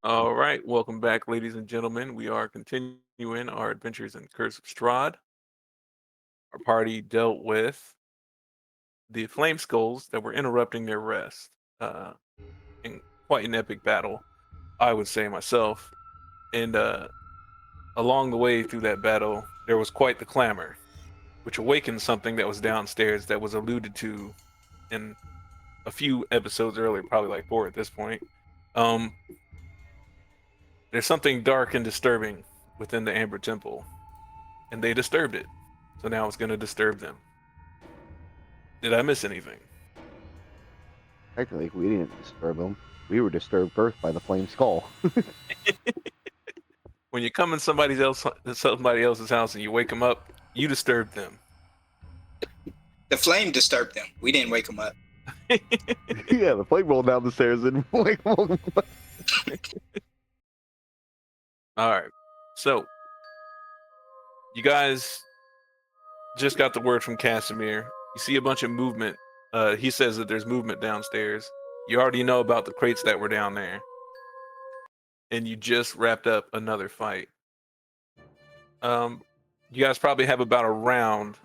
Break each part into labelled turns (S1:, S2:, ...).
S1: All right, welcome back, ladies and gentlemen. We are continuing our adventures in Curse of Strahd. Our party dealt with the flame skulls that were interrupting their rest uh, in quite an epic battle, I would say myself. And along the way through that battle, there was quite the clamor, which awakened something that was downstairs that was alluded to in a few episodes earlier, probably like four at this point. Um, there's something dark and disturbing within the Amber Temple, and they disturbed it. So now it's going to disturb them. Did I miss anything?
S2: Technically, we didn't disturb him. We were disturbed first by the flame skull.
S1: When you come in somebody else's house and you wake them up, you disturb them.
S3: The flame disturbed them. We didn't wake them up.
S2: Yeah, the flame rolled down the stairs and wake him up.
S1: All right. So, you guys just got the word from Casimir. You see a bunch of movement. He says that there's movement downstairs. You already know about the crates that were down there. And you just wrapped up another fight. You guys probably have about a round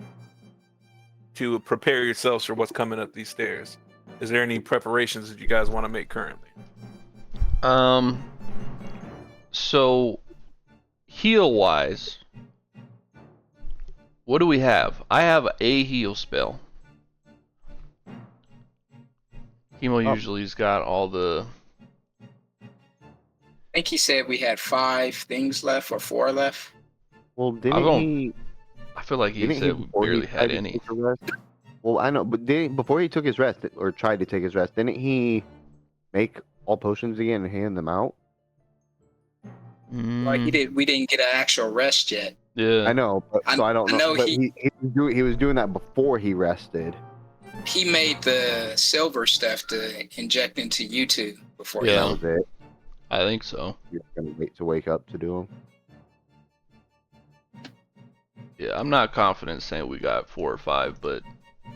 S1: to prepare yourselves for what's coming up these stairs. Is there any preparations that you guys want to make currently?
S4: So heal wise, what do we have? I have a heal spell. Chemo usually's got all the.
S3: I think he said we had 5 things left or 4 left.
S2: Well, didn't
S4: I feel like he
S2: didn't
S4: said we
S2: before
S4: barely
S2: he
S4: had
S2: tried to
S4: any.
S2: take a rest? Well, I know, but before he took his rest or tried to take his rest, didn't he make all potions again and hand them out?
S3: Like he did. We didn't get an actual rest yet.
S4: Yeah.
S2: I know, but so I don't know.
S3: I know
S2: But he was doing that before he rested.
S3: He made the silver stuff to inject into you two before.
S4: Yeah.
S2: That was it.
S4: I think so.
S2: You're gonna wait to wake up to do them.
S4: Yeah, I'm not confident saying we got 4 or 5, but
S2: I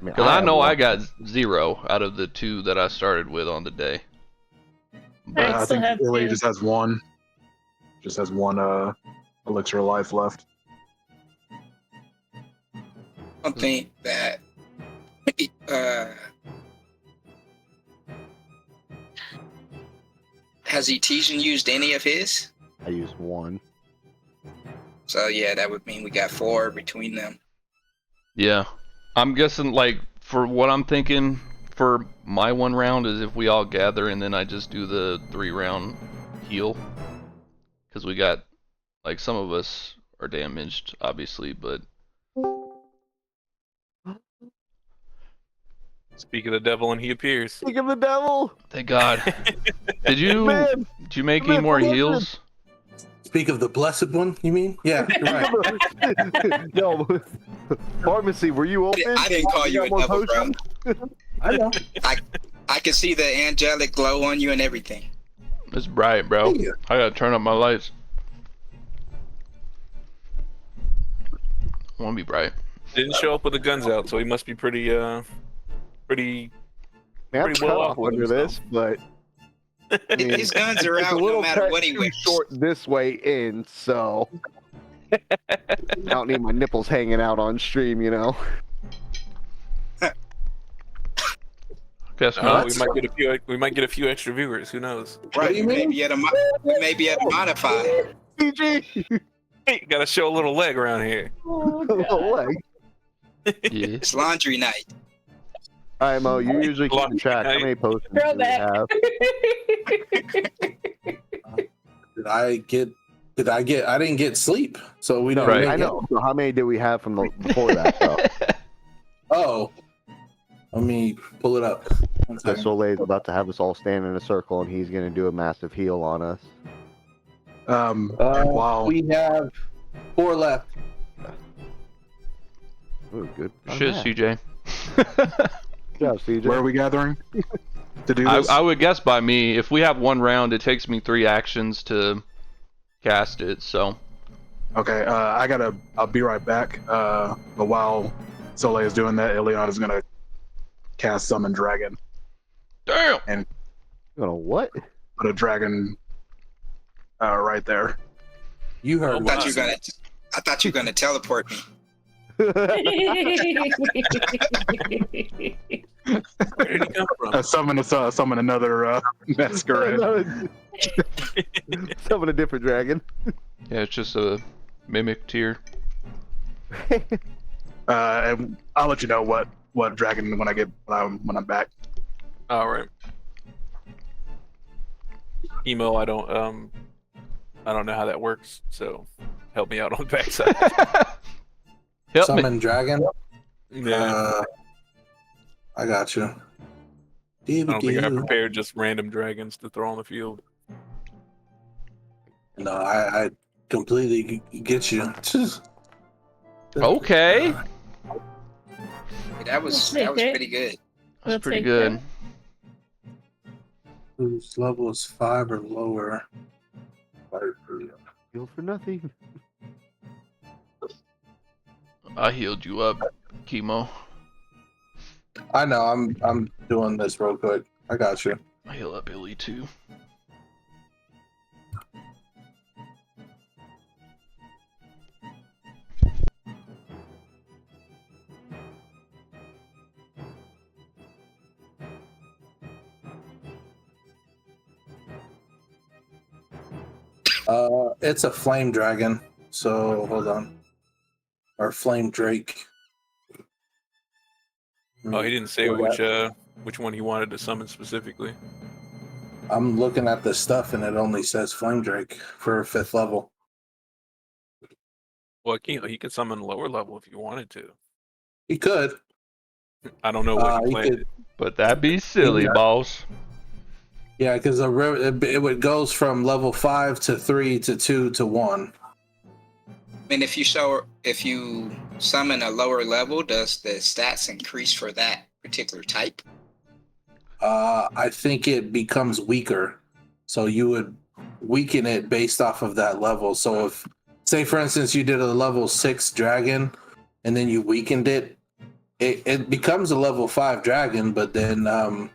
S2: mean,
S4: because I
S2: have
S4: know
S2: one.
S4: I got 0 out of the 2 that I started with on the day. But
S5: I
S6: I
S5: still
S6: think
S5: have
S6: Ilya
S5: 2.
S6: just has one. Just has one elixir of life left.
S3: I don't think that. Has Etesian used any of his?
S2: I used one.
S3: So yeah, that would mean we got 4 between them.
S4: yeah, I'm guessing like for what I'm thinking for my 1 round is if we all gather and then I just do the 3-round heal, because we got like some of us are damaged obviously, but
S1: Speak of the devil and he appears.
S2: Speak of the devil.
S4: thank God. Did you
S2: Man,
S4: make any more
S2: man,
S4: heals?
S7: Speak of the blessed one, you mean? Yeah, you're right.
S2: No, pharmacy. Were you open?
S3: I didn't call you a
S2: got more
S3: devil, bro.
S2: potions?
S7: I know.
S3: I can see the angelic glow on you and everything.
S4: It's bright, bro.
S7: Yeah.
S4: I gotta turn up my lights. I wanna be bright.
S1: Didn't show up with the guns out, so he must be pretty
S2: Man,
S1: Pretty
S2: I'm
S1: well
S2: cut
S1: off
S2: off
S1: with
S2: under this, but I mean,
S3: His guns are
S2: it's a
S3: out no
S2: little
S3: matter
S2: cut
S3: what he
S2: too
S3: wears.
S2: short this way in, so I don't need my nipples hanging out on stream, you know.
S4: Guess
S1: we
S4: not.
S1: might get a few extra viewers. Who knows?
S3: Right,
S7: you
S3: we may
S7: mean?
S3: be at a modified.
S2: PG.
S1: Hey, gotta show a little leg around here.
S2: Leg.
S4: Yeah.
S3: It's laundry night.
S2: All right, Mo. You usually keep track. How many potions do
S5: Throw
S2: we
S5: that.
S2: have?
S7: I didn't get sleep, so we don't.
S4: Right.
S7: make
S2: I
S7: it.
S2: know. So how many do we have from before that? Though?
S7: Oh, let me pull it up. One
S2: So
S7: second.
S2: Soleil's about to have us all stand in a circle, and he's gonna do a massive heal on us.
S6: Wow.
S7: We have 4 left.
S2: Ooh, good.
S4: Shit, CJ.
S2: Good job, CJ.
S6: Where are we gathering to do this?
S4: I would guess by me, if we have 1 round, it takes me 3 actions to cast it, so.
S6: Okay, I'll be right back. But while Soleil is doing that, Ilion is gonna cast Summon Dragon.
S4: Damn!
S2: You know what?
S6: put a dragon right there.
S7: You heard
S1: Oh,
S3: I
S7: what
S3: thought you
S7: I
S3: were
S7: said.
S3: gonna. I thought you were gonna teleport me.
S1: Where did he come from?
S6: Summon another masquerade.
S2: Summon a different dragon.
S4: Yeah, it's just a mimic tier.
S6: And I'll let you know what dragon when I'm back.
S1: All right. Emo, I don't know how that works, so help me out on the backside.
S4: Help me.
S7: Summon dragon.
S1: Yeah,
S7: I got you.
S1: I don't think I prepared just random dragons to throw on the field.
S7: No, I completely get you.
S4: Okay.
S3: That was pretty good.
S4: That's pretty good.
S7: Whose level is 5 or lower?
S2: Heal for nothing.
S4: I healed you up, Chemo.
S7: I know. I'm doing this real quick. I got you.
S4: I heal up Illy too.
S7: It's a flame dragon. So hold on. Or flame drake.
S1: Oh, he didn't say which one he wanted to summon specifically.
S7: I'm looking at the stuff and it only says flame drake for 5th level.
S1: Well, he could summon lower level if you wanted to.
S7: He could.
S1: I don't know what
S7: he
S1: he planned.
S7: could.
S4: But that'd be silly,
S7: Yeah.
S4: boss.
S7: Yeah, because it goes from level 5 to 3 to 2 to 1.
S3: I mean, if you summon a lower level, does the stats increase for that particular type?
S7: I think it becomes weaker. So you would weaken it based off of that level. So if, say for instance, you did a level 6 dragon and then you weakened it, it becomes a level 5 dragon, but then
S3: No, I'm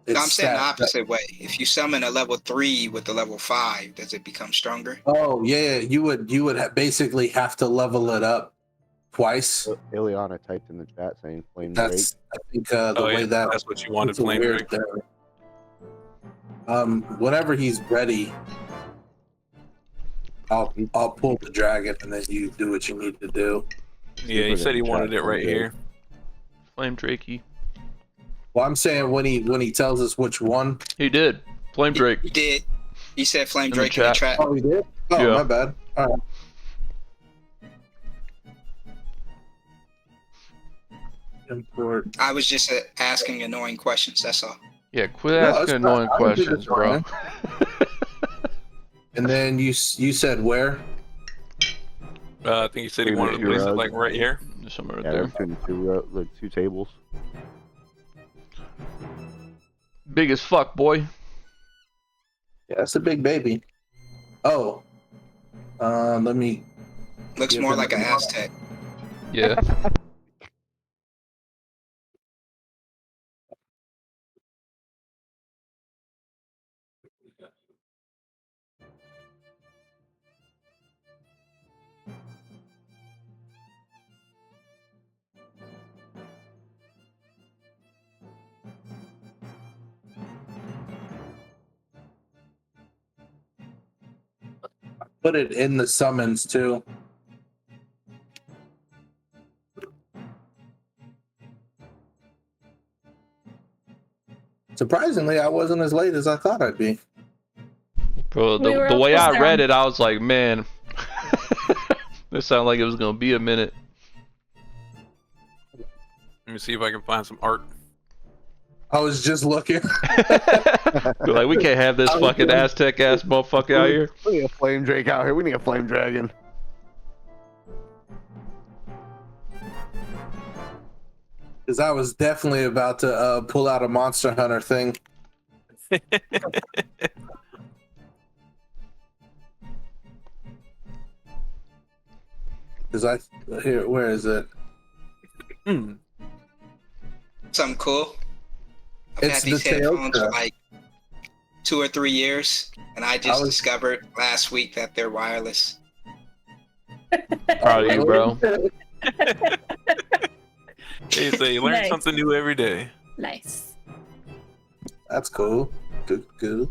S3: saying the
S7: stat-
S3: opposite way. If you summon a level 3 with the level 5, does it become stronger?
S7: Oh yeah, you would basically have to level it up twice.
S2: Ileana typed in the chat saying flame
S7: That's I think the way that
S1: that's what you wanted,
S7: it's a
S1: flame
S7: weird
S1: drake.
S7: thing. Whenever he's ready, I'll pull the dragon and then you do what you need to do.
S1: Yeah, he said he wanted it right here.
S4: Flame Drakey.
S7: Well, I'm saying when he tells us which one.
S4: He did. Flame Drake.
S3: He did. He said flame
S4: In the
S3: drake in the
S4: chat.
S3: chat.
S7: Oh, he did. Oh,
S4: Yeah.
S7: my bad. All right. Import.
S3: I was just asking annoying questions. That's all.
S4: Yeah, quit
S7: No,
S4: asking
S7: it's
S4: annoying
S7: fine. I don't think
S4: questions,
S7: it's
S4: bro.
S7: And then you said where?
S1: I think he said he wanted to place it like right here.
S4: Somewhere right
S2: Yeah,
S4: there.
S2: they're between the two tables.
S4: Big as fuck, boy.
S7: Yeah, that's a big baby. Oh. Let me.
S3: Looks
S7: give
S3: more
S7: him
S3: like an
S7: a-
S3: Aztec.
S4: Yeah.
S7: Put it in the summons too. Surprisingly, I wasn't as late as I thought I'd be.
S4: Bro,
S5: We were
S4: the way I
S5: almost
S4: read
S5: there.
S4: it, I was like, man, this sounded like it was gonna be a minute.
S1: Let me see if I can find some art.
S7: I was just looking.
S4: We're like, we can't have this fucking Aztec ass motherfucker out here.
S2: We need a flame drake out here. We need a flame dragon.
S7: Because I was definitely about to pull out a Monster Hunter thing. Because where is it?
S1: Hmm.
S3: Something cool. I've
S7: It's
S3: had these
S7: the tail
S3: headphones for
S7: trap.
S3: like 2 or 3 years, and I just
S7: was-
S3: discovered last week that they're wireless.
S4: Proud of you, bro.
S1: They say you learn
S5: Nice.
S1: something new every day.
S5: Nice.
S7: That's cool. Good.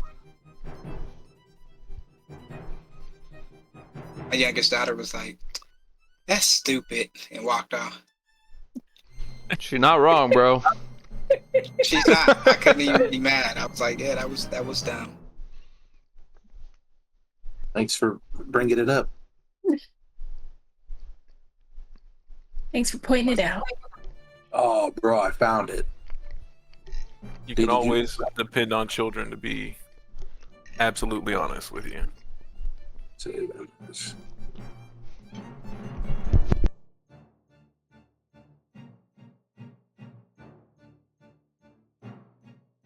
S3: My youngest daughter was like, "That's stupid," and walked off.
S4: She's not wrong, bro.
S3: She's not. I couldn't even be mad. I was like, "Yeah, that was dumb."
S7: Thanks for bringing it up.
S5: Thanks for pointing it out.
S7: Oh, bro, I found it.
S1: You
S7: Did
S1: can
S7: you-
S1: always depend on children to be absolutely honest with you.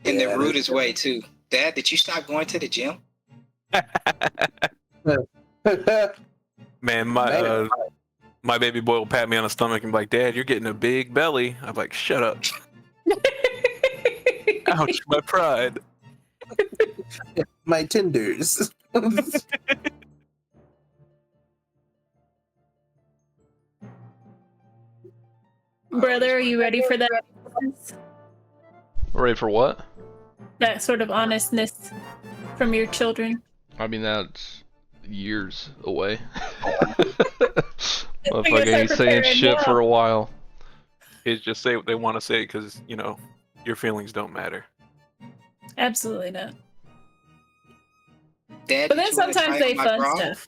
S3: In
S7: Yeah,
S3: the rudest way too. Dad, did you stop going to the gym?
S1: Man,
S7: Man.
S1: my baby boy will pat me on the stomach and be like, "Dad, you're getting a big belly." I'm like, "Shut up." Ouch, my pride.
S7: My tenders.
S5: Brother, are you ready for that?
S4: Ready for what?
S5: That sort of honestness from your children.
S4: I mean, that's years away.
S5: guess
S4: Motherfucker
S5: I'm
S4: ain't saying
S5: preparing
S4: shit
S5: now.
S4: for a while.
S1: Kids just say what they want to say because, you know, your feelings don't matter.
S5: Absolutely not.
S3: Dad,
S5: But
S3: did
S5: then
S3: you wanna
S5: sometimes
S3: try
S5: they
S3: on my
S5: fun
S3: bra?
S5: stuff.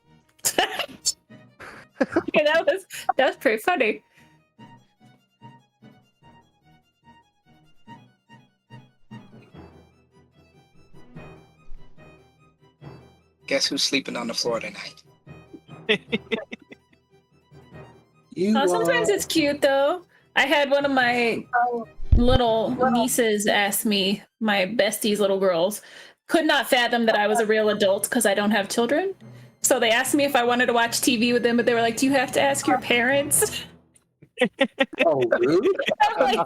S5: Yeah, that was pretty funny.
S3: Guess who's sleeping on the floor tonight?
S5: Sometimes it's cute though. I had one of my little nieces ask me, my bestie's little girls, could not fathom that I was a real adult because I don't have children. So they asked me if I wanted to watch TV with them, but they were like, "Do you have to ask your parents?"
S7: Oh, rude.
S5: I'm like,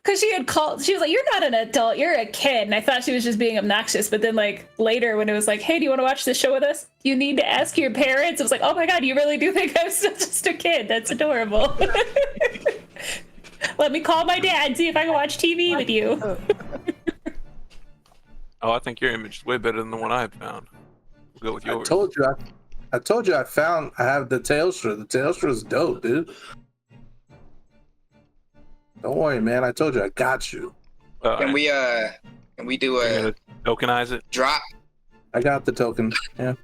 S5: because she had called, she was like, "You're not an adult, you're a kid," and I thought she was just being obnoxious. But then, like later, when it was like, "Hey, do you want to watch this show with us? You need to ask your parents." It was like, "Oh my god, you really do think I'm still just a kid? That's adorable." Let me call my dad and see if I can watch TV with you.
S1: Oh, I think your image is way better than the one I found. We'll go with
S7: I
S1: yours.
S7: told you I have the Tailstra. The Tailstra is dope, dude. Don't worry, man. I told you I got you.
S3: Can we do
S1: You're
S3: a
S1: gonna tokenize it?
S3: drop?
S7: I got the token. Yeah.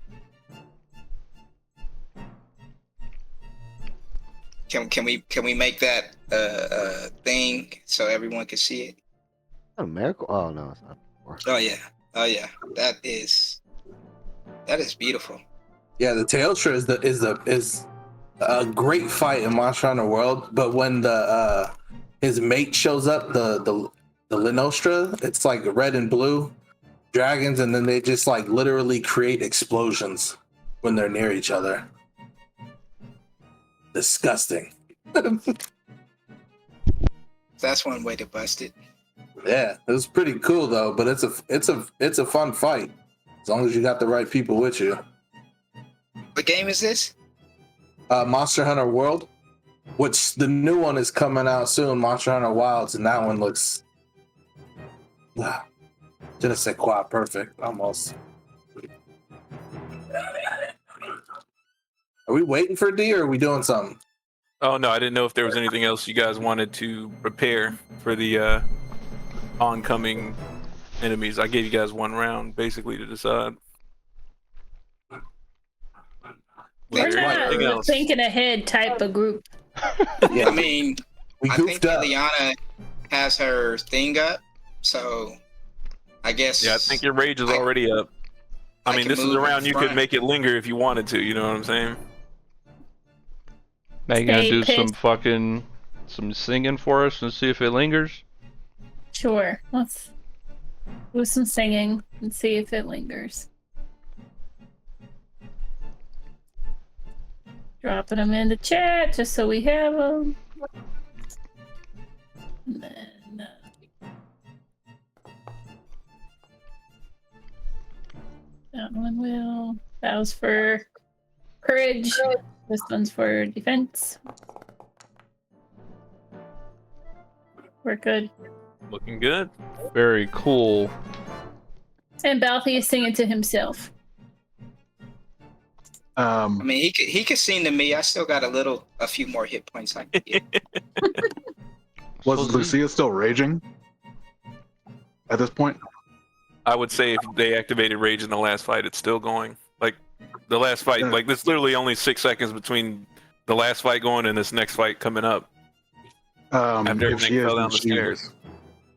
S3: Can we make that thing so everyone can see it?
S2: A miracle? Oh no, it's not.
S3: Oh yeah. That is beautiful.
S7: Yeah, the Tailstra is a great fight in Monster Hunter World, but when the his mate shows up, the Linostra, it's like red and blue dragons, and then they just like literally create explosions when they're near each other. Disgusting.
S3: That's one way to bust it.
S7: Yeah, it was pretty cool though, but it's a fun fight as long as you got the right people with you.
S3: What game is this?
S7: Monster Hunter World, which the new one is coming out soon, Monster Hunter Wilds, and that one looks je ne sais quoi, perfect almost. Are we waiting for D or are we doing something?
S1: Oh no, I didn't know if there was anything else you guys wanted to prepare for the oncoming enemies. I gave you guys one round basically to decide. Was
S5: We're
S1: there anything
S5: not
S1: else?
S5: thinking ahead type of group.
S7: Yeah,
S3: I mean,
S7: we
S3: I think
S7: goofed up.
S3: Liliana has her thing up, so I guess.
S1: Yeah, I think your rage is already up. I
S3: I
S1: mean,
S3: can
S1: this is
S3: move
S1: a
S3: in
S1: round you could
S3: front.
S1: make it linger if you wanted to. You know what I'm saying?
S4: Now you gonna
S5: Stay
S4: do some
S5: pissed.
S4: some singing for us and see if it lingers?
S5: Sure, let's do some singing and see if it lingers. Dropping them in the chat just so we have them. And then, one will. That was for courage. This one's for defense. We're good.
S1: Looking good.
S4: Very cool.
S5: And Balthy is singing to himself.
S3: I mean, he could sing to me. I still got a few more hit points I can get.
S6: Was Lucia still raging at this point?
S1: I would say if they activated rage in the last fight, it's still going. Like the last fight, like there's literally only 6 seconds between the last fight going and this next fight coming up. After
S6: If she
S1: everything fell
S6: is,
S1: down the stairs.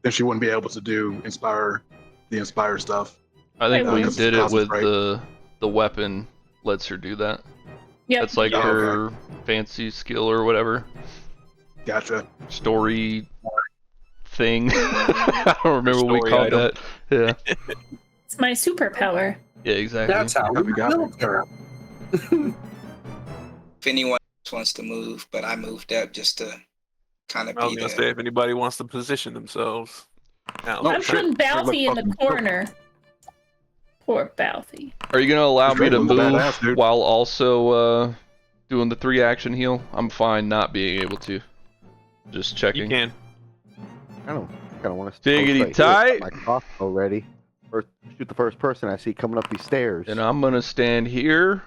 S6: then she wouldn't be able to do the inspire stuff.
S4: I think we
S5: Because
S4: did it with
S6: concentrate.
S4: the weapon lets her do that.
S5: Yep.
S4: That's like
S6: Oh,
S4: her fancy skill or whatever.
S6: Gotcha.
S4: Story thing. I don't remember what we
S1: Story
S4: called
S1: item.
S4: that. Yeah.
S5: It's my superpower.
S4: Yeah, exactly.
S7: That's how we
S6: got it.
S7: built her.
S3: If anyone else wants to move, but I moved up just to kind of
S1: I was
S3: be
S1: gonna
S3: the.
S1: say if anybody wants to position themselves. Now,
S6: Oh,
S5: I'm
S6: shit.
S5: putting Balthy in
S6: Look,
S5: the
S6: look.
S5: corner. Poor Balthy.
S4: Are you gonna allow me to
S6: Strahd was
S4: move
S6: badass, dude.
S4: while also doing the 3 action heal? I'm fine not being able to. Just
S1: you
S4: checking.
S1: can.
S2: I don't kind of want to
S4: Diggity tight.
S2: my crossbow ready. First, shoot the first person I see coming up these stairs.
S4: And I'm gonna stand here.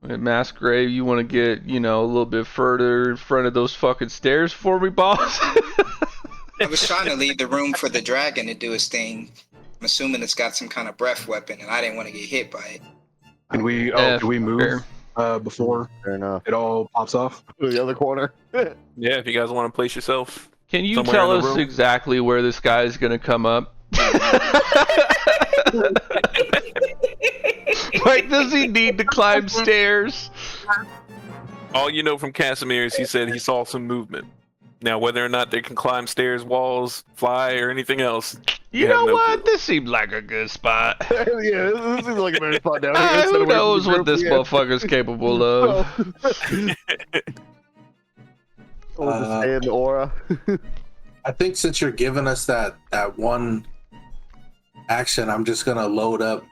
S4: And Masquerade, you want to get, a little bit further in front of those fucking stairs for me, boss?
S3: I was trying to leave the room for the dragon to do his thing. I'm assuming it's got some kind of breath weapon, and I didn't want to get hit by it.
S6: Can we?
S4: Yeah,
S6: Can we move
S4: fair.
S6: before
S2: Fair enough.
S6: it all pops off?
S2: The other corner.
S1: Yeah, if you guys want to place yourself.
S4: Can you
S1: Somewhere
S4: tell
S1: in the
S4: us
S1: room?
S4: exactly where this guy is gonna come up? Like, does he need to climb stairs?
S1: All you know from Casimir is he said he saw some movement. Now, whether or not they can climb stairs, walls, fly, or anything else,
S4: You
S1: have
S4: know
S1: no
S4: what?
S1: clue.
S4: This seems like a good spot.
S2: Yeah, this seems like a very fun down here.
S4: Who knows what this motherfucker's capable of?
S2: We'll just stay in the aura.
S7: I think since you're giving us that one action, I'm just gonna load up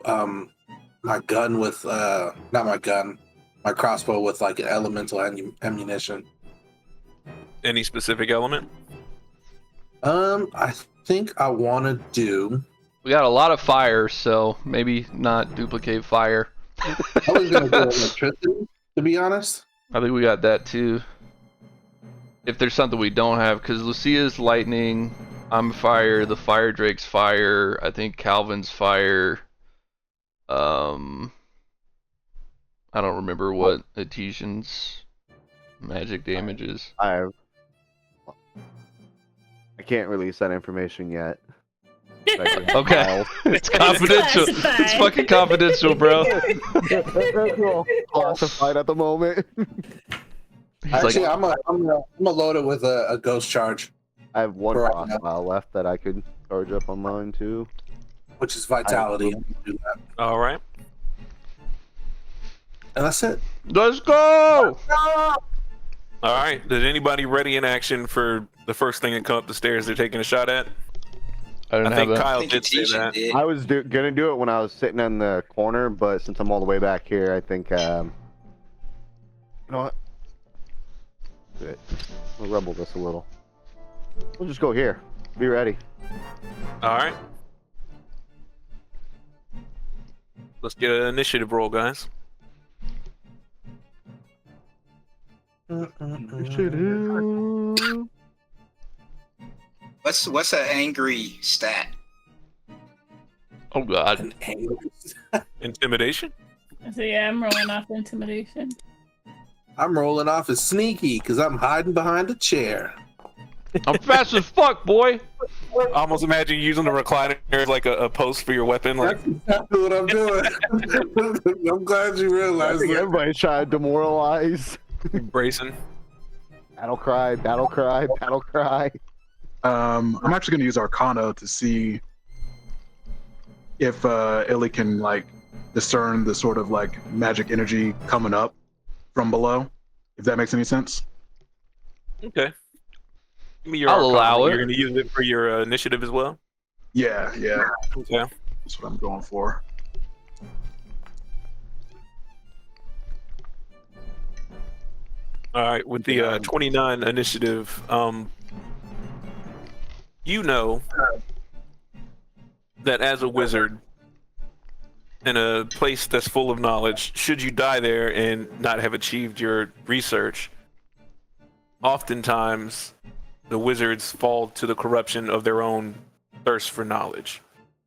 S7: my gun with not my gun, my crossbow with like an elemental ammunition.
S1: any specific element?
S7: I think I want to do.
S4: We got a lot of fire, so maybe not duplicate fire.
S7: I was gonna do electricity, to be honest.
S4: I think we got that too. If there's something we don't have, because Lucia's lightning, I'm fire, the Fire Drake's fire, I think Calvin's fire. I don't remember what Etesian's magic damage is.
S2: I can't release that information yet.
S4: Okay. It's confidential. It's
S5: classified.
S4: fucking confidential, bro.
S2: Classified at the moment.
S4: He's
S7: Actually,
S4: like,
S7: I'm gonna load it with a ghost charge,
S2: I have one
S7: Right
S2: cross
S7: now.
S2: file left that I could charge up on mine too.
S7: which is vitality. Do that.
S1: All right.
S7: And that's it.
S4: let's go!
S1: All right. Did anybody ready in action for the first thing that come up the stairs they're taking a shot at?
S4: I
S1: I
S4: didn't
S1: think
S4: have a.
S1: Kyle
S3: I think
S1: did say
S3: Etesian
S1: that.
S3: did.
S2: I was gonna do it when I was sitting in the corner, but since I'm all the way back here, I think you know what? Do it. We'll rebel this a little. We'll just go here. Be ready.
S1: All right. Let's get an initiative roll, guys.
S3: What's an angry stat?
S4: Oh god.
S7: An angry-
S1: Intimidation?
S5: So yeah, I'm rolling off intimidation.
S7: I'm rolling off as sneaky because I'm hiding behind a chair.
S4: I'm fast as fuck, boy.
S1: I almost imagine you using the recliner as like a post for your weapon. Like,
S7: That's exactly what I'm doing. I'm glad you
S2: I
S7: realized
S2: think
S7: that.
S2: everybody's trying to demoralize.
S1: bracing.
S2: Battle cry, battle cry, battle cry.
S6: I'm actually going to use Arcana to see if Illy can like discern the sort of like magic energy coming up from below. If that makes any sense.
S1: Okay. Give me your
S4: I'll
S1: Arcana.
S4: allow it.
S1: You're going to use it for your initiative as well?
S6: Yeah,
S1: Okay.
S6: that's what I'm going for.
S1: All right, with the 29 initiative, you know that as a wizard in a place that's full of knowledge, should you die there and not have achieved your research, oftentimes the wizards fall to the corruption of their own thirst for knowledge.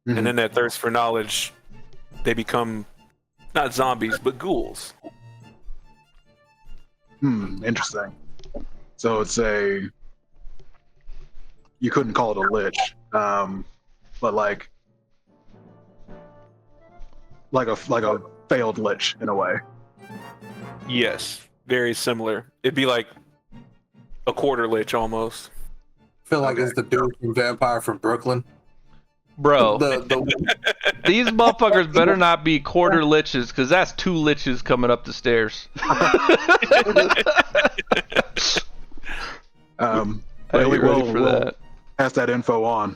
S6: Mhm.
S1: And in that thirst for knowledge, they become not zombies, but ghouls.
S6: Interesting. So it's you couldn't call it a lich, but like a failed lich in a way.
S1: Yes, very similar. It'd be like a quarter lich almost.
S7: I feel like it's the dude from Vampire from Brooklyn.
S4: Bro,
S7: The
S4: these motherfuckers better not be quarter liches, because that's 2 liches coming up the stairs.
S6: Really,
S4: you ready for that?
S6: Pass that info on.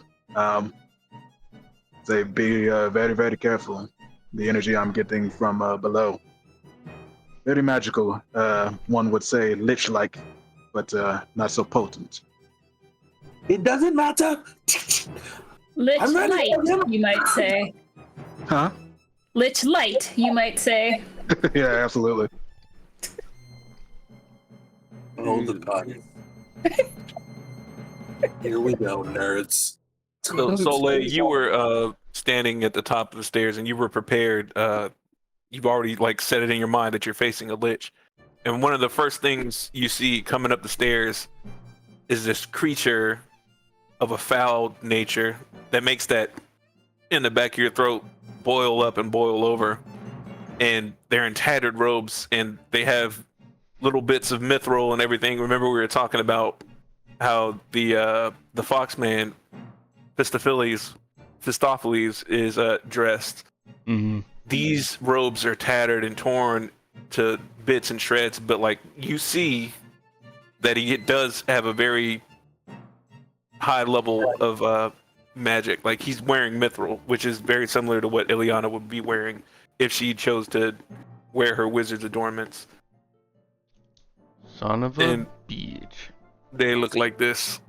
S6: Say be very, very careful. The energy I'm getting from below. Very magical. One would say lich-like, but not so potent.
S7: it doesn't matter.
S5: Lich
S7: I'm ready
S5: light,
S7: for him.
S5: you might say.
S6: Huh?
S5: Lich light, you might say.
S6: Yeah, absolutely.
S7: Roll the gun. Here we go, nerds.
S1: So, Soleil, you were standing at the top of the stairs and you were prepared. You've already like set it in your mind that you're facing a lich. And one of the first things you see coming up the stairs is this creature of a foul nature that makes that in the back of your throat boil up and boil over. And they're in tattered robes and they have little bits of mithril and everything. Remember we were talking about how the Foxman Phistopheles is dressed.
S4: Mm-hmm.
S1: These robes are tattered and torn to bits and shreds, but like you see that he does have a very high level of magic. Like he's wearing mithril, which is very similar to what Ileana would be wearing if she chose to wear her wizard's adornments.
S4: Son of a
S1: And
S4: bitch.
S1: they look like this.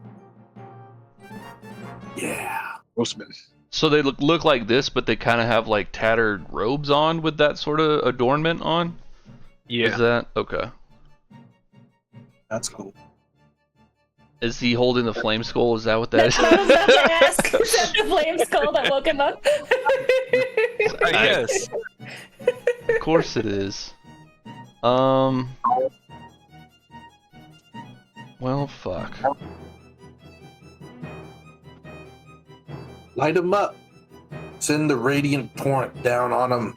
S7: Yeah.
S6: Grossman.
S4: So they look like this, but they kind of have like tattered robes on with that sort of adornment on? Is that okay?
S7: That's cool.
S4: Is he holding the flame skull? Is that what that
S5: That's
S4: is?
S5: what I was about to ask. Is that the flame skull that woke him up?
S1: I guess.
S4: Of course it is. Well, fuck.
S7: Light them up. Send the radiant torrent down on them.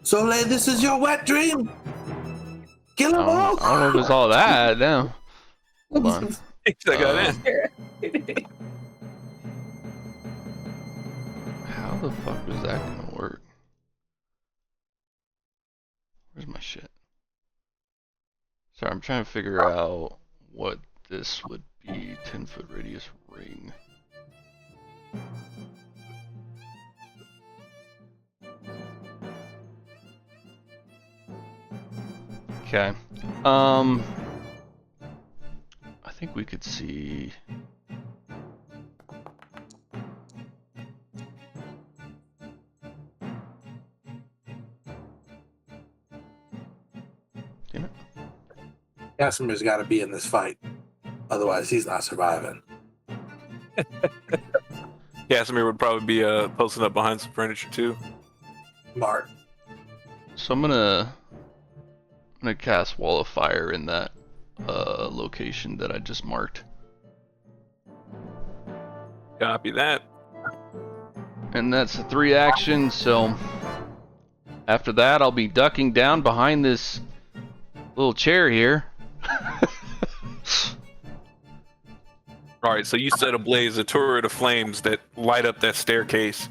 S7: Soleil, this is your wet dream. Kill them all.
S4: I don't know if it's all that. No. Hold on.
S1: I got in.
S4: How the fuck was that gonna work? Where's my shit? Sorry, I'm trying to figure out what this would be. 10-foot radius ring. Okay. I think we could see. Damn it.
S7: Casimir's got to be in this fight. Otherwise, he's not surviving.
S1: Casimir would probably be posting up behind some furniture too.
S7: Mark.
S4: So I'm gonna cast Wall of Fire in that location that I just marked.
S1: Copy that.
S4: And that's a 3 action, so after that I'll be ducking down behind this little chair here.
S1: All right, so you set ablaze a turret of flames that light up that staircase.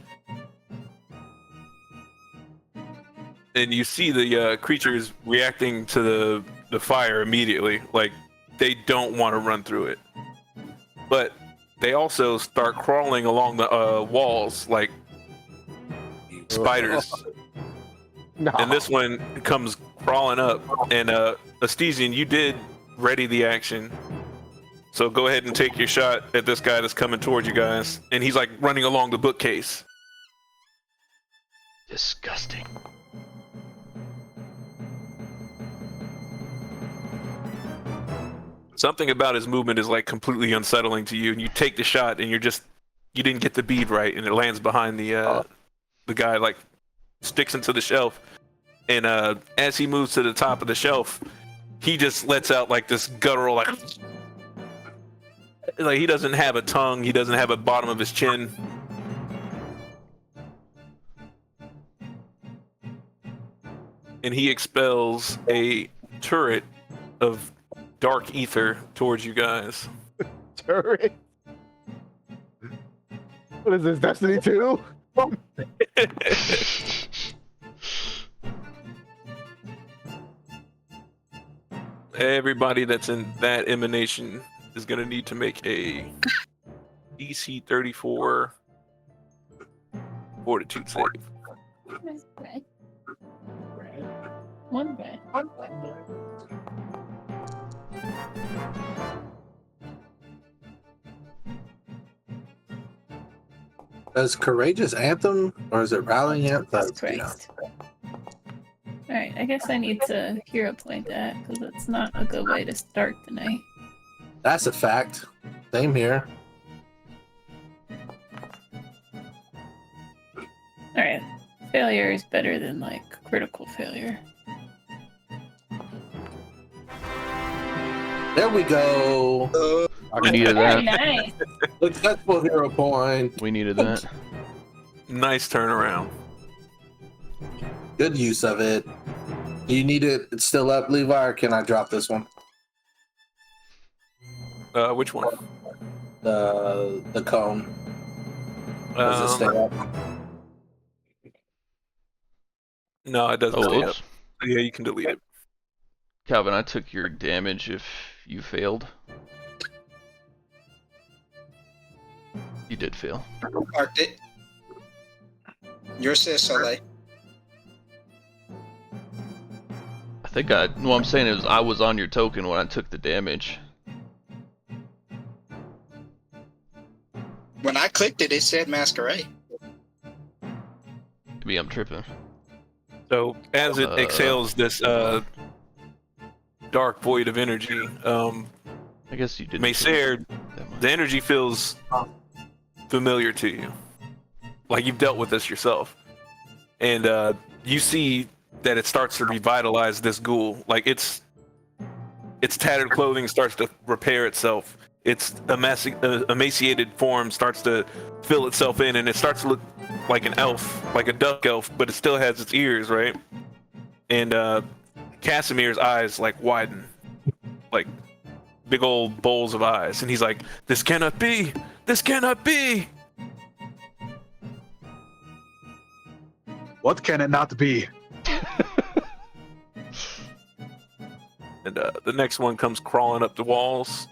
S1: And you see the creatures reacting to the fire immediately. Like, they don't want to run through it. But they also start crawling along the walls like spiders.
S2: No.
S1: And this one comes crawling up, and Astesian, you did ready the action. So go ahead and take your shot at this guy that's coming towards you guys, and he's like running along the bookcase.
S4: Disgusting.
S1: Something about his movement is like completely unsettling to you, and you take the shot, and you didn't get the bead right, and it lands behind the guy, like sticks into the shelf, and as he moves to the top of the shelf, he just lets out like this guttural like he doesn't have a tongue, he doesn't have a bottom of his chin. And he expels a turret of dark ether towards you guys.
S2: Turret. What is this, Destiny 2?
S1: Everybody that's in that emanation is going to need to make a DC 34 fortitude save.
S5: Red. One red.
S7: Does Courageous Anthem or is it Rallying Anthem?
S5: Jesus Christ. Alright, I guess I need to hero point that, because it's not a good way to start the night.
S7: That's a fact. Same here.
S5: Alright. Failure is better than, like, critical failure.
S7: There we go.
S4: We needed
S5: Very
S4: that.
S5: nice.
S7: Successful hero point.
S4: We needed that.
S1: Nice turnaround.
S7: Good use of it. You need it. It's still up, Levi, or can I drop this one?
S1: Which one?
S7: The cone. Does it stay up?
S1: No, it doesn't
S4: Oh,
S1: stay up.
S4: whoops.
S1: Yeah, you can delete it.
S4: Calvin, I took your damage if you failed. You did fail.
S3: Marked it. Yours says Soleil.
S4: I think what I'm saying is I was on your token when I took the damage.
S3: When I clicked it, it said Masquerade.
S4: Maybe I'm tripping.
S1: So as it exhales this dark void of energy,
S4: I guess you did.
S1: Maysair, the energy feels familiar to you, like you've dealt with this yourself, and you see that it starts to revitalize this ghoul. Like its tattered clothing starts to repair itself. Its emaciated form starts to fill itself in, and it starts to look like an elf, like a duck elf, but it still has its ears, right? And Casimir's eyes like widen, like big old bowls of eyes, and he's like, "This cannot be! This cannot be!"
S6: What can it not be?
S1: And the next one comes crawling up the walls.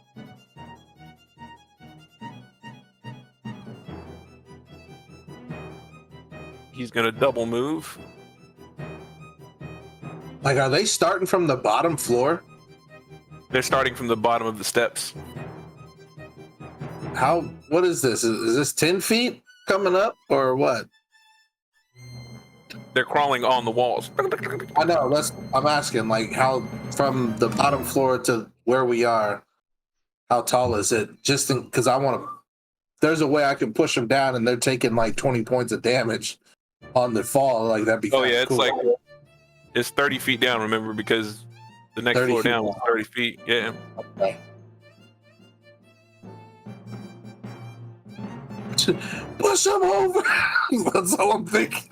S1: He's gonna double move.
S7: Like, are they starting from the bottom floor?
S1: They're starting from the bottom of the steps.
S7: How? What is this? Is this 10 feet coming up or what?
S1: They're crawling on the walls.
S7: I know. I'm asking, like, how from the bottom floor to where we are, how tall is it? Just because I want to. There's a way I can push them down, and they're taking like 20 points of damage on the fall. Like that'd be.
S1: Oh yeah, it's
S7: cool.
S1: like it's 30 feet down. Remember, because the next
S7: 30
S1: floor
S7: feet
S1: down was 30 feet. Yeah.
S7: Okay. Push him over. That's all I'm thinking.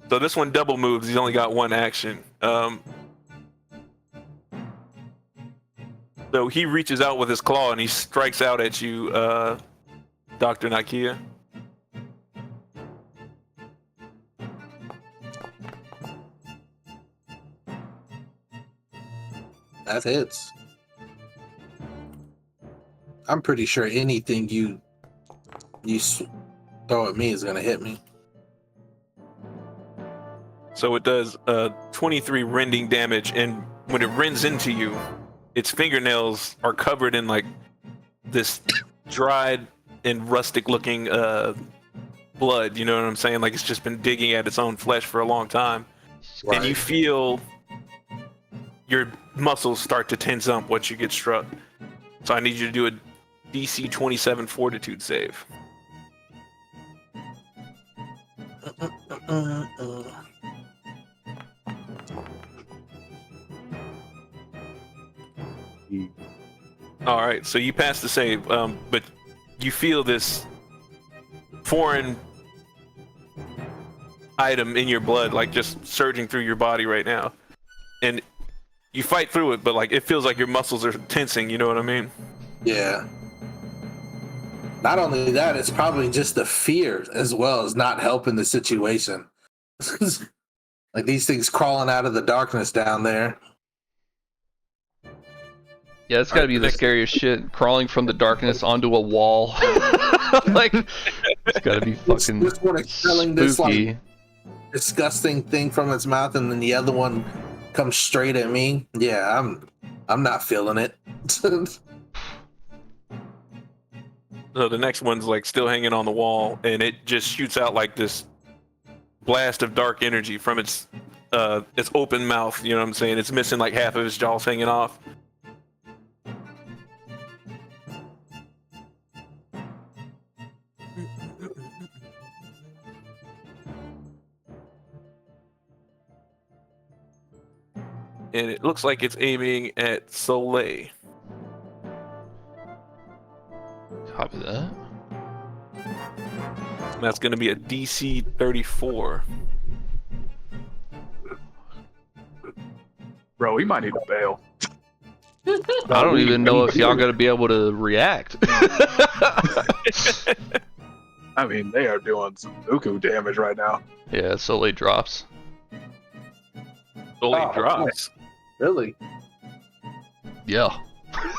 S1: So this one double moves. He's only got one action. So he reaches out with his claw and he strikes out at you, Dr. Nakia.
S7: That hits. I'm pretty sure anything you throw at me is gonna hit me.
S1: So it does 23 rending damage, and when it rends into you, its fingernails are covered in like this dried and rustic looking blood. You know what I'm saying? Like it's just been digging at its own flesh for a long time. And you feel your muscles start to tense up once you get struck. So I need you to do a DC 27 Fortitude save. All right, so you pass the save, but you feel this foreign item in your blood, like just surging through your body right now, and you fight through it, but like it feels like your muscles are tensing. You know what I mean?
S7: Yeah. Not only that, it's probably just the fear as well as not helping the situation. Like these things crawling out of the darkness down there.
S4: Yeah, it's gotta be the scariest shit. Crawling from the darkness onto a wall. Like, it's gotta be fucking
S7: this one expelling this
S4: spooky.
S7: like disgusting thing from its mouth, and then the other one comes straight at me. Yeah, I'm not feeling it.
S1: So the next one's like still hanging on the wall, and it just shoots out like this blast of dark energy from its open mouth. You know what I'm saying? It's missing like half of its jaws hanging off. And it looks like it's aiming at Soleil.
S4: Copy that.
S1: And that's going to be a DC 34.
S6: Bro, we might need to bail.
S4: I don't even know if y'all gonna be able to react.
S6: I mean, they are doing some buku damage right now.
S4: Yeah, Soleil drops.
S1: Soleil drops.
S7: Really?
S4: Yeah.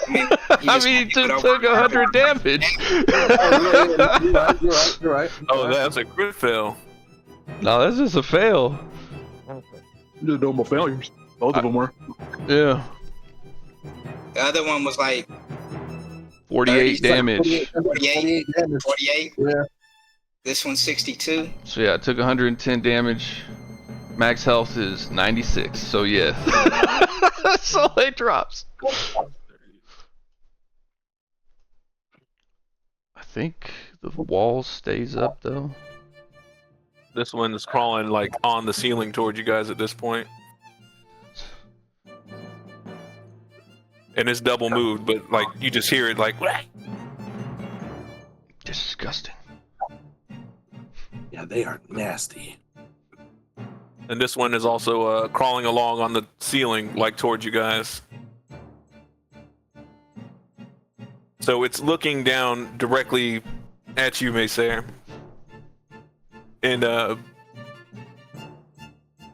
S3: I
S4: I mean, he took 100 damage.
S7: You're right.
S1: Oh, that's a crit fail.
S4: No, that's just a fail.
S6: Just normal failures. Both of them were.
S4: Yeah.
S3: The other one was like
S4: 48 damage.
S3: 48.
S7: damage.
S3: 48.
S7: Yeah.
S3: This one's 62.
S4: So yeah, I took 110 damage. Max health is 96. So yeah. Soleil drops. I think the wall stays up though.
S1: This one is crawling like on the ceiling towards you guys at this point. And it's double moved, but like you just hear it like "Wah!"
S4: Disgusting.
S7: Yeah, they are nasty.
S1: And this one is also crawling along on the ceiling like towards you guys. So it's looking down directly at you, Maysair. And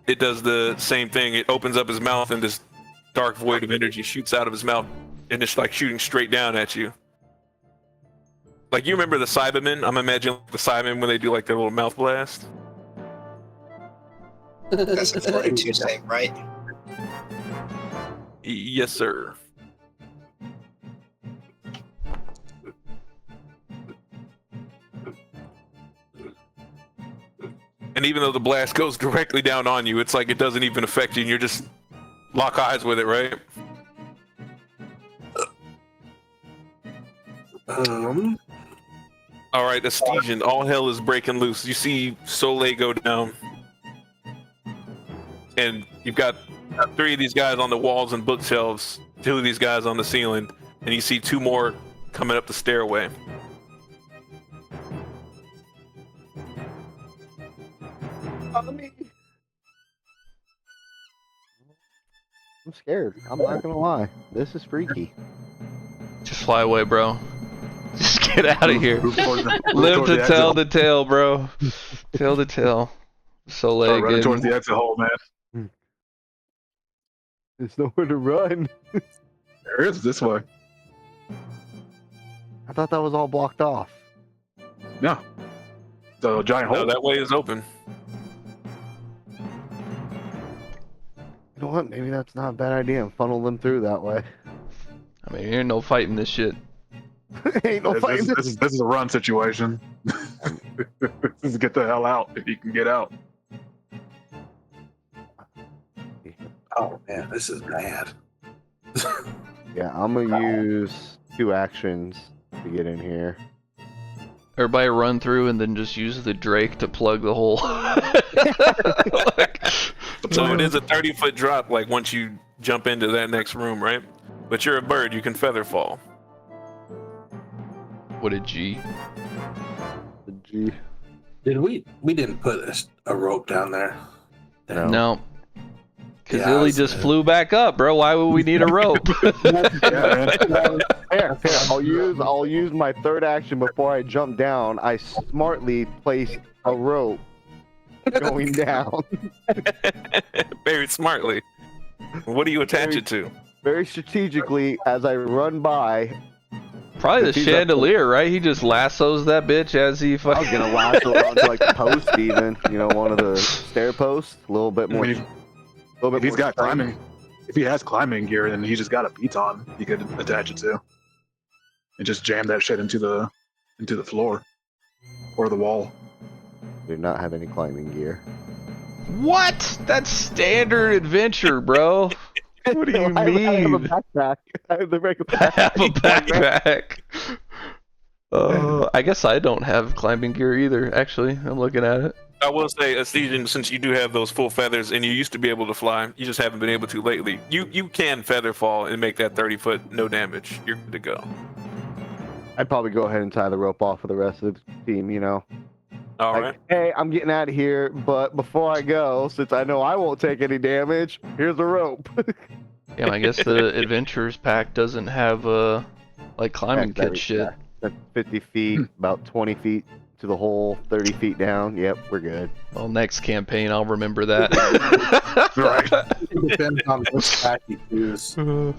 S1: it does the same thing. It opens up his mouth and this dark void of energy shoots out of his mouth, and it's like shooting straight down at you. Like, you remember the Cybermen? I'm imagining the Cybermen when they do like their little mouth blast.
S3: That's a 42 save, right?
S1: Yes, sir. And even though the blast goes directly down on you, it's like it doesn't even affect you, and you're just lock eyes with it, right? All right, Astesian, all hell is breaking loose. You see Soleil go down, and you've got 3 of these guys on the walls and bookshelves, 2 of these guys on the ceiling, and you see 2 more coming up the stairway.
S2: I'm scared. I'm not gonna lie. This is freaky.
S4: Just fly away, bro. Just get out of here.
S6: Move towards the- move
S4: Live
S6: towards
S4: to
S6: the
S4: tell
S6: exit.
S4: the tale, bro. Tell the tale. Soleil
S6: Start running towards
S4: again.
S6: the exit hole, man.
S2: There's nowhere to run.
S6: There is this way.
S2: I thought that was all blocked off.
S6: No. The giant hole.
S1: No, that way is open.
S2: know what? Maybe that's not a bad idea. And funnel them through that way.
S4: I mean, ain't no fighting this shit.
S2: Ain't no fighting.
S6: This is a run situation. This is get the hell out if you can get out.
S7: Oh man, this is bad.
S2: Yeah, I'm gonna use 2 actions to get in here.
S4: Everybody run through and then just use the Drake to plug the hole.
S1: So it is a 30-foot drop, like once you jump into that next room, right? But you're a bird, you can feather fall.
S4: What a G.
S2: The G.
S7: Did we didn't put a rope down there?
S4: No. Because
S7: Yeah, I
S4: Illy
S7: was-
S4: just flew back up, bro. Why would we need a rope?
S6: Yeah, man.
S2: Fair. I'll use my 3rd action before I jump down. I smartly placed a rope going down.
S1: Very smartly. What do you attach it to?
S2: Very strategically as I run by.
S4: Probably the
S2: If he's up
S4: chandelier, right? He just lassos that bitch as he
S2: I was
S4: fucking.
S2: gonna lasso it onto like the post, even one of the stair posts, a little bit more.
S6: If he's got climbing, if he has climbing gear, then he's just got a piton he could attach it to, and just jam that shit into the floor or the wall.
S2: Do not have any climbing gear.
S4: What? That's standard adventure, bro. What do you
S2: I have a
S4: mean?
S2: backpack. I have the regular
S4: I have a backpack. I guess I don't have climbing gear either. Actually, I'm looking at it.
S1: I will say, Stephen, since you do have those full feathers and you used to be able to fly, you just haven't been able to lately. You can feather fall and make that 30-foot no damage. You're good to go.
S2: I'd probably go ahead and tie the rope off for the rest of the team.
S1: All
S2: Like,
S1: right.
S2: hey, I'm getting out of here, but before I go, since I know I won't take any damage, here's a rope.
S4: Yeah, I guess the adventurers pack doesn't have like climbing kit shit.
S2: That's 50 feet, about 20 feet to the hole, 30 feet down. Yep, we're good.
S4: Well, next campaign I'll remember that.
S6: Right.
S7: It depends on which pack you choose.
S1: All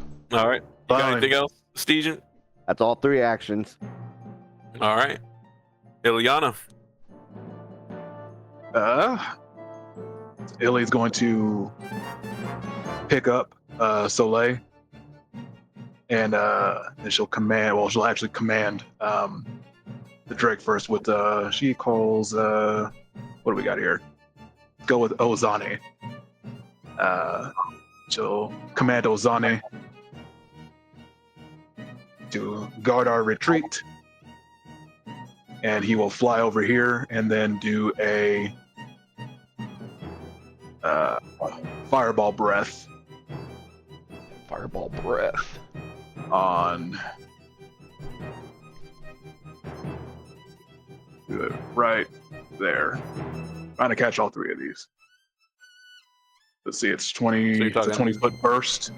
S1: right. You got
S6: Fine.
S1: anything else, Stephen?
S2: That's all 3 actions.
S1: All right. Ilyana.
S6: Illy's going to pick up Soleil, and then she'll command. Well, she'll actually command the Drake first with she calls what do we got here? Go with Ozane. She'll command Ozane to guard our retreat, and he will fly over here and then do a fireball breath
S4: Fireball breath.
S6: on right there. Trying to catch all 3 of these. Let's see, it's 20.
S1: So you're
S6: It's a
S1: talking-
S6: 20-foot burst.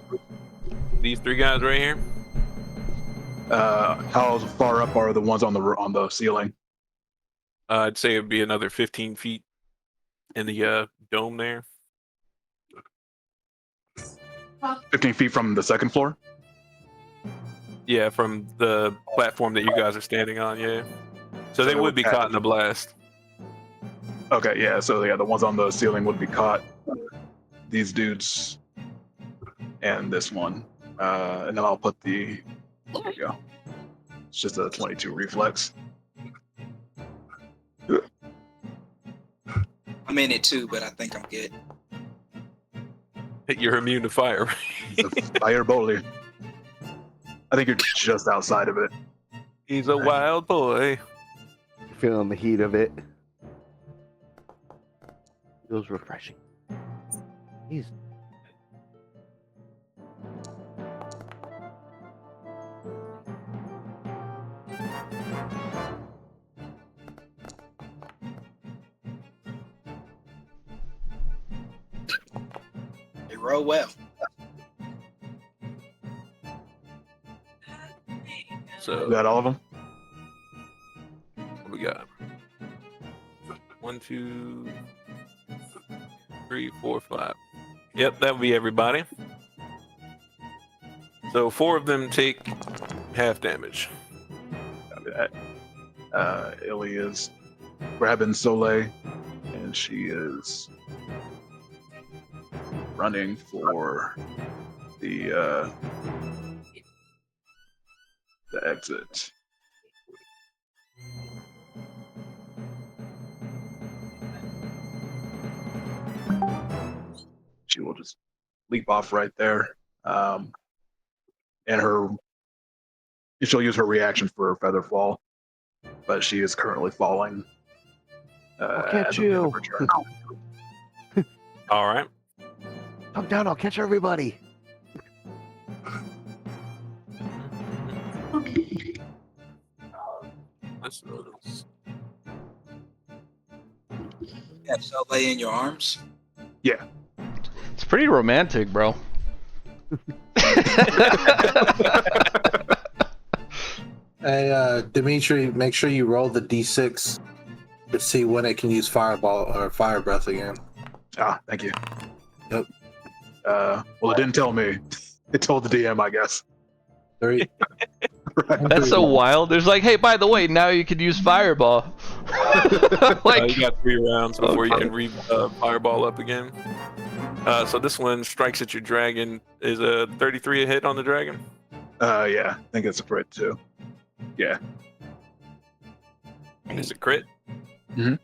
S1: These 3 guys right here.
S6: How far up are the ones on the ceiling?
S1: I'd say it'd be another 15 feet in the dome there.
S6: 15 feet from the second floor.
S1: Yeah, from the platform that you guys are standing on. Yeah. So they would be caught in the blast.
S6: Okay, yeah. So yeah, the ones on the ceiling would be caught. These dudes and this one, and then I'll put the. There we go. It's just a 22 reflex.
S3: I'm in it too, but I think I'm good.
S1: You're immune to fire.
S6: Fire Bowley. I think you're just outside of it.
S1: He's a wild boy.
S2: Feeling the heat of it. Feels refreshing. He's
S3: They roll well.
S1: So
S6: Is that all of them?
S1: what we got? 1, 2, 3, 4, 5. Yep, that would be everybody. So 4 of them take half damage.
S6: Copy that. Illy is grabbing Soleil, and she is running for the exit. She will just leap off right there, and she'll use her reaction for her feather fall, but she is currently falling.
S2: I'll catch
S6: as of the end of
S2: you.
S6: her turn.
S1: All right.
S2: Come down, I'll catch everybody.
S3: Have so lay in your arms.
S6: Yeah.
S4: It's pretty romantic, bro.
S7: Hey, Dimitri, make sure you roll the d6 to see when it can use fireball or fire breath again.
S6: Ah, thank you.
S7: Yep.
S6: Well, it didn't tell me. It told the DM, I guess.
S7: 3.
S4: That's so wild. There's like, hey, by the way, now you can use fireball. Like,
S1: You got 3 rounds before you
S4: Okay.
S1: can read fireball up again. So this one strikes at your dragon. Is a 33 a hit on the dragon?
S6: Yeah, I think it's a crit too. Yeah.
S1: Is it crit?
S6: Mhm.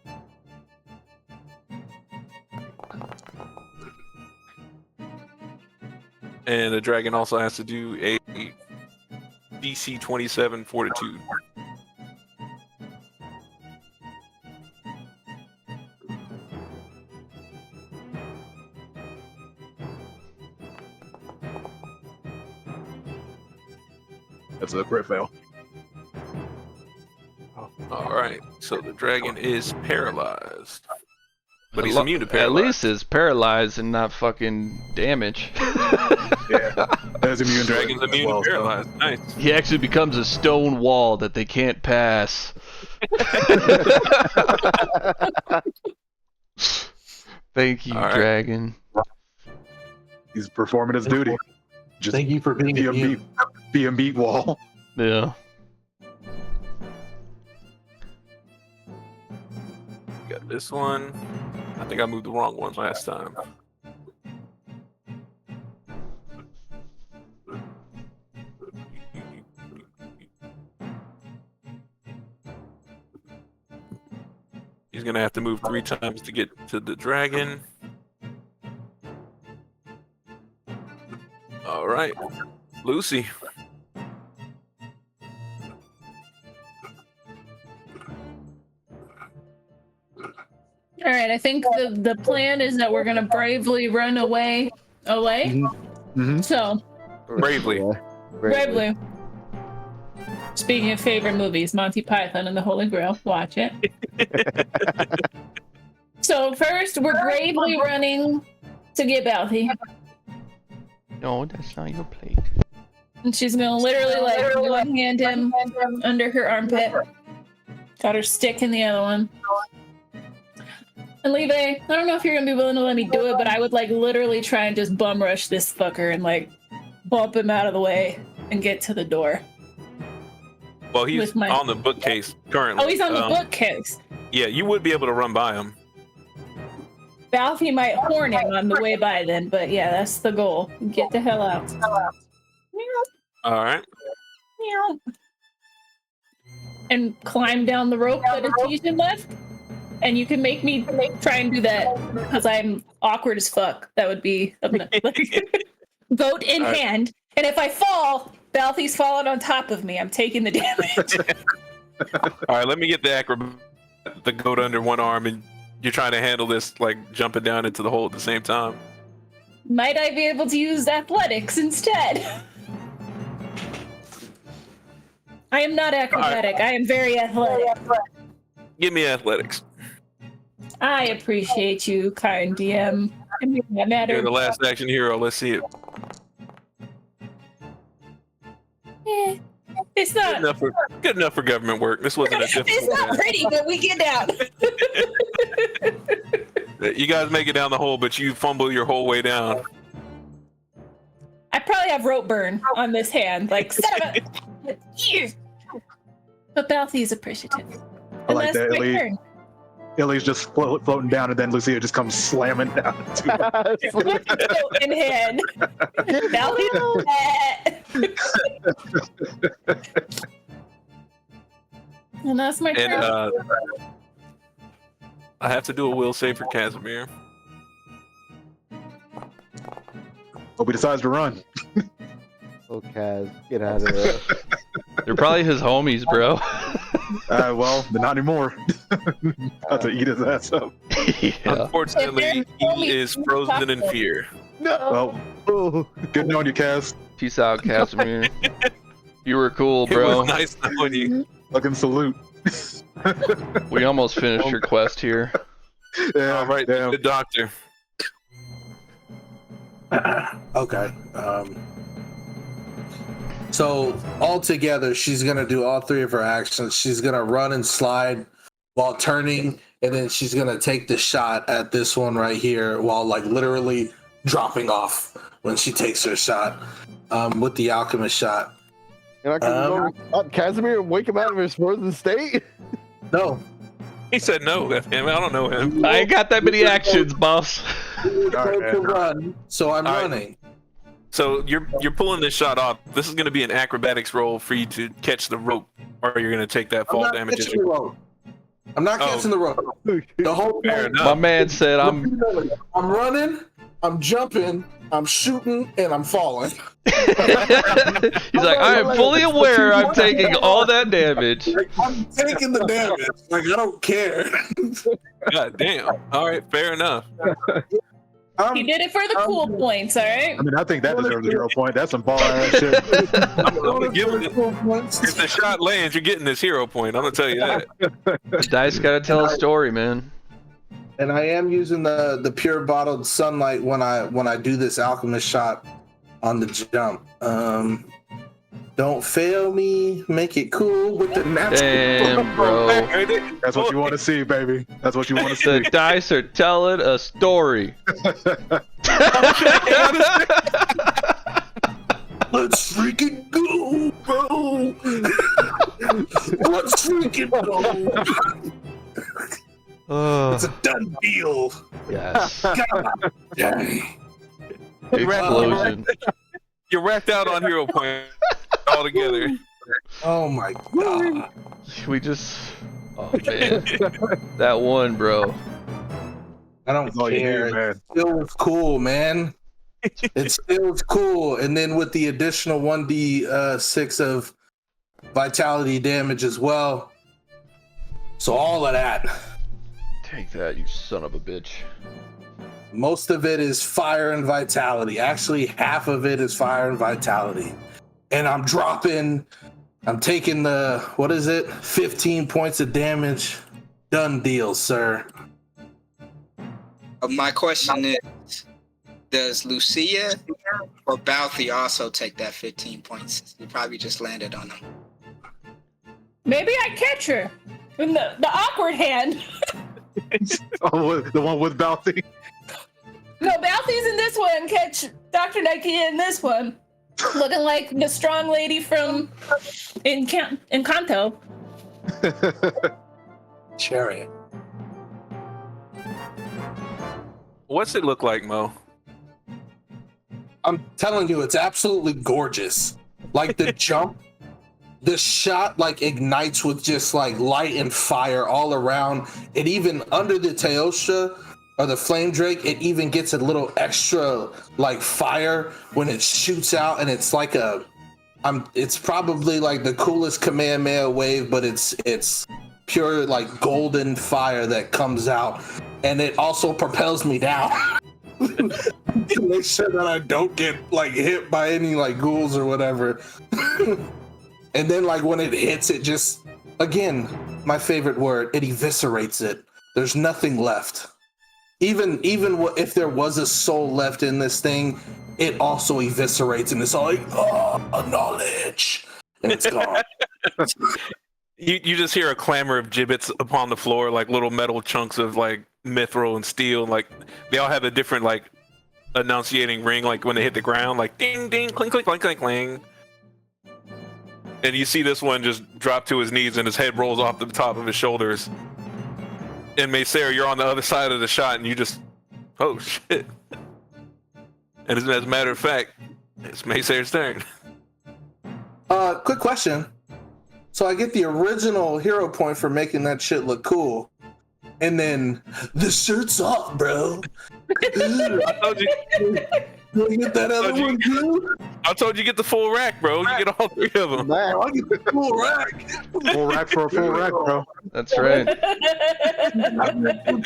S1: And the dragon also has to do a DC 27 fortitude.
S6: That's a crit fail.
S1: All right. So the dragon is paralyzed. But he's
S4: At
S1: immune to
S4: At
S1: paralyzed.
S4: least it's paralyzed and not fucking damage.
S6: Yeah. That's immune to
S1: Dragon's
S6: it as
S1: immune
S6: well,
S1: to
S6: so-
S1: paralyzed. Nice.
S4: He actually becomes a stone wall that they can't pass. Thank you,
S1: All right.
S4: dragon.
S6: He's performing his duty. Just
S7: Thank you for being
S6: be a
S7: immune.
S6: beat wall.
S4: Yeah.
S1: Got this one. I think I moved the wrong one last time. He's gonna have to move 3 times to get to the dragon. All right, Lucy.
S5: All right, I think the plan is that we're gonna bravely run away.
S6: Mm-hmm.
S5: So
S1: Bravely.
S2: Yeah,
S5: bravely. Speaking of favorite movies, Monty Python and the Holy Grail. Watch it. So first, we're bravely running to get Balthy,
S4: No, that's not your plate.
S5: and she's gonna literally like one hand him under her armpit, got her stick in the other one. And Leve, I don't know if you're gonna be willing to let me do it, but I would like literally try and just bum rush this fucker and like bump him out of the way and get to the door.
S1: Well, he's
S5: With my-
S1: on the bookcase currently.
S5: Oh, he's on the bookcase.
S1: Yeah, you would be able to run by him.
S5: Balthy might horn him on the way by then, but yeah, that's the goal. Get the hell out.
S1: All right.
S5: Meow. And climb down the rope that Adhesion left. And you can make me try and do that because I'm awkward as fuck. That would be vote in
S1: All right.
S5: hand. And if I fall, Balthy's falling on top of me. I'm taking the damage.
S1: All right, let me get the goat under one arm, and you're trying to handle this like jumping down into the hole at the same time.
S5: Might I be able to use athletics instead? I am not acrobatic. I am very athletic.
S1: Give me athletics.
S5: I appreciate you, kind DM. I mean, that
S1: You're
S5: matter.
S1: the last action hero. Let's see it.
S5: Eh, it's
S1: Good
S5: not.
S1: enough for government work. This wasn't a
S5: It's
S1: difficult
S5: not
S1: task.
S5: pretty, but we get down.
S1: You guys make it down the hole, but you fumble your whole way down.
S5: I probably have rope burn on this hand. Like, son of a. But Balthy's appreciative.
S6: I like
S5: And that's
S6: that,
S5: my
S6: Elite.
S5: turn.
S6: Illy's just floating down, and then Lucia just comes slamming down.
S5: In hand. Now he's fat. And that's my turn.
S1: And I have to do a will save for Casimir.
S6: Hope he decides to run.
S2: Oh, Kaz, get out of there.
S4: They're probably his homies, bro.
S6: Well, but not anymore. About to eat his ass up.
S4: Yeah.
S1: Unfortunately, he is frozen in fear.
S2: No.
S6: Well, good knowing you, Kaz.
S4: Peace out, Casimir. You were cool,
S1: It
S4: bro.
S1: was nice knowing you.
S6: Fucking salute.
S4: We almost finished your quest here.
S6: Yeah,
S1: All right,
S6: damn.
S1: the doctor.
S7: Okay. So all together, she's gonna do all three of her actions. She's gonna run and slide while turning, and then she's gonna take the shot at this one right here while like literally dropping off when she takes her shot with the alchemist shot.
S2: And I can go up Casimir and wake him out of his frozen state?
S7: No,
S1: He said no. I don't know him.
S4: I ain't got that many actions, boss.
S7: to
S6: man.
S7: run, so I'm
S1: All right.
S7: running.
S1: So you're pulling this shot off. This is going to be an acrobatics roll for you to catch the rope, or you're going to take that
S7: I'm
S1: fall
S7: not
S1: damage.
S7: catching the rope. I'm not
S1: Oh.
S7: catching the rope. The whole
S1: Fair
S7: time,
S1: enough.
S4: My man said I'm
S7: I'm running, I'm jumping, I'm shooting, and I'm falling.
S4: He's like, I am fully aware I'm taking all that damage.
S7: Like, I'm taking the damage. Like I don't care.
S1: God damn. All right, fair enough.
S5: He did it for the cool points, all right?
S6: I mean, I think that deserves a 0 point. That's some ball ass shit.
S1: I'm gonna give it. If the shot lands, you're getting this hero point. I'm gonna tell you that.
S4: The dice gotta tell a story, man.
S7: And I am using the pure bottled sunlight when I do this alchemist shot on the jump. Don't fail me. Make it cool with the natural.
S4: Damn, bro.
S6: That's what you want to see, baby. That's what you want to see.
S4: The dice are telling a story.
S7: Let's freaking go, bro. Let's freaking go. It's a done deal.
S4: Yes.
S7: God dang.
S4: Explosion.
S1: You're racked out on hero point altogether.
S7: Oh my god.
S4: We just. Oh, man. That one, bro.
S7: I don't
S6: That's all you
S7: care.
S6: need, man.
S7: It still was cool, man. It still was cool. And then with the additional 1d6 of vitality damage as well. So all of that.
S4: Take that, you son of a bitch.
S7: Most of it is fire and vitality. Actually, half of it is fire and vitality. And I'm taking the, 15 points of damage. Done deal, sir.
S3: My question is, does Lucia or Balthy also take that 15 points? You probably just landed on them.
S5: Maybe I catch her in the awkward hand.
S6: Oh, the one with Bounty.
S5: No, Balthy's in this one. Catch Dr. Nike in this one. Looking like the strong lady from Encanto.
S7: Chariot.
S1: What's it look like, Mo?
S7: I'm telling you, it's absolutely gorgeous. Like the jump, the shot like ignites with just like light and fire all around. It even under the Teosha or the Flame Drake, it even gets a little extra like fire when it shoots out, and it's like it's probably like the coolest Kamehameha wave, but it's pure like golden fire that comes out, and it also propels me down. To make sure that I don't get like hit by any like ghouls or whatever. And then like when it hits, it just, again, my favorite word, it eviscerates it. There's nothing left. Even if there was a soul left in this thing, it also eviscerates, and it's all like, oh, knowledge, and it's gone.
S1: You just hear a clamor of gibbets upon the floor, like little metal chunks of like mithril and steel. Like they all have a different like enunciating ring, like when they hit the ground, like ding ding, clink clink clink clink cling. And you see this one just drop to his knees, and his head rolls off the top of his shoulders. And Maysair, you're on the other side of the shot, and you just, oh shit. And as a matter of fact, it's Maysair's turn.
S7: Quick question. So I get the original hero point for making that shit look cool, and then the shirt's off, bro.
S1: I told you.
S7: Do I get that other one too?
S1: I told you get the full rack, bro. You get all 3 of them.
S2: Man,
S7: I get the full rack.
S6: Full rack for a full rack, bro.
S4: That's right.
S7: Get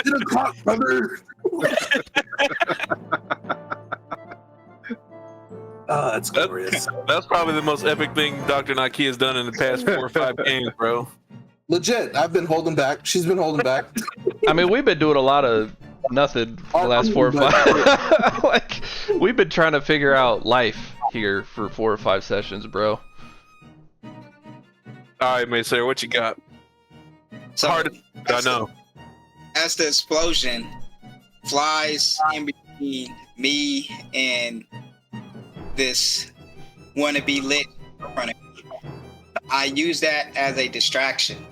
S7: a clock, brother. Oh, that's glorious.
S1: That's probably the most epic thing Dr. Naki has done in the past 4 or 5 games, bro.
S7: Legit, I've been holding back. She's been holding back.
S4: I mean, we've been doing a lot of nothing for the last 4 or 5. Like, we've been trying to figure out life here for 4 or 5 sessions, bro.
S1: All right, Maysair, what you got?
S3: So
S1: Hard, I know.
S3: as the explosion flies in between me and this wannabe lit in front of me, I use that as a distraction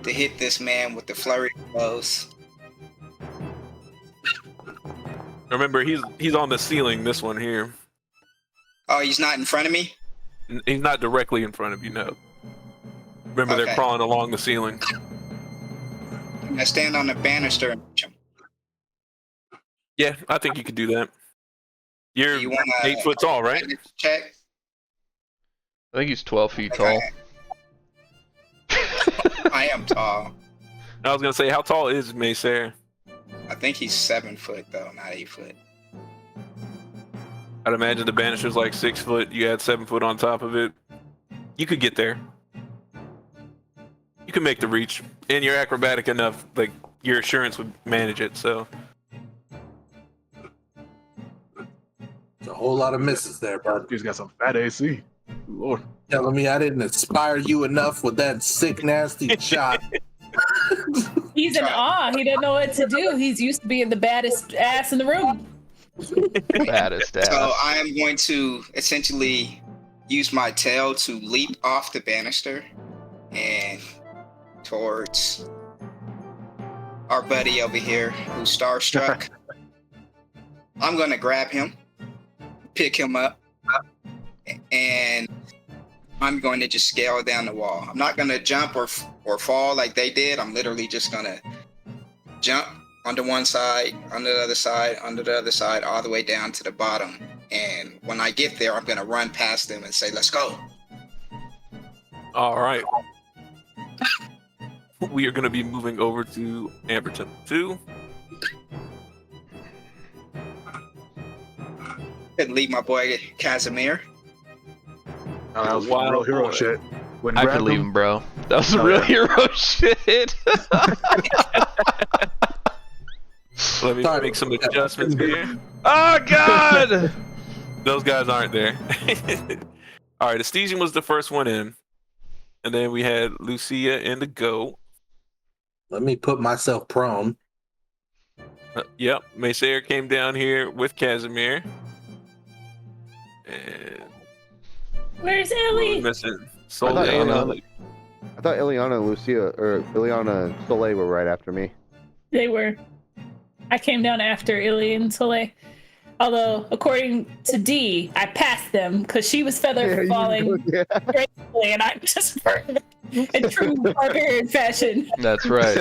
S3: to hit this man with the flurry of blows.
S1: Remember, he's on the ceiling, this one here.
S3: Oh, he's not in front of me?
S1: He's not directly in front of you, no. Remember, they're
S3: Okay.
S1: crawling along the ceiling.
S3: I stand on the banister and punch him.
S1: Yeah, I think you could do that. You're
S3: You wanna
S1: 8 foot tall, right?
S3: check?
S4: I think he's 12 feet
S3: Okay.
S4: tall.
S3: I am tall.
S1: I was gonna say, how tall is Maysair?
S3: I think he's 7 foot though, not 8 foot.
S1: I'd imagine the banister's like 6 foot. You add 7 foot on top of it. You could get there. You can make the reach, and you're acrobatic enough. Like your assurance would manage it. So
S7: There's a whole lot of misses there, bud.
S6: He's got some fat AC. Lord.
S7: Telling me I didn't inspire you enough with that sick, nasty shot.
S5: He's in awe. He didn't know what to do. He's used to being the baddest ass in the room.
S4: Baddest ass.
S3: So I am going to essentially use my tail to leap off the banister and towards our buddy over here who's starstruck. I'm going to grab him, pick him up, and I'm going to just scale down the wall. I'm not going to jump or fall like they did. I'm literally just going to jump onto one side, onto the other side, onto the other side, all the way down to the bottom. And when I get there, I'm going to run past them and say, let's go.
S1: all right, we are gonna be moving over to Amberton 2.
S3: And leave my boy Casimir.
S6: Oh, that was
S1: Wild
S6: real hero
S1: boy.
S6: shit. Wouldn't
S4: I
S6: grab
S4: could leave
S6: him.
S4: him, bro. That was
S6: Oh,
S4: real
S6: yeah.
S4: hero shit.
S1: Let me
S7: Sorry.
S1: make some adjustments here.
S4: Oh god!
S1: Those guys aren't there. All right, Estesian was the first one in, and then we had Lucia and the goat.
S7: Let me put myself prone.
S1: Yep, Maysair came down here with Casimir. And
S5: Where's
S1: who are we
S5: Ellie?
S1: missing?
S2: I
S1: Soleil.
S2: thought
S4: Ileana.
S2: Ileana and Lucia, or Ileana and Soleil were right after me.
S5: They were. I came down after Illy and Soleil. Although, according to Dee, I passed them because she was feather falling
S2: Yeah.
S5: gracefully, and I just in true barbarian fashion.
S4: That's right.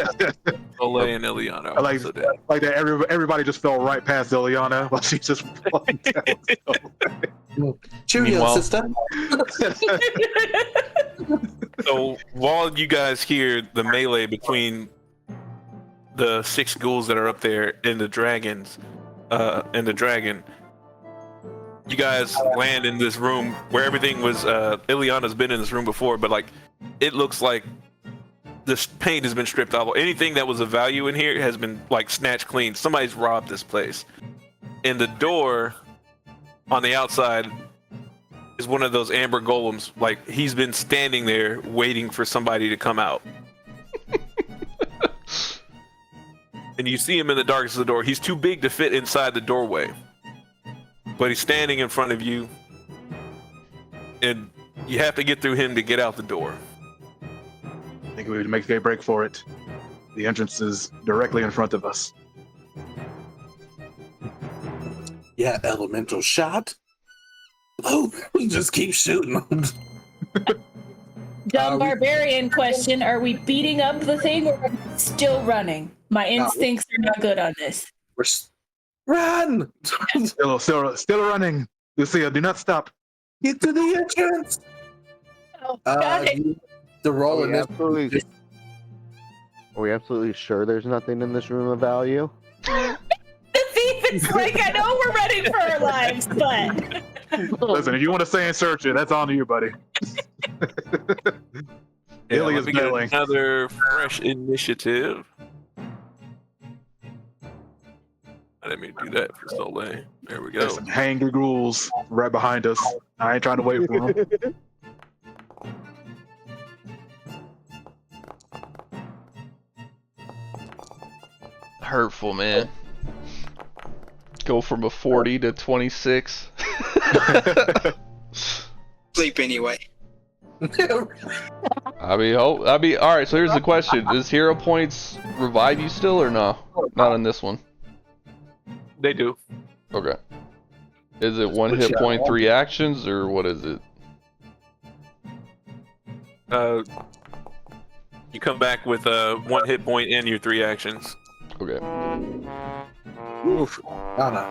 S1: Soleil and Ileana.
S6: I like-
S1: So that-
S6: Like that, everybody just fell right past Ileana while she just falling down.
S7: Cheerio,
S4: Meanwhile-
S7: sister.
S1: So while you guys hear the melee between the 6 ghouls that are up there and the dragons, and the dragon, you guys land in this room where everything was. Ileana's been in this room before, but like, it looks like this paint has been stripped off. Anything that was of value in here has been like snatched clean. Somebody's robbed this place. And the door on the outside is one of those amber golems. Like, he's been standing there waiting for somebody to come out. And you see him in the darkness of the door. He's too big to fit inside the doorway, but he's standing in front of you, and you have to get through him to get out the door.
S6: I think we would make a break for it. The entrance is directly in front of us.
S7: Yeah, elemental shot. Oh, we just keep shooting them.
S5: Dumb
S7: we-
S5: barbarian question: are we beating up the thing or are we still running? My instincts are not good on this.
S7: Run!
S6: Still running. Lucia, do not stop.
S7: Get to the entrance.
S5: Oh, got it.
S7: The roll
S2: Are
S7: in
S2: we
S7: this.
S2: absolutely, are we absolutely sure there's nothing in this room of value?
S5: The thief is like, I know we're running for our lives, but
S6: Listen, if you want to stay and search it, that's on to you, buddy.
S1: Yeah,
S6: Illy
S1: let
S6: is
S1: me get
S6: bailing.
S1: another fresh initiative. I didn't mean to do that for Soleil. There we go.
S6: Listen, hang the ghouls right behind us. I ain't trying to wait for them.
S4: Hurtful, man. Go from a 40 to 26.
S3: Sleep anyway.
S4: I mean, all right. So here's the question: does hero points revive you still, or no? Not on this one.
S1: They do.
S4: Okay. Is it one hit point, 3 actions, or what is it?
S1: You come back with 1 hit point and your 3 actions.
S4: Okay.
S6: Oof.
S7: Oh, no.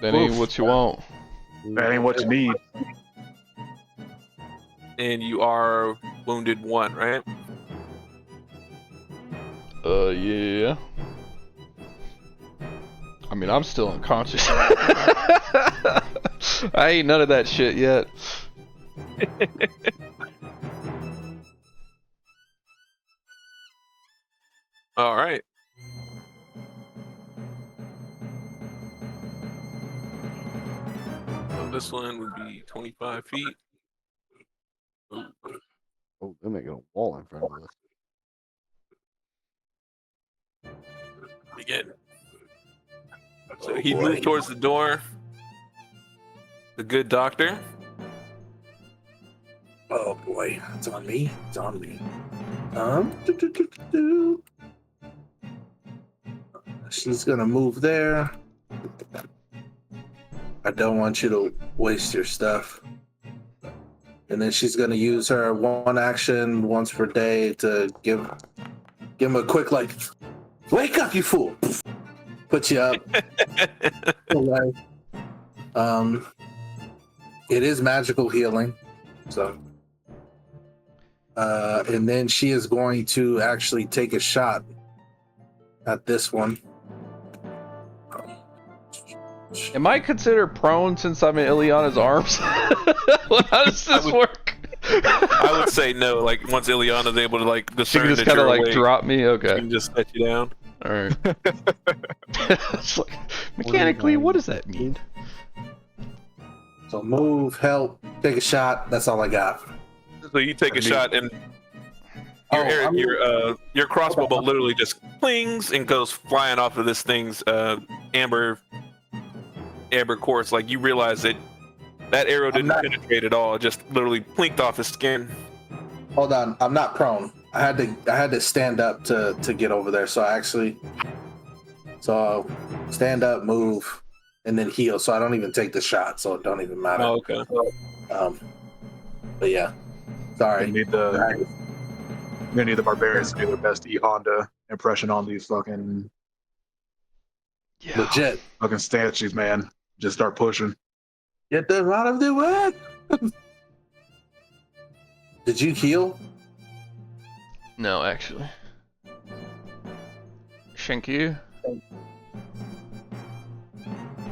S4: That ain't what you want.
S6: That ain't what you need.
S1: And you are wounded 1, right?
S4: Yeah. I mean, I'm still unconscious. I ain't none of that shit yet.
S1: All right. So this one would be 25 feet. Ooh.
S2: Oh, they're making a wall in front of us.
S1: Begin. So he moved towards the door. The good doctor.
S7: Oh boy, it's on me. It's on me. Do, do, do, do, do. She's gonna move there. I don't want you to waste your stuff. And then she's gonna use her 1 action once per day to give him a quick like, wake up, you fool! Put you up. It is magical healing, so. And then she is going to actually take a shot at this one.
S4: Am I considered prone since I'm in Ileana's arms? How does this work?
S1: I would say no. Like once Ileana's able to like
S4: She
S1: discern
S4: can just
S1: that
S4: kind of
S1: you're
S4: like
S1: awake,
S4: drop me?
S1: she
S4: Okay.
S1: can just set you down.
S4: Alright. It's like, mechanically, what does that mean?
S7: So move, help, take a shot. That's all I got.
S1: So you take a shot and
S7: Oh,
S1: your crossbow bolt literally just plings and goes flying off of this thing's amber course. Like you realize that arrow didn't penetrate at all. It just literally plinked off his skin.
S7: Hold on, I'm not prone. I had to stand up to get over there. So I'll stand up, move, and then heal. So I don't even take the shot. So it don't even matter.
S1: Oh, okay.
S7: But yeah,
S6: We
S7: sorry.
S6: need the barbarians to do their best E Honda impression on these fucking
S4: Yeah.
S7: Legit.
S6: statues, man. Just start pushing.
S7: Get them out of the way. Did you heal?
S4: No, actually. Thank you.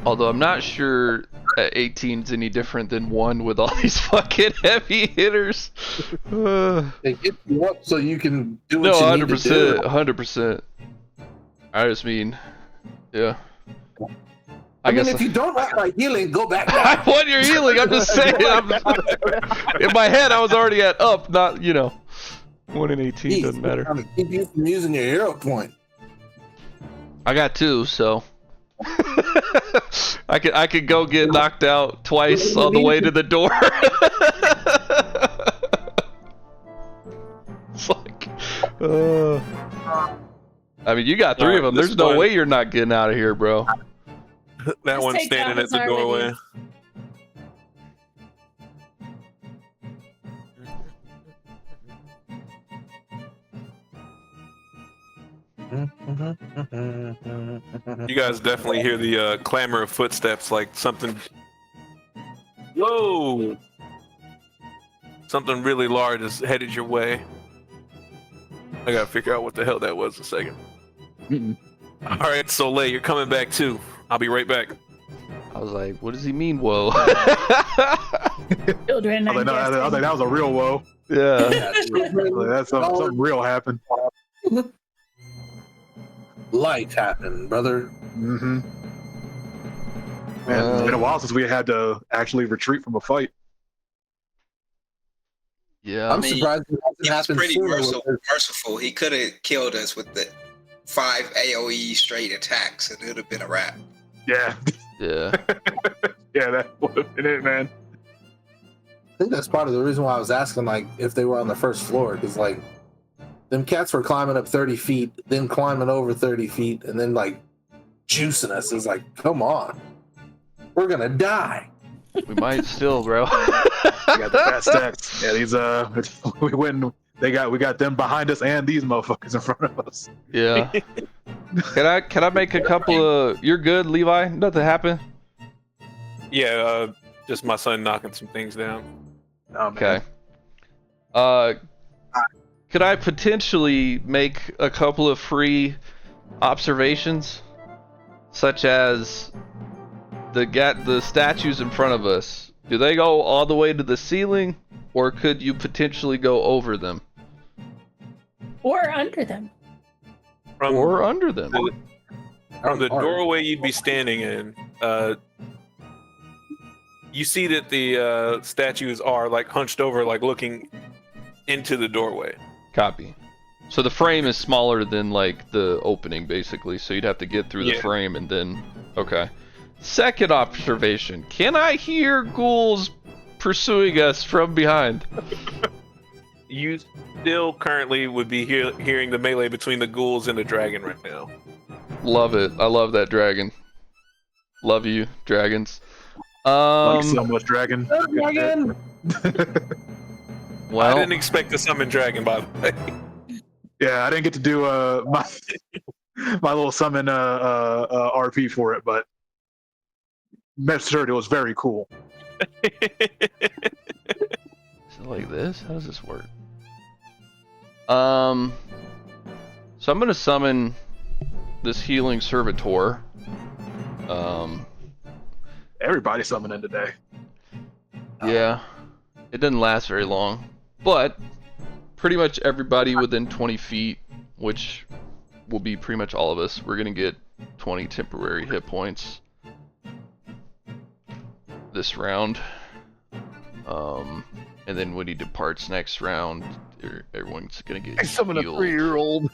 S4: Although I'm not sure 18 is any different than 1 with all these fucking heavy hitters.
S7: They get you up so you can do what
S4: No,
S7: you need to do.
S4: 100%. I just mean, yeah.
S7: I mean, if you don't like my healing, go back
S4: I
S7: down.
S4: want your healing. I'm just saying. In my head, I was already at up, not 1 in 18 doesn't matter.
S7: Trying to keep you from using your hero point.
S4: I got 2, so I could go get knocked out twice on the way to the door. It's like, I mean, you got 3 of them.
S1: This
S4: There's no
S1: one-
S4: way you're not getting out of here, bro.
S1: That
S5: This
S1: one's
S5: takedown
S1: standing at
S5: is
S1: the
S5: already-
S1: doorway. You guys definitely hear the clamor of footsteps, like something. Whoa! Something really large is headed your way. I gotta figure out what the hell that was a second.
S6: Mm-mm.
S1: All right, Soleil, you're coming back too. I'll be right back.
S4: I was like, what does he mean, whoa?
S5: Children.
S6: I was like, no, I was like, that was a real whoa.
S4: Yeah.
S6: Like, that's something real happened.
S7: Life happened, brother.
S6: Mm-hmm. Man, it's been a while since we had to actually retreat from a fight.
S4: Yeah.
S7: I'm
S3: mean,
S7: surprised it
S3: He
S7: hasn't
S3: was
S7: happened
S3: pretty
S7: sooner.
S3: merciful. He could have killed us with the 5 AoE straight attacks, and it would have been a wrap.
S6: Yeah.
S4: Yeah.
S6: Yeah, that would have been it, man.
S7: I think that's part of the reason why I was asking, like, if they were on the first floor, because, like, them cats were climbing up 30 feet, then climbing over 30 feet, and then, like, juicing us. It's like, come on. We're gonna die.
S4: We might still, bro.
S6: We got the fat stacks. Yeah, these we got them behind us and these motherfuckers in front of us.
S4: Yeah. Can I make a couple of? You're good, Levi. Nothing happened.
S1: Yeah, just my son knocking some things down.
S6: Oh, man.
S4: Okay. Could I potentially make a couple of free observations, such as the statues in front of us? Do they go all the way to the ceiling, or could you potentially go over them
S5: Or under them.
S4: or under them?
S1: From the doorway you'd be standing in, you see that the statues are like hunched over, like looking into the doorway.
S4: Copy. So the frame is smaller than like the opening, basically. So you'd have to get through the
S1: Yeah.
S4: frame and then. Okay. Second observation: can I hear ghouls pursuing us from behind?
S1: You still currently would be hearing the melee between the ghouls and the dragon right now.
S4: Love it. I love that dragon. Love you, dragons.
S6: Like so much dragon.
S7: Dragon!
S4: Well,
S1: I didn't expect to summon dragon, by the way.
S6: Yeah, I didn't get to do my little summon RP for it, but rest assured it was very cool.
S4: is it like this? How does this work? So I'm gonna summon this healing servitor.
S6: Everybody summoning today.
S4: Yeah, it didn't last very long, but pretty much everybody within 20 feet, which will be pretty much all of us, we're gonna get 20 temporary hit points this round. And then when he departs next round, everyone's gonna get
S2: Summon a
S4: healed.
S2: 3-year-old.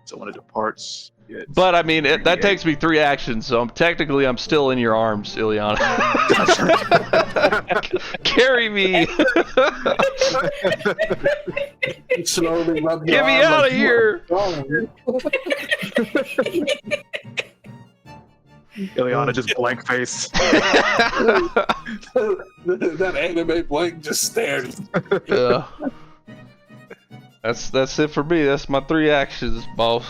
S6: So when it departs, it's...
S4: But I mean, that takes me 3 actions, so I'm still in your arms, Ileana. Carry me.
S7: Slowly rub your
S4: Get me
S7: arm
S4: out
S7: like
S4: of
S7: you
S4: here.
S6: Ileana just blank face.
S7: That anime blank just stared.
S4: Yeah. That's it for me. That's my 3 actions, boss.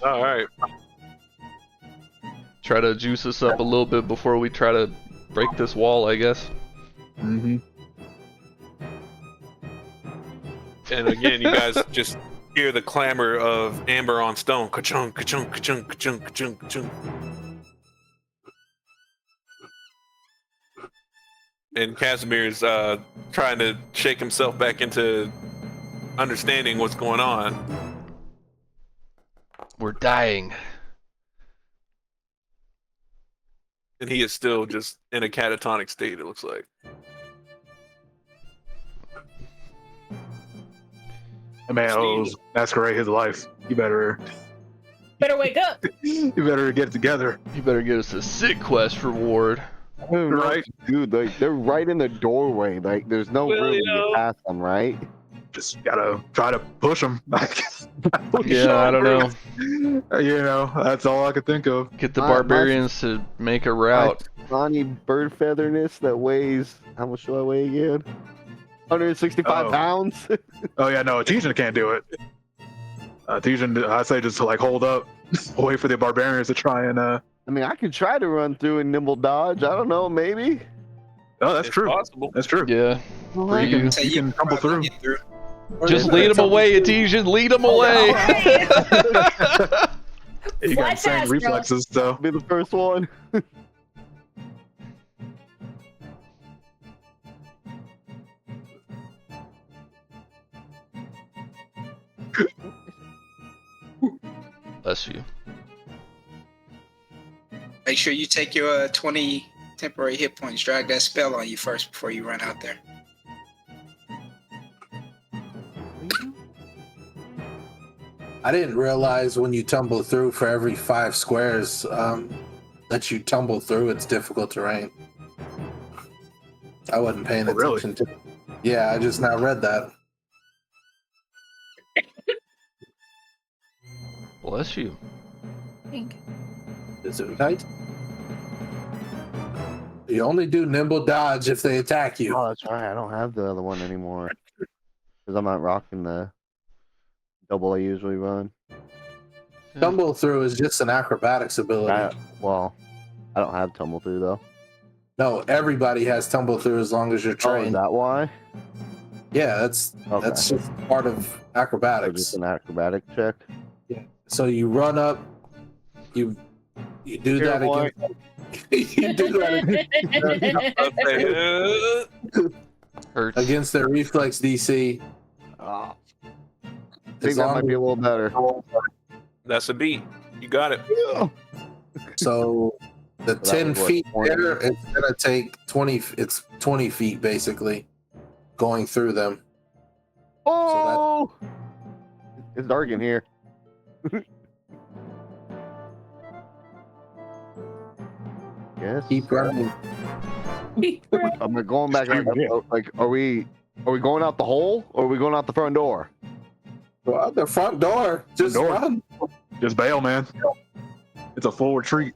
S1: All right.
S4: Try to juice us up a little bit before we try to break this wall, I guess.
S6: Mm-hmm.
S1: And again, you guys just hear the clamor of amber on stone. Ka-chung, ka-chung, ka-chung, ka-chung, ka-chung, ka-chung. And Casimir's trying to shake himself back into understanding what's going on.
S4: We're dying.
S1: And he is still just in a catatonic state, it looks like.
S6: The man owes Masquerade his life. You better
S5: Better wake up.
S6: get it together.
S4: You better get us a sick quest reward.
S2: I don't know,
S6: Right.
S2: dude. Like they're right in the doorway. Like there's no
S1: Well,
S2: room
S1: you
S2: to
S1: know.
S2: get past them, right?
S6: Just gotta try to push them.
S4: Yeah, I don't know.
S6: You know, that's all I could think of.
S4: Get the
S2: My-
S4: barbarians to make a
S2: My
S4: route.
S2: scrawny bird featherness that weighs how much do I weigh again? 165
S6: Oh.
S2: pounds.
S6: Oh yeah, no, Tejan can't do it. Tejan, I say just like hold up, wait for the barbarians to try and.
S2: I mean, I could try to run through and nimble dodge. I don't know, maybe.
S6: Oh, that's
S1: It's
S6: true.
S1: possible.
S6: That's true.
S4: Yeah.
S2: Well,
S6: You can,
S3: So
S6: you can tumble
S3: probably
S6: through.
S3: get
S4: Just
S7: Yeah,
S4: lead them
S7: tumble
S4: away,
S7: through.
S4: Adhesion. Lead them away.
S6: You
S5: Fly
S6: got insane
S5: fast, bro.
S6: reflexes, so.
S2: be the first one.
S4: Bless you.
S3: Make sure you take your 20 temporary hit points. Drag that spell on you first before you run out there.
S7: I didn't realize when you tumble through for every 5 squares that you tumble through, it's difficult terrain. I wasn't paying
S6: Oh, really?
S7: attention to. Yeah, I just now read that.
S4: Bless you.
S5: Thank you.
S7: Is it right? You only do nimble dodge if they attack you.
S2: Oh, that's right. I don't have the other one anymore because I'm not rocking the double I usually run.
S7: Tumble through is just an acrobatics ability.
S2: Well, I don't have tumble through though.
S7: No, everybody has tumble through as long as you're
S2: Oh, is
S7: trained.
S2: that why?
S7: Yeah, that's
S2: Okay.
S7: just part of
S2: So
S7: acrobatics.
S2: just an acrobatic check.
S7: So you run up, you do
S2: Here,
S7: that
S2: boy.
S7: again. You do that
S1: Okay,
S4: Hurts.
S7: against their reflex DC.
S2: Oh, I
S7: As
S2: think that
S7: long
S2: might be a little better.
S1: that's a beat. You got it.
S7: So the
S2: that
S7: 10
S2: was what,
S7: feet
S2: 20?
S7: there, it's gonna take 20. It's 20 feet basically, going through them.
S2: Oh, it's dark in here. Yes.
S7: Keep running.
S2: I'm going back. Like, are we going out the hole or are we going out the front door?
S7: Well, the front door. Just
S6: Door.
S7: run.
S6: Just bail, man. It's a full retreat.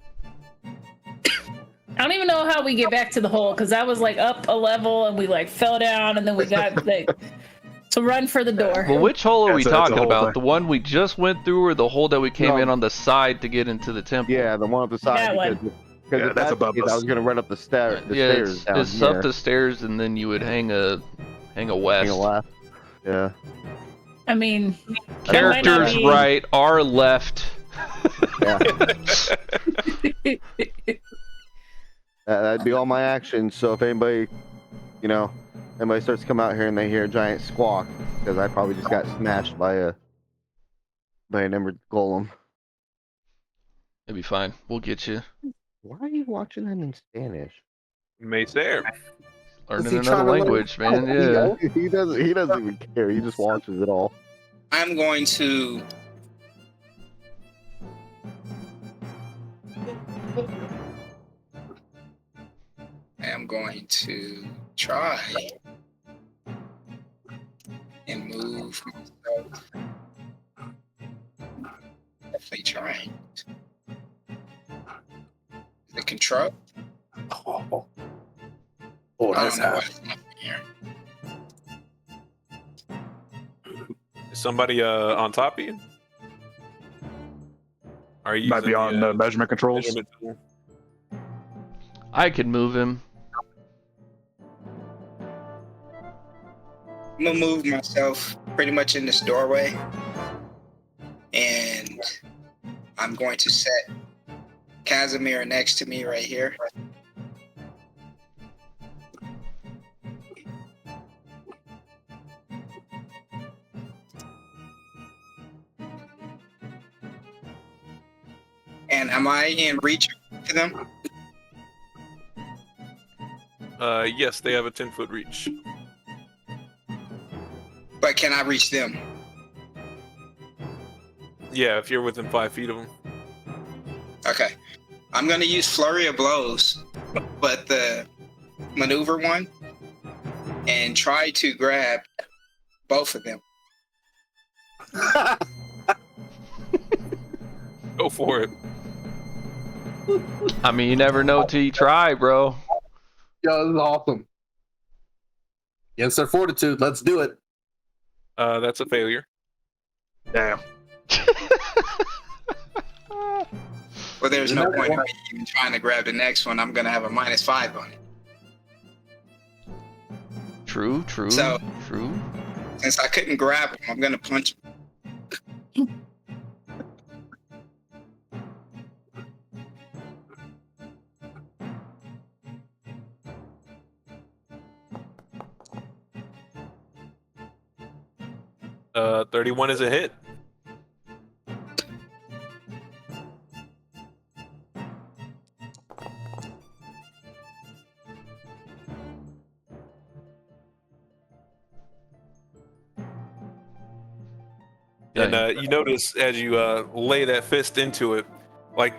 S5: I don't even know how we get back to the hole because I was like up a level and we like fell down and then we got like to run for the door.
S4: Well, which hole are we
S6: That's a
S4: talking
S6: whole
S4: about?
S6: thing.
S4: The one we just went through, or the hole that we came
S2: No.
S4: in on the side to get into the temple?
S2: Yeah, the one up the side.
S5: That one.
S2: Because
S6: Yeah,
S2: if
S6: that's
S2: the
S6: above
S2: case,
S6: us.
S2: I was gonna run up the stairs. The
S4: yeah,
S2: stairs down
S4: it's
S2: here.
S4: up the stairs, and then you would hang a
S2: Hang
S4: west.
S2: a left. Yeah.
S5: I mean,
S4: Characters
S5: be-
S4: right, our left.
S2: Yeah. That'd be all my actions. So if anybody, anybody starts to come out here and they hear a giant squawk, because I probably just got smashed by an emerald golem.
S4: It'd be fine. We'll get you.
S2: Why are you watching that in Spanish?
S1: Mace there.
S4: Learning
S7: he
S4: another
S7: trying to learn-
S4: language, man.
S7: Oh,
S4: Yeah.
S2: He doesn't even care. He just watches it all.
S3: I'm going to try and move myself. Definitely trying. The control.
S7: Oh,
S3: I
S7: that's
S3: don't know
S7: half.
S3: what's happening here.
S1: Is somebody on top of you? Are you
S6: Might be
S1: using
S6: on the measurement controls.
S1: measurement tool?
S4: I can move him.
S3: I'm gonna move myself pretty much in this doorway, and I'm going to set Casimir next to me right here. And am I in reach to them?
S1: Yes, they have a 10-foot reach.
S3: But can I reach them?
S1: Yeah, if you're within 5 feet of them.
S3: Okay. I'm gonna use Flurry of Blows but the maneuver one, and try to grab both of them.
S1: Go for it.
S4: I mean, you never know till you try, bro.
S7: Yo, this is awesome. Against their fortitude, let's do it.
S1: That's a failure.
S6: Damn.
S3: Well, there's no
S7: Another
S3: point in
S7: one.
S3: me even trying to grab the next one. I'm gonna have a -5 on it.
S4: True.
S3: So-
S4: True.
S3: Since I couldn't grab him, I'm gonna punch him.
S1: 31 is a hit. And you notice as you lay that fist into it, like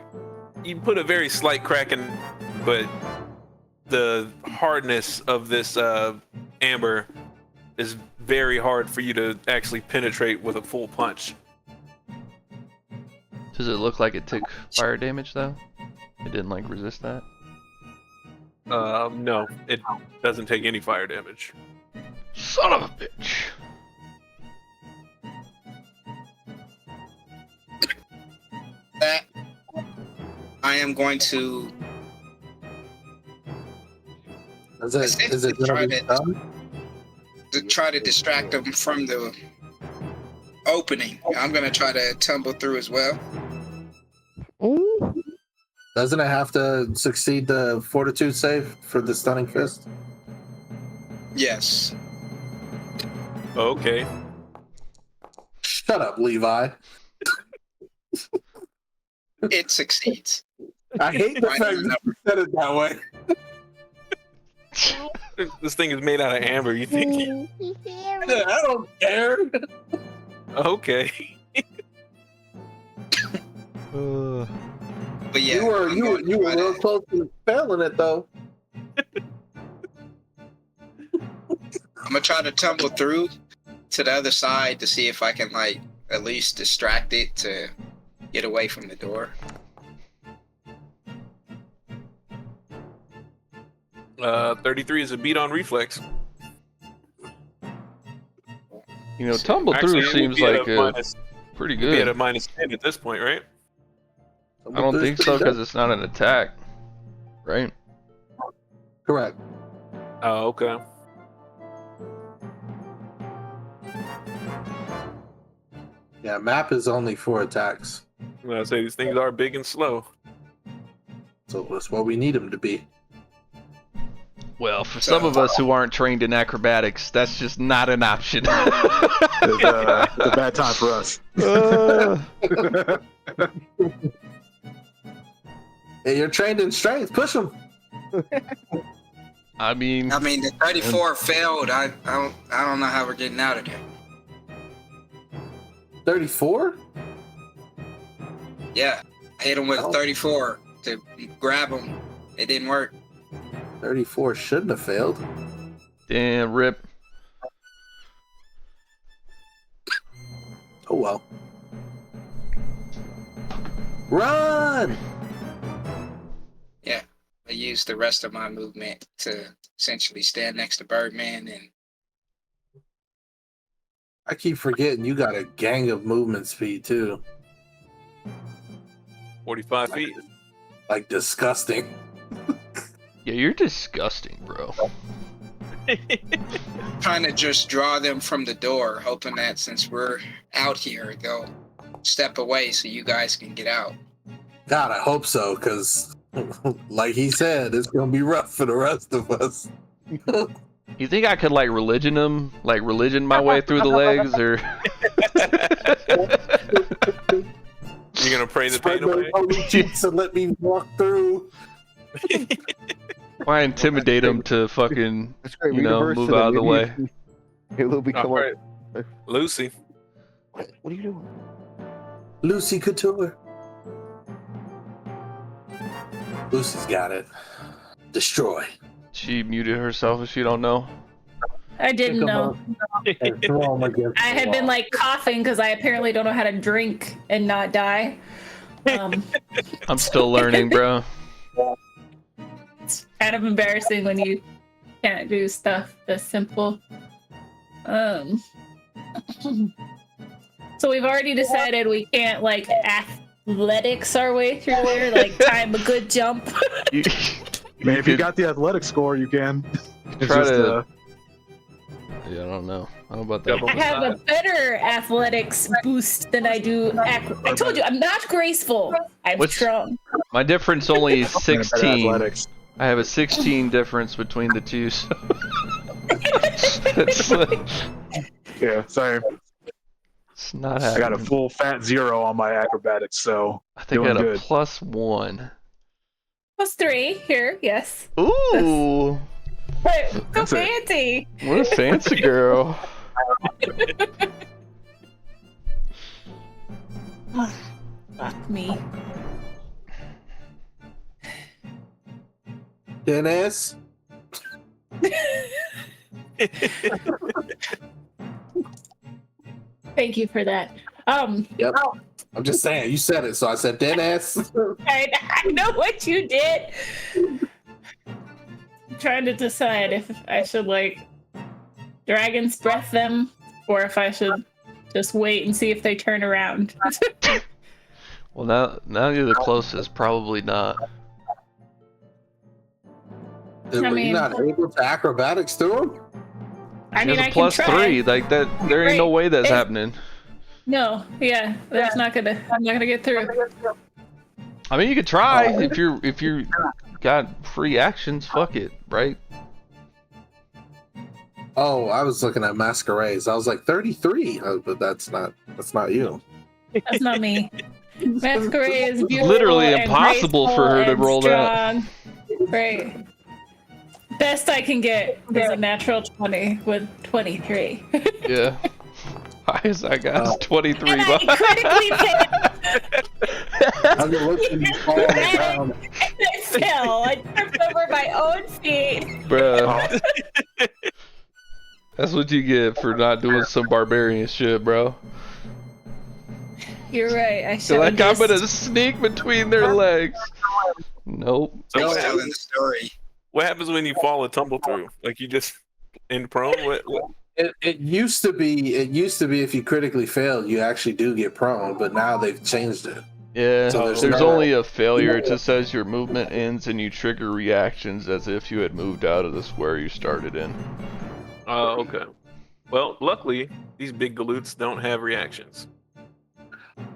S1: you put a very slight crack in, but the hardness of this amber is very hard for you to actually penetrate with a full punch.
S4: Does it look like it took fire damage though? It didn't like resist that.
S1: No, it doesn't take any fire damage.
S4: Son of a bitch.
S3: That I am going to
S7: Is it gonna be done?
S3: try to distract them from the opening. I'm gonna try to tumble through as well.
S7: Doesn't it have to succeed the fortitude save for the stunning fist?
S3: Yes.
S1: Okay.
S7: Shut up, Levi.
S3: It succeeds.
S7: I hate the
S3: Right
S7: fact
S3: on the
S7: that you said it that way.
S1: This thing is made out of amber. You think?
S7: I don't care.
S1: Okay.
S3: But yeah,
S7: you were
S3: I'm going to try
S7: real
S3: to-
S7: close to failing it though.
S3: I'm gonna try to tumble through to the other side to see if I can like at least distract it to get away from the door.
S1: 33 is a beat on reflex.
S4: You know, tumble
S1: Actually,
S4: through
S1: it would
S4: seems
S1: be at
S4: like
S1: a minus-
S4: pretty
S1: be at a
S4: good.
S1: -10 at this point, right?
S4: I don't think so because it's not an attack, right?
S7: Correct.
S1: Oh, okay.
S7: Yeah, map is only 4 attacks,
S1: I say these things are big and slow.
S7: so that's what we need them to be.
S4: Well, for some of us who aren't trained in acrobatics, that's just not an option.
S6: It's a bad time for us.
S7: Hey, you're trained in strength. Push them.
S4: I mean,
S3: The 34 failed. I don't know how we're getting out of there.
S7: 34?
S3: Yeah, I hit him with
S7: Oh.
S3: 34 to grab him. It didn't work.
S7: 34 shouldn't have failed.
S4: damn, rip.
S7: Oh well. Run!
S3: Yeah, I used the rest of my movement to essentially stand next to Birdman and
S7: I keep forgetting you got a gang of movement speed too.
S1: 45 feet.
S7: Like disgusting.
S4: Yeah, you're disgusting, bro.
S3: trying to just draw them from the door, hoping that since we're out here, they'll step away so you guys can get out.
S7: God, I hope so, because like he said, it's gonna be rough for the rest of us.
S4: You think I could like religion my way through the legs, or?
S1: You're gonna pray the
S7: Spread
S1: pain
S7: those
S1: away?
S7: holy cheeks and let me walk through.
S4: Why intimidate them to fucking,
S2: That's great.
S4: you know,
S2: reverse
S4: move
S2: to them.
S4: out of the
S2: Maybe
S4: way?
S2: It'll become
S1: All right. Lucy.
S2: What are you doing?
S7: Lucy Couture. Lucy's got it. destroy.
S4: She muted herself if you don't know.
S5: I didn't know.
S7: And throw him against
S5: I
S7: the
S5: had been
S7: wall.
S5: like coughing because I apparently don't know how to drink and not die.
S4: I'm still learning, bro.
S5: It's kind of embarrassing when you can't do stuff this simple. So we've already decided we can't like athletics our way through there, like time a good jump.
S4: You,
S6: I mean, if you
S4: could
S6: got the athletic score, you can. It's
S4: try
S6: just,
S4: to. Yeah, I don't know. I don't know about that.
S1: Double.
S5: I have a better athletics boost than I do. I told you, I'm not graceful. I'm
S4: What's-
S5: strong.
S4: My difference only is
S6: better
S4: 16.
S6: athletics.
S4: I have a 16 difference between the two. So it's,
S6: Yeah, same.
S4: it's not
S6: I got a
S4: happening.
S6: full fat 0 on my acrobatics, so
S4: I think I
S6: doing
S4: got a
S6: good.
S4: +1.
S5: +3 here, yes.
S4: Ooh,
S5: But so
S6: That's it.
S5: fancy.
S4: what a fancy girl.
S5: Fuck me.
S7: Dennis.
S5: Thank you for that.
S7: Yep. I'm just saying. You said it, so I said Dennis.
S5: I know what you did. I'm trying to decide if I should like dragon's breath them or if I should just wait and see if they turn around.
S4: Well, now you're the closest. Probably not.
S7: Were you
S5: mean-
S7: not able to acrobatics through him?
S5: I
S4: She
S5: mean,
S4: has
S5: I
S4: a
S5: can try.
S4: +3. Like that. There ain't no way that's
S5: It's-
S4: happening.
S5: No, yeah, that's not gonna. I'm not gonna get through.
S4: I mean, you could try if you got free actions. Fuck it, right?
S7: Oh, I was looking at masquerades. I was like 33, but that's not you.
S5: That's not me. Masquerade is beautiful.
S4: Literally
S5: and
S4: impossible for her to
S5: graceful
S4: roll that.
S5: and strong. Right. Best I can get is a natural 20 with 23.
S4: Yeah. Highest I got is 23.
S5: And I critically failed.
S7: I was looking you fall on the ground.
S5: I fell. I tripped over my own feet.
S4: Bruh. That's what you get for not doing some barbarian shit, bro.
S5: You're right. I should
S4: You're
S5: have
S4: like, I'm
S5: just...
S4: gonna sneak between their legs. Nope.
S1: So
S3: He's
S1: what
S3: telling
S1: happens,
S3: the story.
S1: what happens when you fall and tumble through? Like you just in prone? What?
S7: It used to be if you critically failed, you actually do get prone, but now they've changed it.
S4: Yeah,
S7: So
S4: there's
S7: there's no-
S4: only a failure. It just says your movement ends and you trigger reactions as if you had moved out of the square you started in.
S1: Oh, okay. Well, luckily, these big galoots don't have reactions.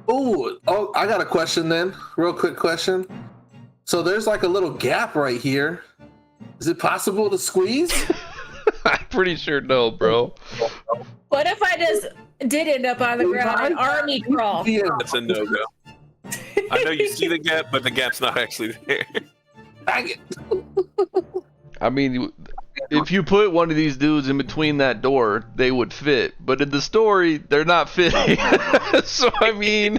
S7: Oh, I got a question then. Real quick question. So there's like a little gap right here. Is it possible to squeeze?
S4: I'm pretty sure no, bro.
S5: What if I just did end up on the ground and army crawl?
S7: Yeah.
S1: That's a no-go. I know you see the gap, but the gap's not actually there.
S7: Dang it.
S4: I mean, if you put one of these dudes in between that door, they would fit. But in the story, they're not fitting. So, I mean...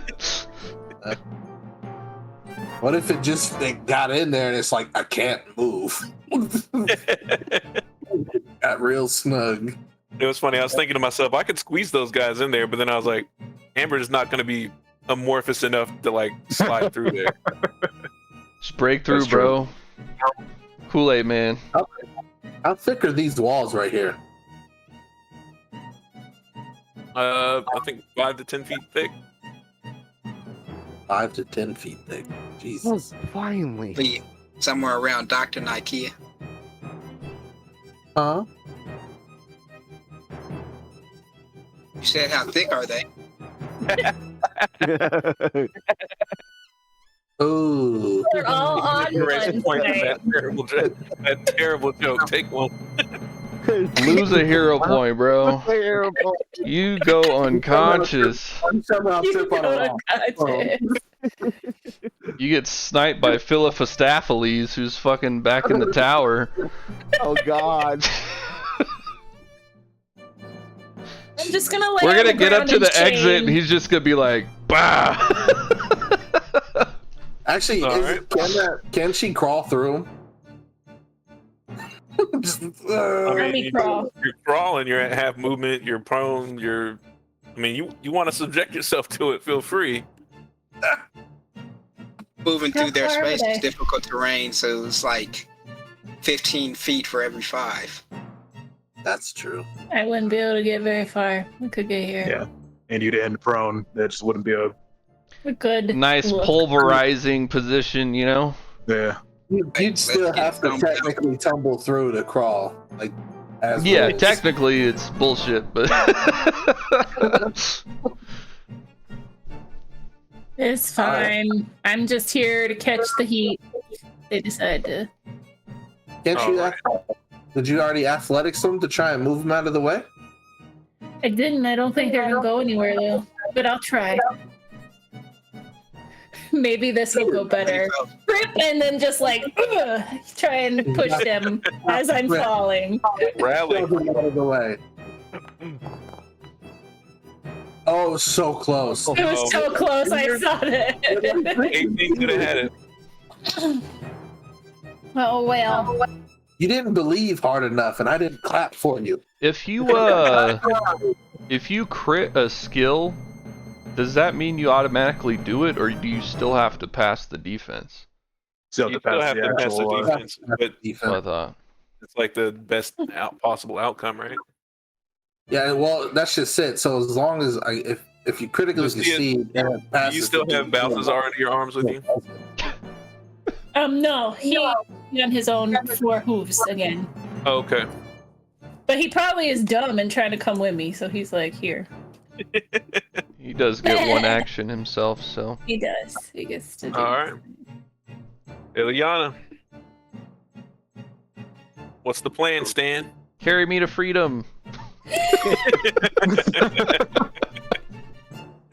S7: What if it got in there and it's like, I can't move? Got real snug.
S1: It was funny. I was thinking to myself, I could squeeze those guys in there, but then I was like, Amber is not going to be amorphous enough to like slide through there.
S4: Just break through,
S6: That's true.
S4: bro. Kool-Aid, man.
S7: How thick are these walls right here?
S1: I think 5 to 10 feet thick.
S7: 5 to 10 feet thick. Jesus.
S2: Finally.
S3: Be somewhere around Dr. Ikea.
S7: Huh?
S3: You said how thick are they?
S7: Ooh.
S5: They're all on
S1: Duration
S5: one
S1: point of
S5: tonight.
S1: that terrible joke. Take one.
S4: Lose a hero point, bro.
S2: Terrible.
S4: You go unconscious.
S7: Somehow trip on a wall.
S5: Unconscious.
S4: You get sniped by Philippostaphiles, who's fucking back in the tower.
S2: Oh God.
S5: I'm just gonna lay
S4: We're
S5: on
S4: gonna
S5: the
S4: get up
S5: ground
S4: to
S5: and
S4: the exit,
S5: chain.
S4: and he's just gonna be like, bah!
S7: Actually,
S1: All right.
S7: can she crawl through 'em?
S1: I
S5: Army
S1: mean,
S5: crawl.
S1: you're crawling, you're at half movement, you're prone, I mean, you want to subject yourself to it, feel free.
S3: Moving
S5: How
S3: through their
S5: far are
S3: space is
S5: they?
S3: difficult terrain, so it's like 15 feet for every 5.
S7: That's true.
S5: I wouldn't be able to get very far. We could get here.
S6: Yeah. And you'd end prone. That just wouldn't be a.
S5: We could.
S4: Nice
S5: look.
S4: pulverizing position, you know?
S6: Yeah.
S7: You'd still have to technically tumble through to crawl. Like, as
S4: Yeah,
S7: rules.
S4: technically it's bullshit, but
S5: It's fine. I'm just here to catch the heat. They decided to.
S7: Can't you?
S1: Alright.
S7: Did you already athletics them to try and move them out of the way?
S5: I didn't. I don't think they're gonna go anywhere though. But I'll try. Maybe this will go better. And then just like try and push them as I'm falling.
S1: Rally.
S7: Shove them out of the way. Oh, so close.
S5: It was so close. I saw that.
S1: 18 could have had it.
S5: Oh well.
S7: You didn't believe hard enough, and I didn't clap for you.
S4: if you crit a skill, does that mean you automatically do it, or do you still have to pass the defense?
S6: Still
S1: You
S6: to pass
S1: still have
S6: the
S1: to pass the
S6: actual.
S1: defense, but
S4: I
S7: Defense.
S4: thought.
S1: it's like the best possible outcome, right?
S7: Yeah, well, that's just it. So as long as if you critically
S1: Just see it.
S7: succeed, and it
S1: Do
S7: passes
S1: you still
S7: the
S1: have Balthazar in your arms with you?
S5: No, he on his own 4 hooves again.
S1: Oh, okay.
S5: But he probably is dumb and trying to come with me, so he's like, here.
S4: He does get one action himself, so.
S5: He does. He gets to do
S1: All right. Ileana. What's the plan, Stan?
S4: Carry me to freedom.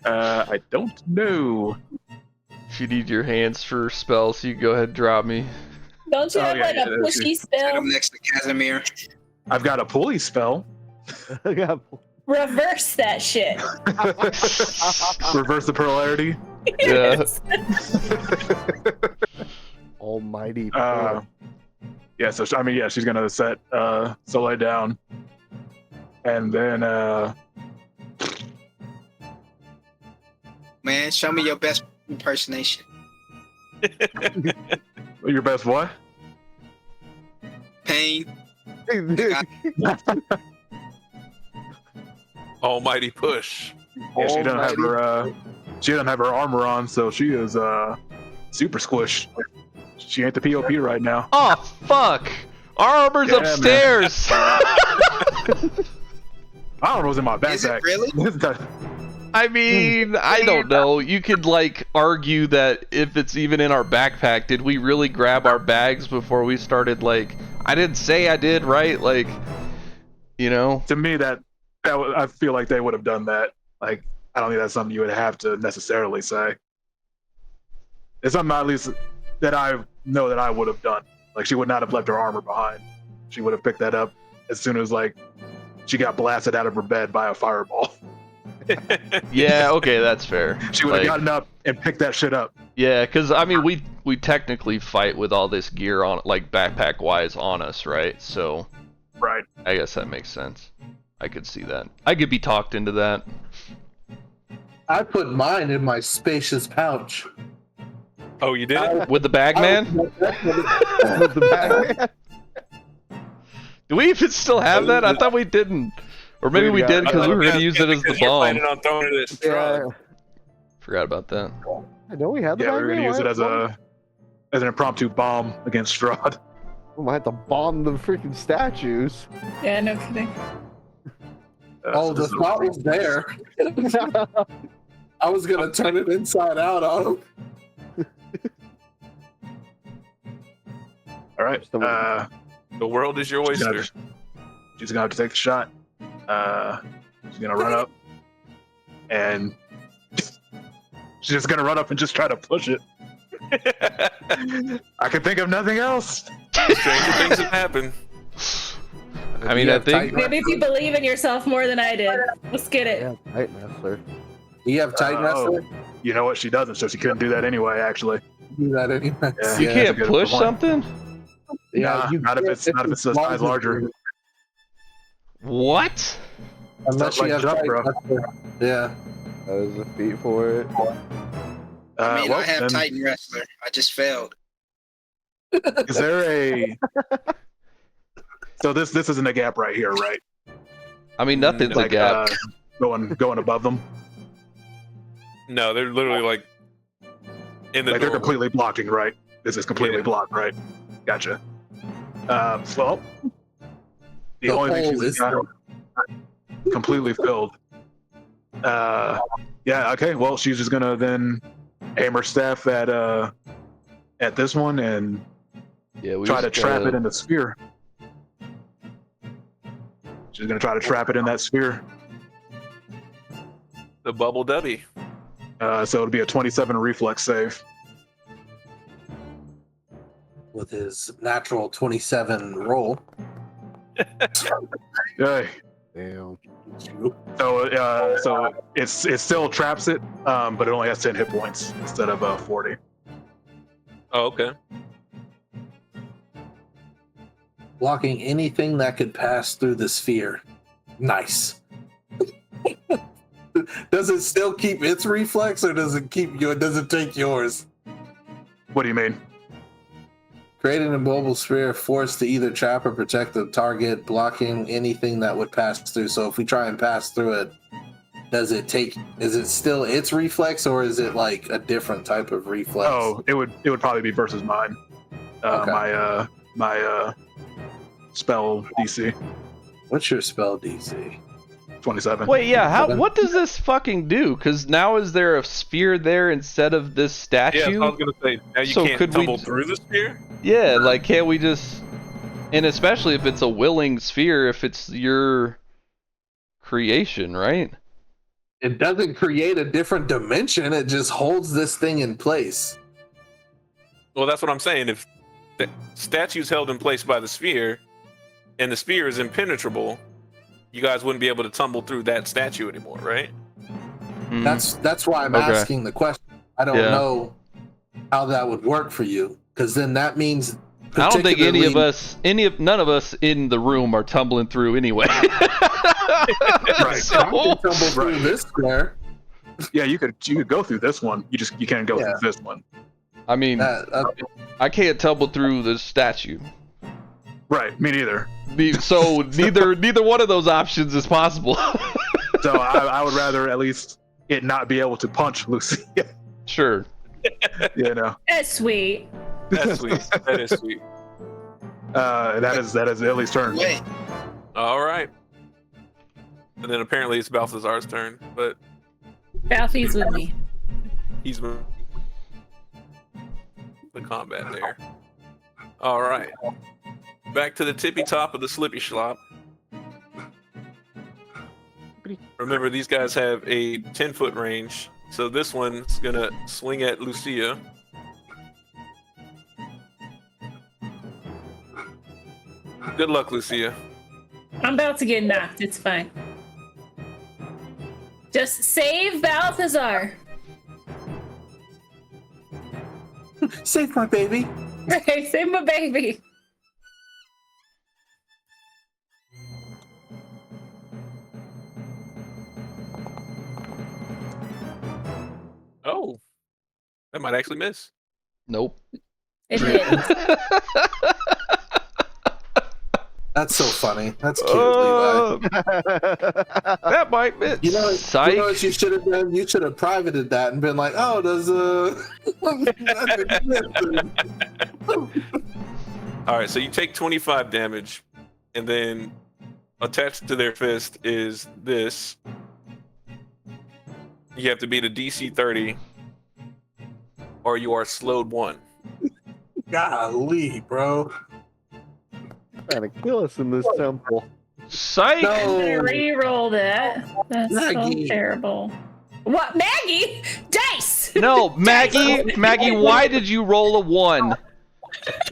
S6: I don't know.
S4: If you need your hands for spells, you go ahead and drop me.
S5: Don't you
S6: Oh,
S5: have
S6: yeah,
S5: like
S6: yeah,
S5: a
S6: that's
S5: pushy
S3: Set
S5: spell?
S3: him next to Casimir.
S6: I've got a pulley spell.
S5: Reverse that shit.
S6: Reverse the polarity.
S4: Yeah.
S2: Almighty.
S6: Yeah, so I mean, yeah, she's gonna set Soleil down, and then
S3: Man, show me your best impersonation.
S6: your best what?
S3: Pain.
S1: Almighty push.
S6: Yeah, she doesn't have her armor on, so she is super squished. She ain't the POP right now.
S4: Oh, fuck! Our armor's
S6: Yeah, man.
S4: upstairs!
S6: Armor's in my backpack.
S3: Is it really?
S4: I mean, I don't know. You could, like, argue that if it's even in our backpack, did we really grab our bags before we started, like... I didn't say I did, right? Like, you know?
S6: To me, I feel like they would have done that. Like, I don't think that's something you would have to necessarily say. It's something at least that I know that I would have done. Like, she would not have left her armor behind. She would have picked that up as soon as, like, she got blasted out of her bed by a fireball.
S4: Yeah, okay, that's fair.
S6: She would have
S4: Like,
S6: gotten up and picked that shit up.
S4: yeah, because, I mean, we technically fight with all this gear on, like, backpack-wise on us, right? So,
S6: Right.
S4: I guess that makes sense. I could see that. I could be talked into that.
S7: I put mine in my spacious pouch.
S1: Oh, you did?
S4: With the bag man? Do we even still have that? I thought we didn't. Or maybe we did because we were going to use it as the
S1: You're
S4: bomb.
S1: planning on throwing it at Strahd.
S4: Forgot about that.
S2: I know we had the
S6: Yeah, we're gonna
S2: bag,
S6: use it
S2: why-
S6: as an impromptu bomb against Strahd.
S2: We might have to bomb the freaking statues.
S5: Yeah, no kidding.
S7: Oh, the thought was there. I was gonna turn it inside out on him.
S6: All right.
S1: The world is your
S6: She's gonna,
S1: oyster.
S6: she's gonna have to take the shot. She's gonna run up, and she's just gonna run up and just try to push it. I can think of nothing else.
S1: Stranger things have happened.
S4: I mean, I think...
S5: Maybe if you believe in yourself more than I did. Let's get it.
S2: Yeah, Titan Wrestler.
S7: You have Titan Wrestler?
S6: You know what? She doesn't, so she couldn't do that anyway. Actually,
S7: Do that anyway.
S6: Yeah,
S4: You
S6: that's a
S4: can't
S6: good
S4: push
S6: point.
S4: something?
S6: Nah,
S7: you
S6: not if
S7: can't
S6: it's a size larger.
S4: What?
S7: Unless
S6: Stuff
S7: you
S6: like
S7: have
S6: jump, bro.
S7: Yeah.
S2: That was a feat for it.
S3: I mean,
S6: Well,
S3: I have
S6: then,
S3: Titan Wrestler. I just failed.
S6: is there a? So this isn't a gap right here, right?
S4: I mean, nothing's a
S6: Like
S4: gap.
S6: going above them.
S1: No, they're literally like in the
S6: Like they're
S1: doorway.
S6: completely blocking, right? This is completely
S1: Yeah.
S6: blocked, right? Gotcha. Well, the
S7: The
S6: only thing
S7: hole
S6: she's
S7: is
S6: got completely filled. Yeah. Okay. Well, she's just gonna then aim her staff at this one and
S4: Yeah, we
S6: try to
S4: just
S6: trap
S4: gotta-
S6: it in the sphere. She's gonna try to trap it in that sphere.
S1: The bubble dubby.
S6: So it'll be a 27 reflex save.
S7: with his natural 27 roll.
S6: Hey.
S2: Damn.
S6: So it still traps it, but it only has 10 hit points instead of 40.
S1: Oh, okay.
S7: Blocking anything that could pass through the sphere. Nice. Does it still keep its reflex, or does it keep your? Does it take yours?
S6: What do you mean?
S7: Create an immobile sphere forced to either trap or protect the target, blocking anything that would pass through. So if we try and pass through it, does it take? Is it still its reflex, or is it like a different type of reflex?
S6: Oh, it would probably be versus mine.
S7: Okay.
S6: My spell DC
S7: What's your spell DC?
S6: 27.
S4: Wait, yeah. What does this fucking do? Because now is there a sphere there instead of this statue?
S1: Yeah, so I was gonna say now you
S4: So
S1: can't
S4: could we-
S1: tumble through the sphere.
S4: Yeah, like can't we just? And especially if it's a willing sphere, if it's your creation, right?
S7: It doesn't create a different dimension. It just holds this thing in place.
S1: Well, that's what I'm saying. If the statue's held in place by the sphere, and the sphere is impenetrable, you guys wouldn't be able to tumble through that statue anymore, right?
S4: Mhm.
S7: That's why I'm
S4: Okay.
S7: asking the question. I don't
S4: Yeah.
S7: know how that would work for you, because then that means
S4: I don't think
S7: particularly-
S4: none of us in the room are tumbling through anyway.
S6: Right.
S4: So-
S7: I can tumble through this square.
S6: Yeah, you could go through this one. You can't go
S7: Yeah.
S6: through this one.
S4: I mean,
S7: Okay.
S4: I can't tumble through the statue.
S6: Right. Me neither.
S4: So neither one of those options is possible.
S6: So I would rather at least it not be able to punch Lucy.
S4: Sure.
S6: You know.
S5: That's sweet.
S1: That's sweet. That is sweet.
S6: That is Ellie's turn.
S3: Wait,
S1: All right. And then apparently it's Balthazar's turn, but
S5: Balfi's with me.
S1: he's the combat there. All right. Back to the tippy top of the slippy schlop. Remember, these guys have a 10-foot range, so this one's gonna swing at Lucia. Good luck, Lucia.
S5: I'm about to get knocked. It's fine. Just save Balthazar.
S7: Save my baby.
S5: Right, save my baby.
S1: Oh, that might actually miss.
S4: Nope.
S5: It hit.
S7: That's so funny. That's cute, Levi.
S4: That might miss.
S7: You know
S4: Psych.
S7: what you should have done? You should have privated that and been like, "Oh, does
S1: All right, so you take 25 damage, and then attached to their fist is this. You have to beat a DC 30, or you are slowed 1.
S7: golly, bro."
S2: Trying to kill us in this temple.
S4: Psych.
S5: I'm
S7: No.
S5: gonna re-roll that. That's
S7: Maggie.
S5: so terrible. What, Maggie? Dice.
S4: No, Maggie, why did you roll a 1?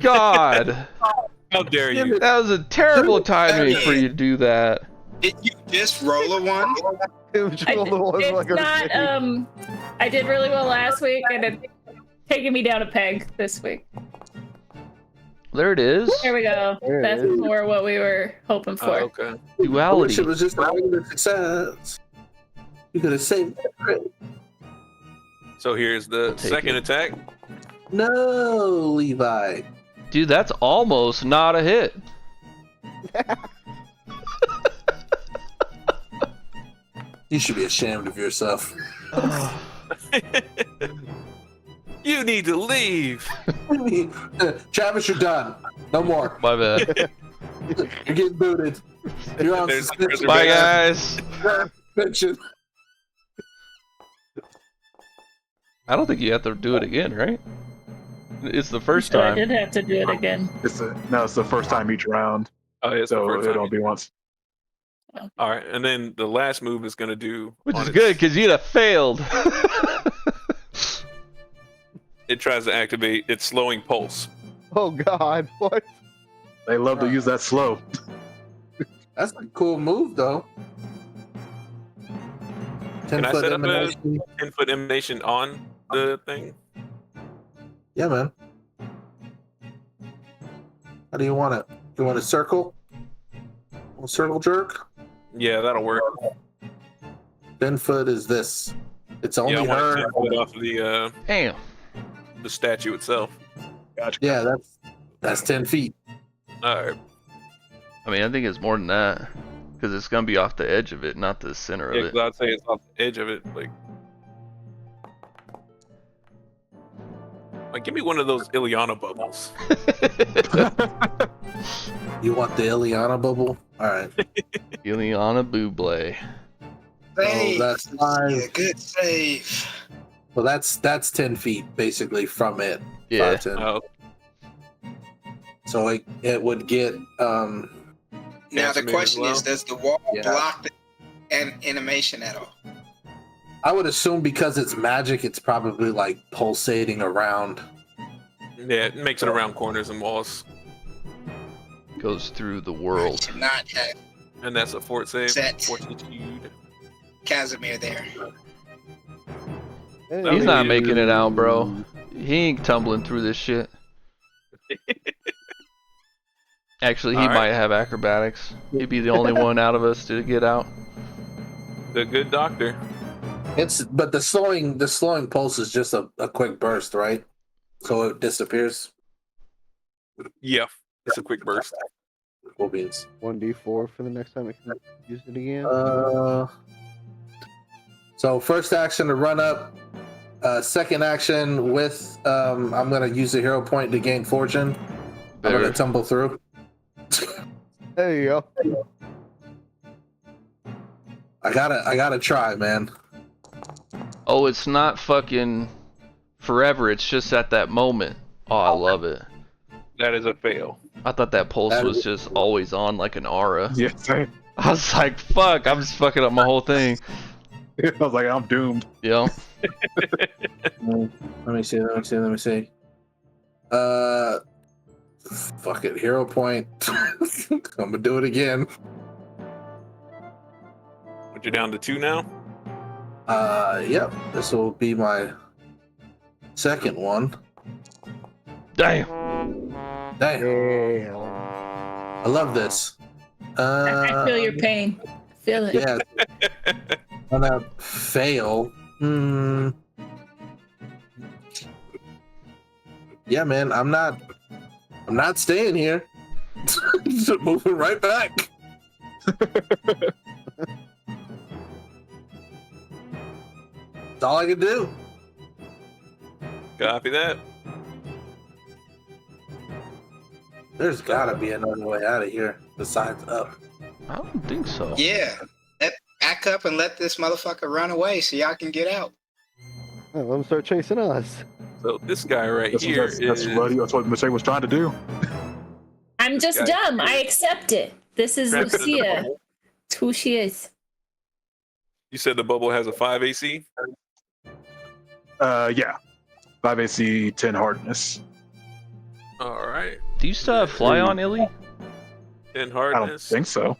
S4: God,
S1: How dare you?
S4: that was a terrible timing for you to do that.
S3: did you just roll a 1?
S5: It's not. I did really well last week, and it's taking me down a peg this week.
S4: There it is.
S5: There we go.
S2: There it
S5: That's
S2: is.
S5: more what we were hoping for.
S1: Okay.
S7: I wish
S4: Duality.
S7: it was just a regular success. You could have saved it.
S1: So here's the
S4: take
S1: second
S4: it.
S1: attack.
S7: No, Levi.
S4: Dude, that's almost not a hit.
S7: You should be ashamed of yourself.
S1: You need to leave.
S7: Travis, you're done. No more.
S4: My bad.
S7: You're getting booted. You're on
S1: There's the
S7: suspension.
S4: Bye, guys.
S7: Suspension.
S4: I don't think you have to do it again, right? It's the first
S5: So I
S4: time.
S5: did have to do it again.
S6: It's the first time each round,
S1: Oh, yeah, it's the
S6: so
S1: first
S6: it'll
S1: time.
S6: be once.
S1: All right, and then the last move is gonna do.
S4: Which
S1: on
S4: is
S1: its-
S4: good, because you'd have failed.
S1: It tries to activate its slowing pulse.
S2: Oh God, what?
S6: They love to use that slow.
S7: That's a cool move, though.
S1: Can I
S7: 10-foot
S1: set up a
S7: emanation.
S1: 10-foot emanation on the thing?
S7: Yeah, man. How do you want it? You want a circle? A circle jerk?
S1: Yeah, that'll work.
S7: 10-foot is this. It's only
S1: Yeah, I want
S7: her.
S1: to 10 foot off of
S4: Damn.
S1: the statue itself.
S6: Gotcha.
S7: Yeah, that's 10 feet.
S1: All right.
S4: I mean, I think it's more than that. Because it's going to be off the edge of it, not the center
S1: Yeah,
S4: of it.
S1: 'cause I'd say it's off the edge of it. Like, give me one of those Ileana bubbles.
S7: You want the Ileana bubble? All right.
S4: Ileana Buble.
S3: Save.
S7: that's fine.
S3: Yeah, good save.
S7: Well, that's 10 feet basically from it.
S4: Yeah.
S7: 5, 10.
S1: Oh,
S7: So it would get
S3: Now the
S1: Casimir as
S3: question
S1: well?
S3: is, does the wall
S7: Yeah.
S3: block the animation at all?
S7: I would assume because it's magic, it's probably like pulsating around.
S1: yeah, it makes it around corners and walls.
S4: Goes through the world.
S3: To not have
S1: And that's a fort save.
S3: Set.
S1: Fortitude.
S3: Casimir there.
S4: He's not making it out, bro. He ain't tumbling through this shit. Actually, he
S1: All right.
S4: might have acrobatics. He'd be the only one out of us to get out.
S1: The good doctor.
S7: But the slowing pulse is just a quick burst, right? So it disappears.
S1: Yeah, it's a quick burst.
S7: Cool beans.
S2: 1d4 for the next time I can use it again.
S7: So first action to run up. Second action with I'm gonna use a hero point to gain fortune. I'm
S4: Better.
S7: gonna tumble through.
S2: There you go.
S7: I gotta try, man.
S4: Oh, it's not fucking forever. It's just at that moment. Oh, I love it.
S1: That is a fail.
S4: I thought that pulse was just always on like an aura.
S6: Yeah, same.
S4: I was like, fuck, I'm just fucking up my whole thing.
S6: I was like, I'm doomed.
S4: Yeah.
S7: Let me see. Fuck it, hero point. I'm gonna do it again.
S1: But you're down to 2 now?
S7: Yep. This will be my second one.
S4: Damn.
S7: Damn,
S2: Damn.
S7: I love this.
S5: I feel your pain. Feel it.
S7: Yeah. I'm gonna fail. Yeah, man, I'm not staying here. Just moving right back. That's all I can do.
S1: Copy that.
S7: There's gotta be another way out of here besides up.
S4: I don't think so.
S3: Yeah. Back up and let this motherfucker run away so y'all can get out.
S2: Oh, let him start chasing us.
S1: So this guy right
S6: That's,
S1: here
S6: that's
S1: is
S6: what Michelle was trying to do.
S5: I'm just
S1: Guys.
S5: dumb. I accept it. This is
S1: Trapped in the
S5: Lucia.
S1: bubble.
S5: It's who she is.
S1: You said the bubble has a 5 AC?
S6: Yeah. 5 AC, 10 hardness.
S1: All right.
S4: Do you still have fly on, Illy?
S1: 10
S6: I don't
S1: hardness.
S6: think so.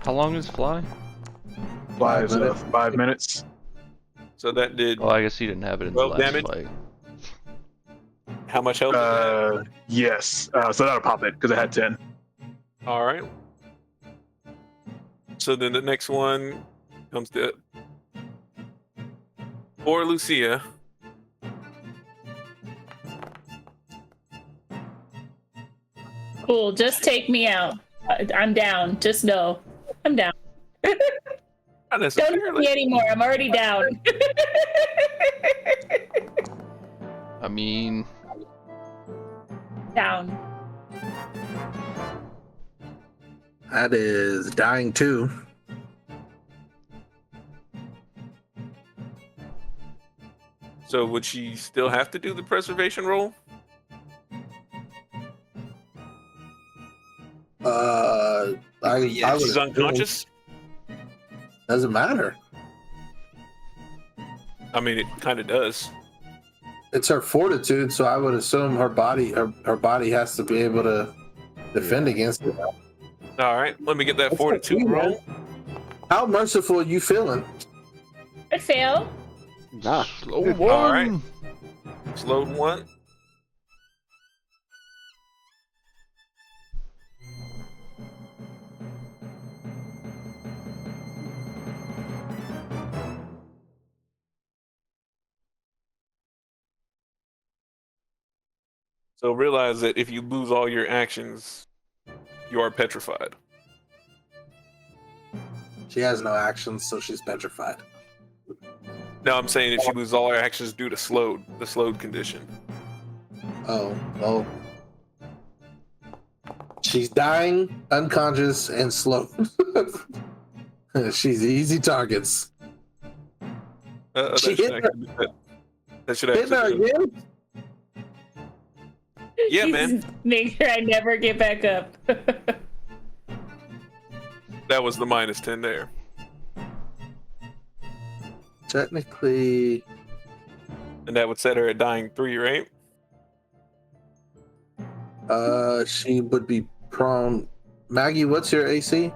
S4: How long is fly?
S6: Fly is
S7: minutes.
S6: 5 minutes.
S1: So that did
S4: Oh, I guess he didn't have it in the
S1: 12
S4: last
S1: damage?
S4: fight.
S1: How much health? Is that?
S6: Yes. So that'll pop it because it had 10.
S1: All right. So then the next one comes to poor Lucia.
S5: Cool. Just take me out. I'm down. Just know. I'm down.
S1: Not
S5: Don't hit me
S1: necessarily.
S5: anymore. I'm already down.
S4: I mean,
S5: Down.
S7: That is dying too.
S1: So would she still have to do the preservation roll?
S3: Yeah,
S7: I would
S1: She's
S7: assume-
S1: unconscious.
S7: Doesn't matter.
S1: I mean, it kind of does.
S7: It's her fortitude, so I would assume her body has to be able to defend against it.
S1: All right, let me get that
S7: That's
S1: fortitude
S7: okay, man.
S1: roll.
S7: How merciful are you feeling?
S5: I fail.
S2: Nah.
S4: slow one.
S1: All right. Slowed one. So realize that if you lose all your actions, you are petrified.
S7: She has no actions, so she's petrified.
S1: No, I'm saying if you lose all your actions due to the slowed condition.
S7: Oh, well. She's dying, unconscious, and slow. She's easy targets.
S1: That
S7: She
S1: should
S7: hit her.
S1: actually be- that should
S7: Hit her
S1: actually.
S7: again?
S1: Yeah, man.
S5: Make sure I never get back up.
S1: That was the -10 there.
S7: Technically,
S1: And that would set her at dying 3, right?
S7: she would be prone. Maggie, what's your AC?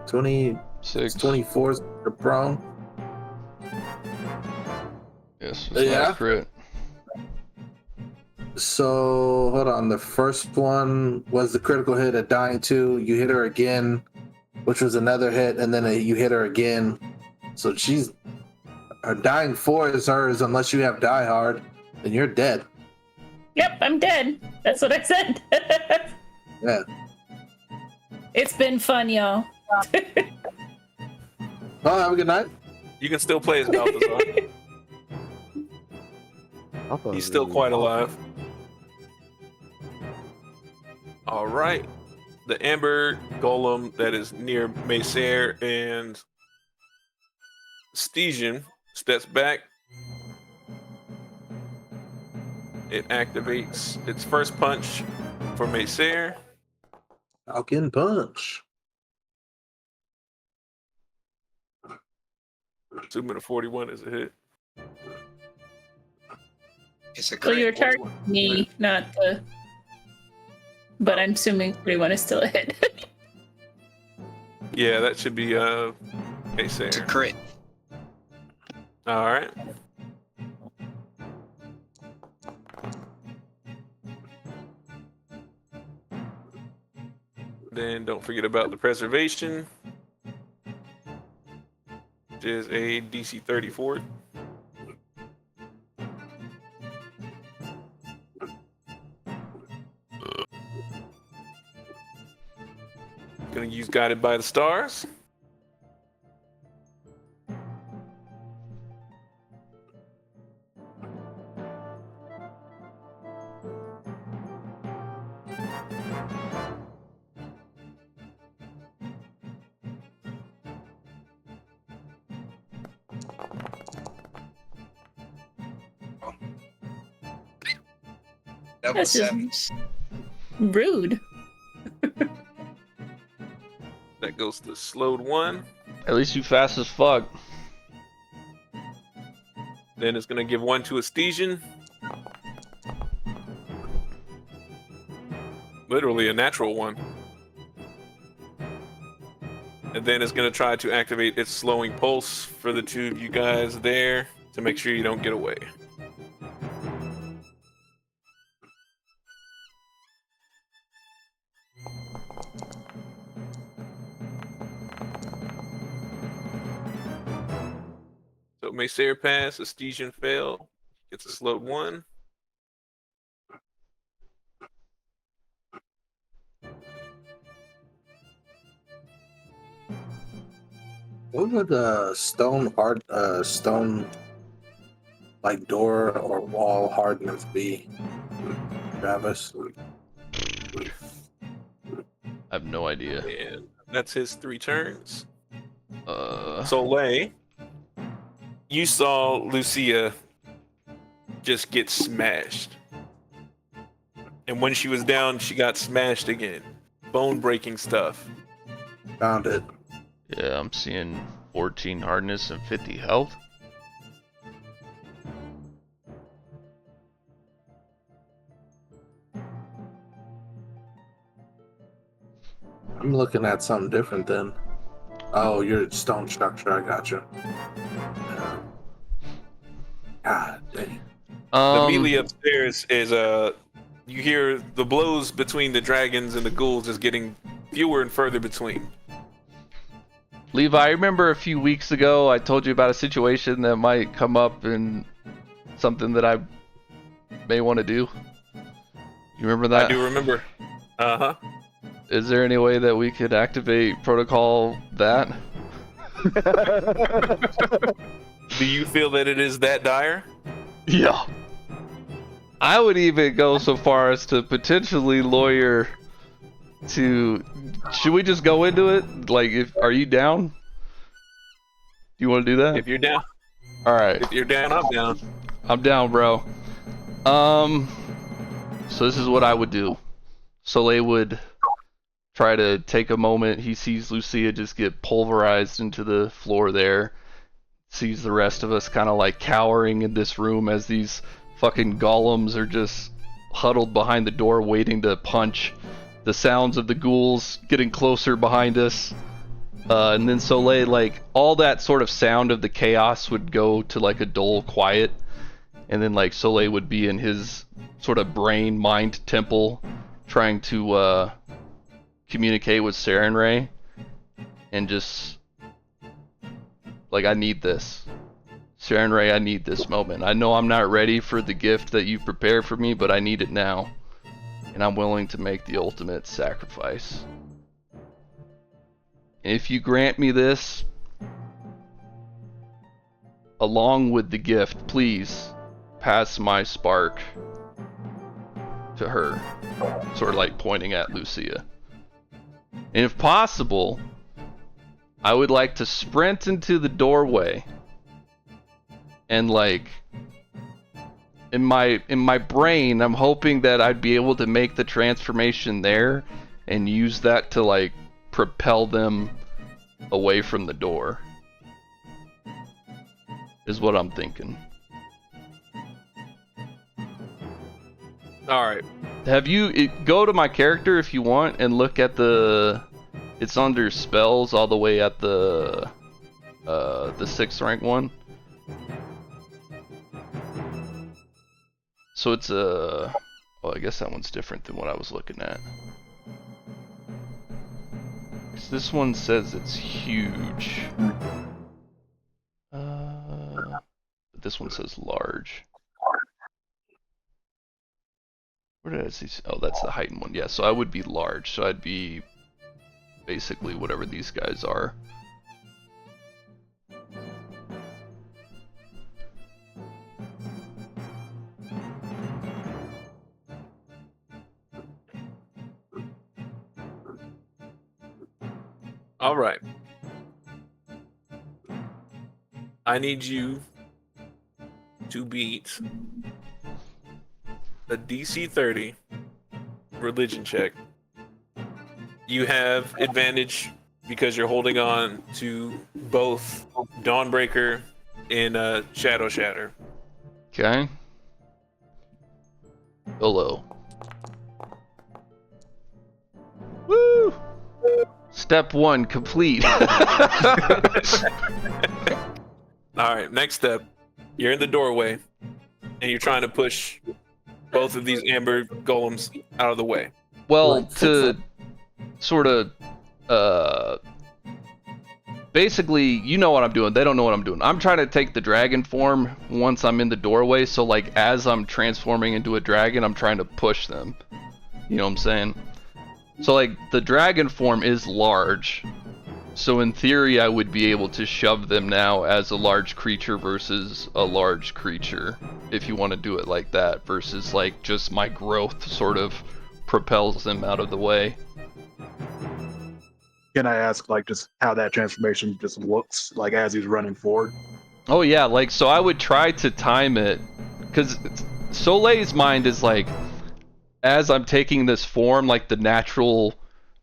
S4: 6.
S7: 24 is your prone.
S4: Yes, it's
S7: Yeah.
S4: not a crit.
S7: So hold on. The first one was the critical hit at dying 2. You hit her again, which was another hit, and then you hit her again. So she's her dying 4 is hers unless you have die hard, then you're dead.
S5: Yep, I'm dead. That's what I said.
S7: Yeah.
S5: It's been fun, y'all.
S7: Well, have a good night.
S1: You can still play as Balthazar. He's still quite alive. All right. The Amber Golem that is near Macer and Stygian steps back. It activates its first punch for Macer.
S7: Falcon punch.
S1: Assuming a 41 is a hit.
S3: It's a
S5: So you're
S3: crit.
S5: targeting me, not the. But I'm assuming 41 is still a hit.
S1: Yeah, that should be
S3: It's a
S1: Macer.
S3: crit.
S1: All right. Then don't forget about the preservation, which is a DC 34. Gonna use Guided by the Stars.
S3: Double
S5: That's just-
S3: sevens.
S5: Rude.
S1: That goes to slowed 1.
S4: At least you fast as fuck.
S1: Then it's gonna give 1 to a Stygian. Literally a natural 1. And then it's gonna try to activate its slowing pulse for the 2 of you guys there to make sure you don't get away. So Maysayer pass, Estesian fail, gets a slowed 1.
S7: What would the stone like door or wall hardness be, Travis?
S4: I have no idea.
S1: And that's his 3 turns.
S4: Uh,
S1: Soleil, you saw Lucia just get smashed. And when she was down, she got smashed again. Bone-breaking stuff.
S7: Found it.
S4: yeah, I'm seeing 14 hardness and 50 health.
S7: I'm looking at something different then. Oh, you're stone structure. I got you. Yeah. God dang.
S1: The melee upstairs is you hear the blows between the dragons and the ghouls is getting fewer and further between.
S4: Levi, I remember a few weeks ago I told you about a situation that might come up and something that I may want to do. You remember that?
S1: I do remember. Uh-huh.
S4: Is there any way that we could activate protocol that?
S1: Do you feel that it is that dire?
S4: Yeah. I would even go so far as to potentially lawyer to... Should we just go into it? Like, are you down? Do you want to do that?
S1: If you're down.
S4: Alright.
S1: If you're down, I'm down.
S4: I'm down, bro. So this is what I would do. Soleil would try to take a moment. He sees Lucia just get pulverized into the floor there. Sees the rest of us kind of like cowering in this room as these fucking golems are just huddled behind the door waiting to punch. The sounds of the ghouls getting closer behind us. And then Soleil, like, all that sort of sound of the chaos would go to like a dull quiet. And then like Soleil would be in his sort of brain mind temple trying to communicate with Sarenrae. And just like, I need this. Sarenrae, I need this moment. I know I'm not ready for the gift that you've prepared for me, but I need it now. And I'm willing to make the ultimate sacrifice. If you grant me this, along with the gift, please pass my spark to her. Sort of like pointing at Lucia. And if possible, I would like to sprint into the doorway and like in my brain I'm hoping that I'd be able to make the transformation there and use that to like propel them away from the door is what I'm thinking.
S1: All right.
S4: Have you go to my character if you want and look at it's under spells all the way at the 6th rank one. So it's well, I guess that one's different than what I was looking at. 'Cause this one says it's huge. But this one says large. Where did I see? Oh, that's the heightened one. Yeah, so I would be large. So I'd be basically whatever these guys are.
S1: All right. I need you to beat a DC 30 religion check. You have advantage because you're holding on to both Dawnbreaker and Shadow Shatter.
S4: Okay. Hello. Woo! Step 1 complete.
S1: All right, next step. You're in the doorway, and you're trying to push both of these amber golems out of the way.
S4: Well, to sort of basically, you know what I'm doing. They don't know what I'm doing. I'm trying to take the dragon form once I'm in the doorway. So like as I'm transforming into a dragon, I'm trying to push them. You know what I'm saying? So like the dragon form is large. So in theory, I would be able to shove them now as a large creature versus a large creature, if you want to do it like that, versus like just my growth sort of propels them out of the way.
S6: Can I ask, like, just how that transformation just looks, like, as he's running forward?
S4: Oh yeah, like, so I would try to time it, because Soleil's mind is like, as I'm taking this form, like, the natural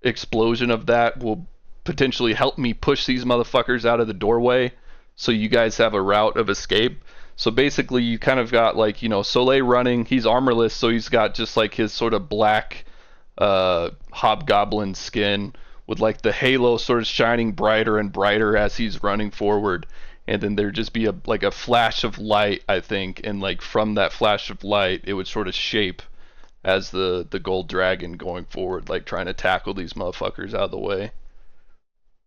S4: explosion of that will potentially help me push these motherfuckers out of the doorway, so you guys have a route of escape. So basically, you kind of got, like, you know, Soleil running, he's armorless, so he's got just, like, his sort of black hobgoblin skin, with like the halo sort of shining brighter and brighter as he's running forward, and then there'd just be a flash of light, I think, and like from that flash of light it would sort of shape as the gold dragon going forward, like trying to tackle these motherfuckers out of the way.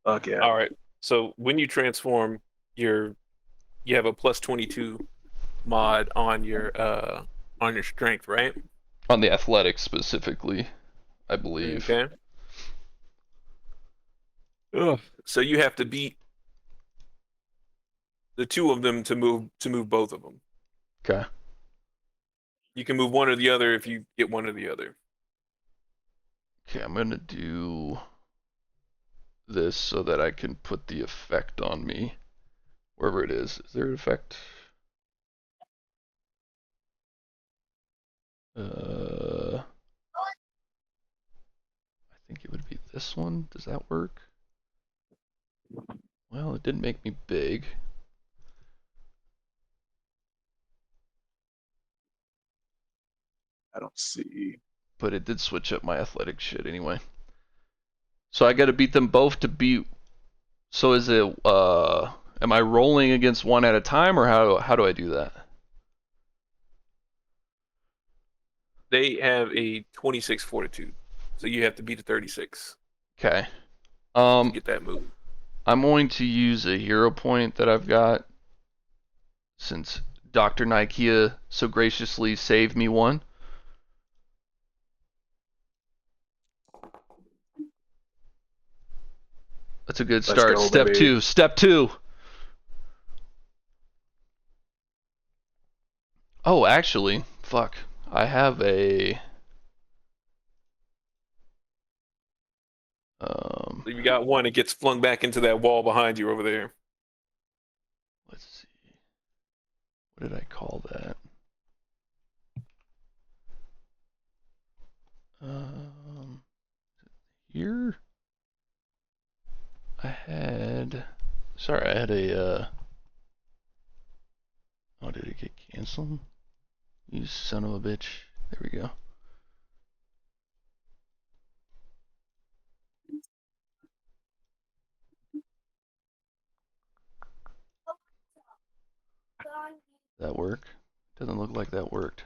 S6: Okay.
S1: All right. So when you transform, you have a plus 22 mod on your strength, right?
S4: On the athletics specifically, I believe.
S1: Okay. Ugh. So you have to beat the two of them to move both of them.
S4: Okay.
S1: You can move one or the other if you get one or the other.
S4: Okay, I'm gonna do this so that I can put the effect on me. Wherever it is. Is there an effect? I think it would be this one. Does that work? Well, it didn't make me big.
S6: I don't see.
S4: But it did switch up my athletic shit anyway. So I gotta beat them both to beat. So is it, am I rolling against one at a time, or how do I do that?
S1: They have a 26 fortitude, so you have to beat a 36
S4: Okay.
S1: to get that move.
S4: I'm going to use a hero point that I've got, since Dr. Nikea so graciously saved me one. That's a good
S6: Let's
S4: start.
S6: go,
S4: Step
S6: baby.
S4: 2. Step 2. Oh, actually, fuck. I have a
S1: So you got one, it gets flung back into that wall behind you over there.
S4: let's see. What did I call that? Here I had, sorry, I had a oh, did it get canceled? You son of a bitch. There we go. That work? Doesn't look like that worked.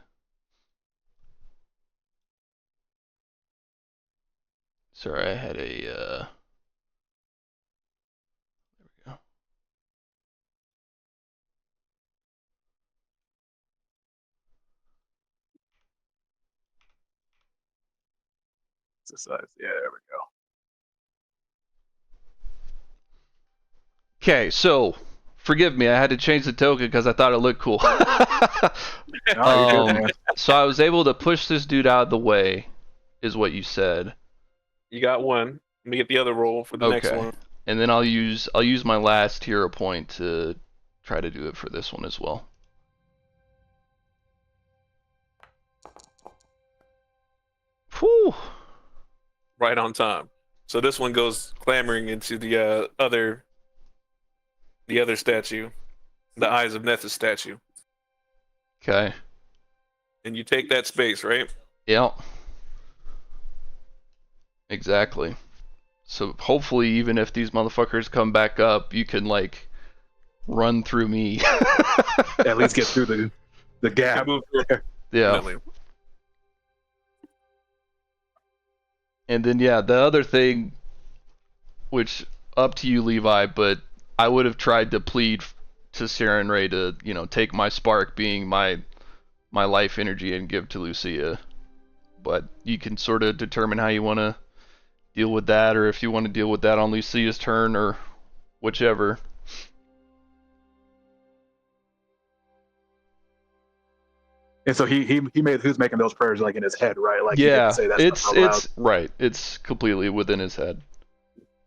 S4: Sorry, I had a there we go.
S6: Exercise. Yeah, there we go.
S4: Okay, so forgive me, I had to change the token because I thought it looked cool.
S6: No, you're good, man.
S4: So I was able to push this dude out of the way, is what you said.
S1: You got one. Let me get the other roll for the next
S4: Okay.
S1: one.
S4: And then I'll use my last hero point to try to do it for this one as well. Whew.
S1: Right on time. So this one goes clamoring into the other statue, the Eyes of Nethys statue.
S4: Okay.
S1: And you take that space, right?
S4: Yep. Exactly. So hopefully, even if these motherfuckers come back up, you can like run through me.
S6: At least get through the gap.
S1: Move through.
S4: Yeah.
S1: Definitely.
S4: And then yeah, the other thing, which up to you, Levi, but I would have tried to plead to Saren Ray to, you know, take my spark being my life energy and give to Lucia. But you can sort of determine how you want to deal with that, or if you want to deal with that on Lucia's turn, or whichever.
S6: And so he was making those prayers like in his head, right? Like he
S4: Yeah,
S6: didn't say that stuff out
S4: it's right. It's completely within his head.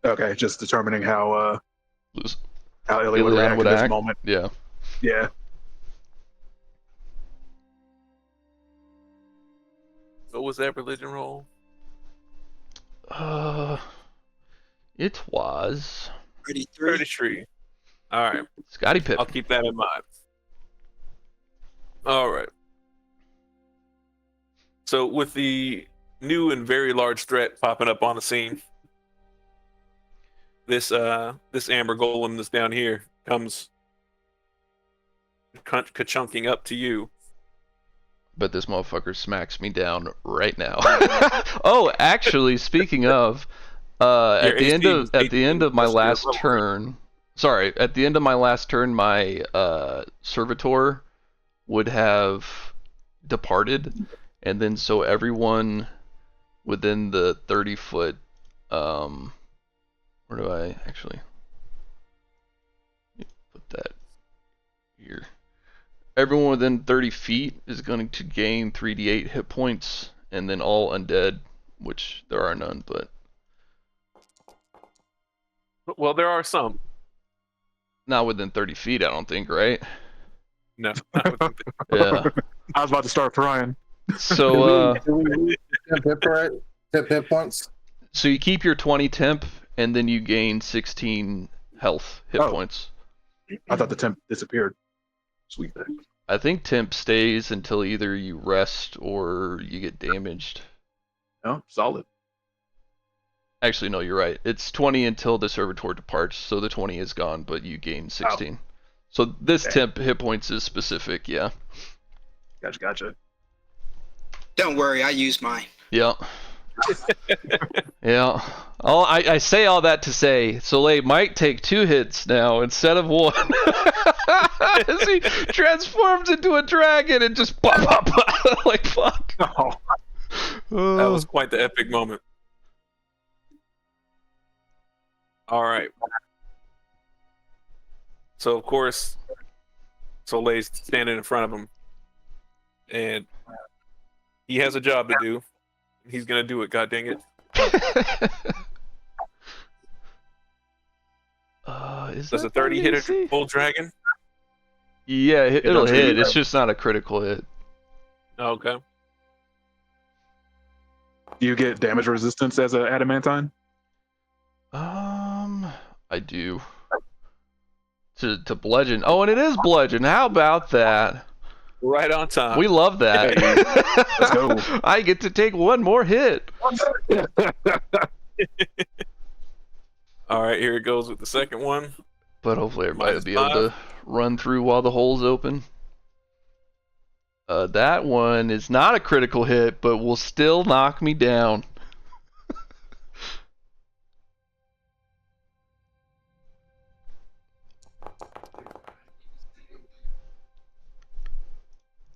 S6: loud. Okay, just determining how
S4: Lus-
S6: Illy would react in this
S4: act.
S6: moment.
S4: Yeah.
S6: Yeah.
S1: What was that religion roll?
S4: It was
S3: 33.
S1: 33. All right.
S4: Scotty Pippen.
S1: I'll keep that in mind. All right. So with the new and very large threat popping up on the scene, this amber golem that's down here comes ka-chunking up to you.
S4: But this motherfucker smacks me down right now. Oh, actually, speaking of, at the end of my last turn, my servitor would have departed, and then so everyone within the 30-foot, where do I actually put that here? Everyone within 30 feet is going to gain 3d8 hit points, and then all undead, which there are none, but
S1: Well, there are some.
S4: not within 30 feet, I don't think, right?
S1: No. Not within
S4: Yeah.
S6: I was about to start crying.
S4: So,
S7: Tip hit points.
S4: so you keep your 20 temp, and then you gain 16 health hit
S6: Oh.
S4: points.
S6: I thought the temp disappeared. Sweet thing.
S4: I think temp stays until either you rest or you get damaged.
S6: No, solid.
S4: Actually, no, you're right. It's 20 until the servitor departs, so the 20 is gone, but you gain 16. So this
S6: Okay.
S4: temp hit points is specific, yeah.
S6: Gotcha.
S3: Don't worry, I use mine.
S4: Yeah. Yeah. I say all that to say Soleil might take 2 hits now instead of 1. As he transforms into a dragon and just pop, pop, pop, like fuck.
S6: Oh,
S1: That was quite the epic moment. All right. So, of course, Soleil's standing in front of him, and he has a job to do. He's going to do it, god dang it.
S4: Is
S1: Does
S4: that
S1: a 30 hit
S4: AC?
S1: a full dragon?
S4: Yeah, it'll
S6: does
S4: hit.
S6: really
S4: It's just not a critical hit.
S1: Okay.
S6: do you get damage resistance as an adamantine?
S4: I do. To bludgeon. Oh, and it is bludgeon. How about that?
S1: Right on time.
S4: We love that.
S6: Let's go.
S4: I get to take 1 more hit.
S1: All right, here it goes with the second one.
S4: But hopefully everybody will be
S1: -5.
S4: able to run through while the hole's open. That one is not a critical hit, but will still knock me down.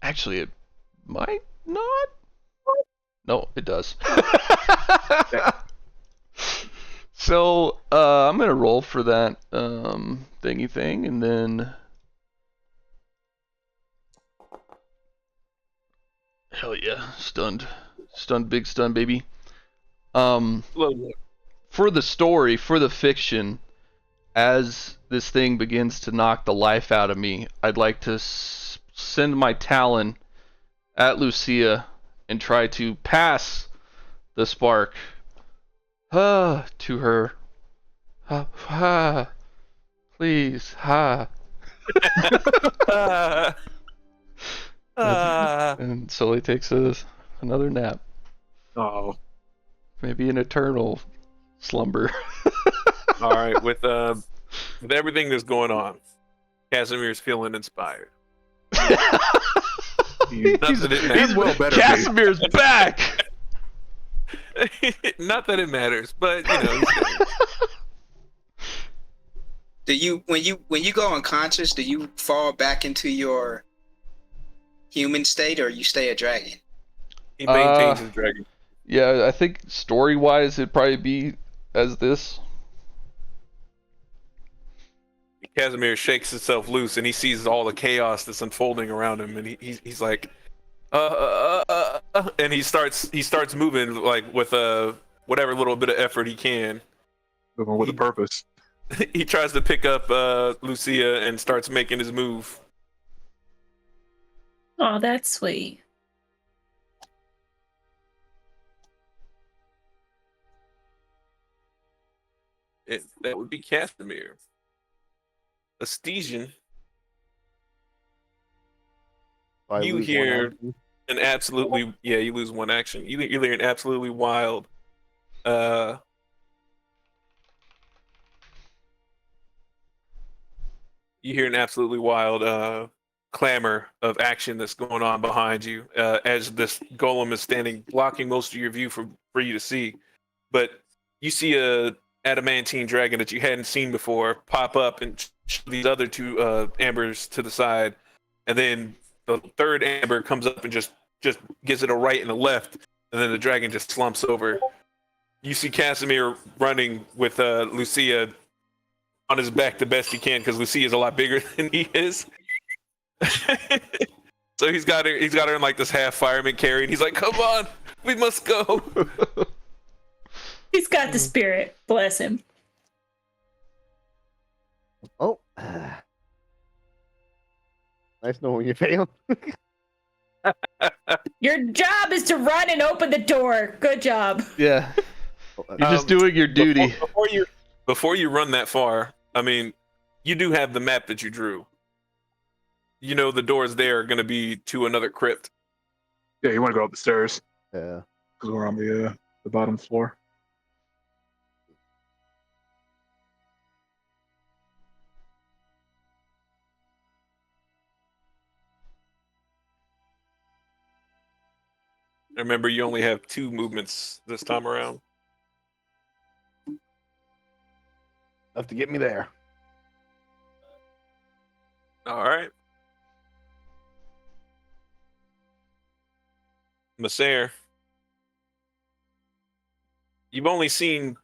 S4: Actually, it might not. No, it does. So, I'm gonna roll for that thingy thing, and then hell yeah, stunned, big stun, baby. For the story, for the fiction, as this thing begins to knock the life out of me, I'd like to send my talon at Lucia and try to pass the spark to her. Please, And Sully takes another nap.
S6: Oh,
S4: Maybe an eternal slumber.
S1: All right, with everything that's going on, Casimir's feeling inspired.
S6: he's well better.
S4: Casimir's back!
S1: Not that it matters, but you know.
S3: Do you when you go unconscious, do you fall back into your human state, or you stay a dragon?
S1: He maintains his dragon.
S4: Yeah, I think story-wise, it'd probably be as this.
S1: Casimir shakes himself loose, and he sees all the chaos that's unfolding around him, and he's like, and he starts moving like with whatever little bit of effort he can.
S6: Moving with a purpose.
S1: He tries to pick up Lucia and starts making his move.
S5: Oh, that's sweet.
S1: That would be Casimir. Astesian,
S2: I
S1: you
S2: lose one
S1: hear
S2: action.
S1: an absolutely you lose one action. You hear an absolutely wild you hear an absolutely wild clamor of action that's going on behind you as this golem is standing blocking most of your view for you to see. But you see a adamantine dragon that you hadn't seen before pop up and these other two ambers to the side, and then the third amber comes up and just gives it a right and a left, and then the dragon just slumps over. You see Casimir running with Lucia on his back the best he can because Lucia is a lot bigger than he is. So he's got her in like this half fireman carry, and he's like, "Come on, we must go."
S5: He's got the spirit. Bless him.
S2: Oh. Nice knowing you failed.
S5: Your job is to run and open the door. Good job.
S4: Yeah. You're just doing your duty.
S1: Before you run that far, I mean, you do have the map that you drew. You know the doors there are going to be to another crypt.
S6: Yeah, you want to go up the stairs
S2: Yeah.
S6: because we're on the bottom floor.
S1: Remember, you only have 2 movements this time around.
S2: Enough to get me there.
S1: All right. Masair, you've only seen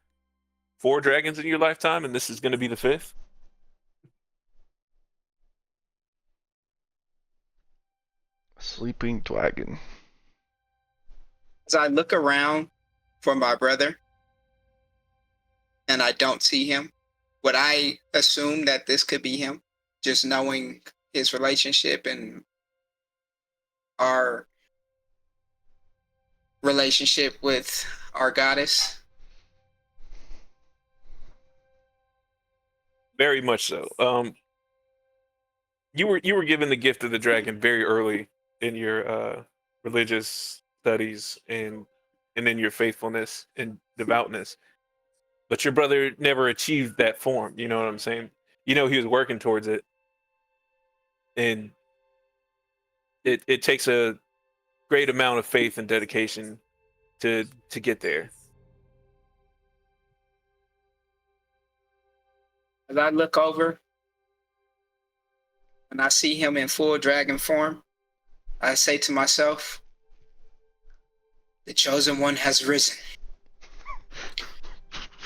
S1: 4 dragons in your lifetime, and this is going to be the 5th.
S4: Sleeping dragon.
S3: As I look around for my brother and I don't see him, would I assume that this could be him? Just knowing his relationship and our relationship with our goddess?
S1: Very much so. You were given the gift of the dragon very early in your religious studies and in your faithfulness and devoutness. But your brother never achieved that form. You know what I'm saying? You know he was working towards it, and it takes a great amount of faith and dedication to get there.
S3: As I look over and I see him in full dragon form, I say to myself, the chosen one has risen.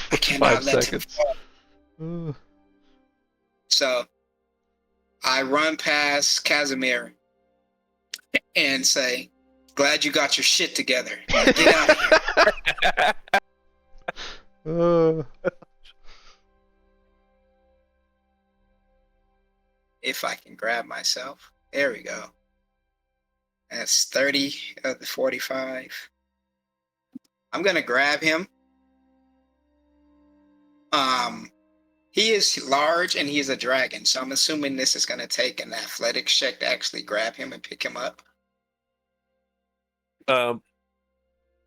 S3: I cannot
S4: 5
S3: let
S4: seconds.
S3: him fall. So I run past Casimir and say, glad you got your shit together. Get out of here. If I can grab myself. There we go. That's 30 of the 45. I'm going to grab him. He is large and he is a dragon, so I'm assuming this is going to take an athletics check to actually grab him and pick him up.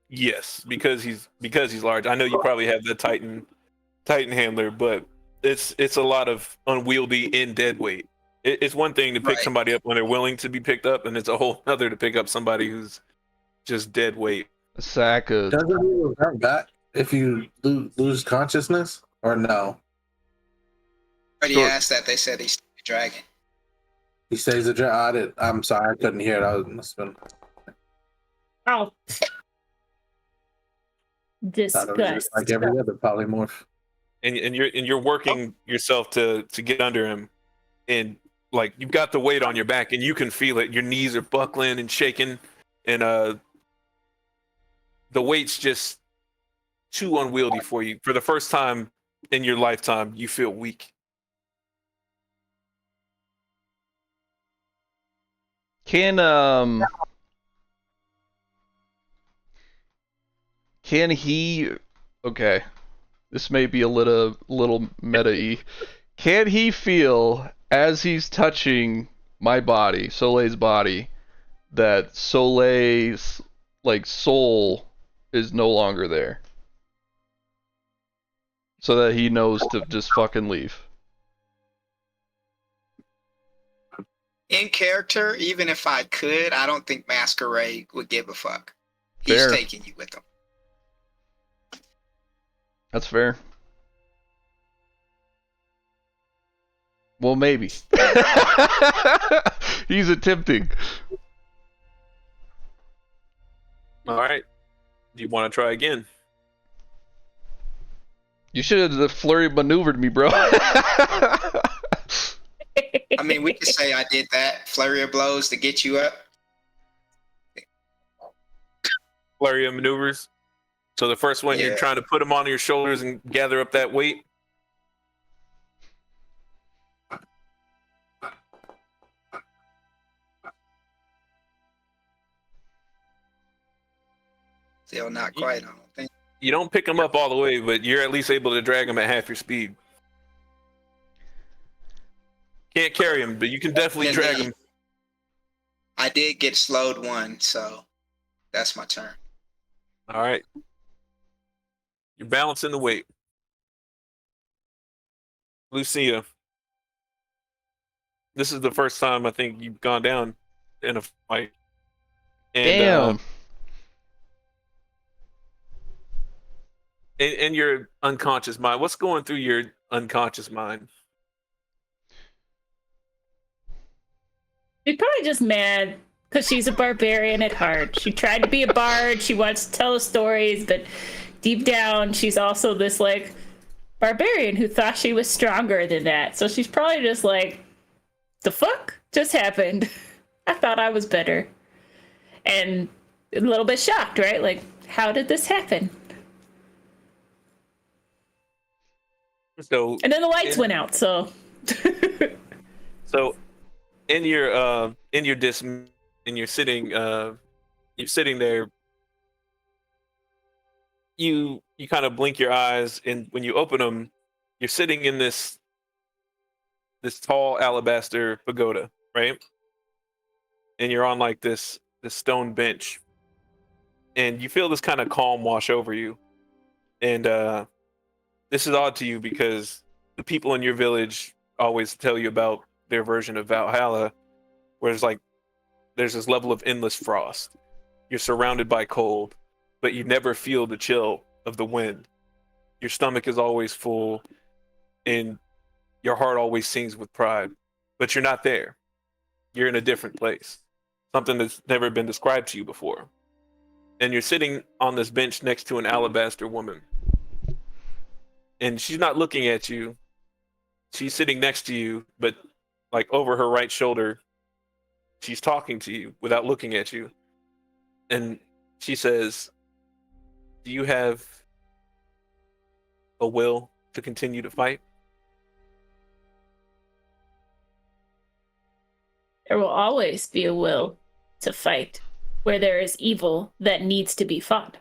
S1: Yes, because he's large. I know you probably have the Titan handler, but it's a lot of unwieldy in dead weight. It's one thing to pick
S3: Right.
S1: somebody up when they're willing to be picked up, and it's a whole other to pick up somebody who's just dead weight.
S4: A sack of.
S7: Doesn't it revert back if you lose consciousness, or no?
S3: already
S4: Short.
S3: asked that. They said he's a dragon.
S7: He stays a dragon. I'm sorry, I couldn't hear it. I must have been.
S5: Oh,
S7: Thought it was just like
S5: disgust.
S7: every other polymorph.
S1: and you're working yourself to get under him, and like you've got the weight on your back, and you can feel it. Your knees are buckling and shaking, and the weight's just too unwieldy for you. For the first time in your lifetime, you feel weak.
S4: Can he? Okay, this may be a little meta-y. Can he feel as he's touching my body, Soleil's body, that Soleil's like soul is no longer there, so that he knows to just fucking leave?
S3: In character, even if I could, I don't think Masquerade would give a fuck. He's
S4: Fair.
S3: taking you with him.
S4: That's fair. Well, maybe. He's attempting.
S1: All right. Do you want to try again?
S4: You should have flurry maneuvered me, bro.
S3: I mean, we could say I did that flurry of blows to get you up.
S1: Flurry of maneuvers. So the first one, you're
S3: Yeah.
S1: trying to put him on your shoulders and gather up that weight.
S3: Still not quite, I don't think.
S1: You don't pick him up all the way, but you're at least able to drag him at half your speed. Can't carry him, but you can definitely
S3: And
S1: drag
S3: then
S1: him.
S3: I did get slowed one, so that's my turn.
S1: All right. You're balancing the weight. Lucia, this is the first time I think you've gone down in a fight. And,
S4: Damn.
S1: In your unconscious mind, what's going through your unconscious mind?
S5: She's probably just mad because she's a barbarian at heart. She tried to be a bard. She wants to tell us stories, but deep down, she's also this like barbarian who thought she was stronger than that. So she's probably just like, the fuck just happened? I thought I was better. And a little bit shocked, right? Like, how did this happen?
S1: So,
S5: And then the lights went out, so.
S1: so in your you're sitting there. You kind of blink your eyes, and when you open them, you're sitting in this tall alabaster pagoda, right? And you're on like this stone bench, and you feel this kind of calm wash over you. And this is odd to you because the people in your village always tell you about their version of Valhalla, where there's this level of endless frost. You're surrounded by cold, but you never feel the chill of the wind. Your stomach is always full, and your heart always sings with pride. But you're not there. You're in a different place, something that's never been described to you before. And you're sitting on this bench next to an alabaster woman. And she's not looking at you. She's sitting next to you, but like over her right shoulder, she's talking to you without looking at you. And she says, "Do you have a will to continue to fight?"
S5: There will always be a will to fight where there is evil that needs to be fought.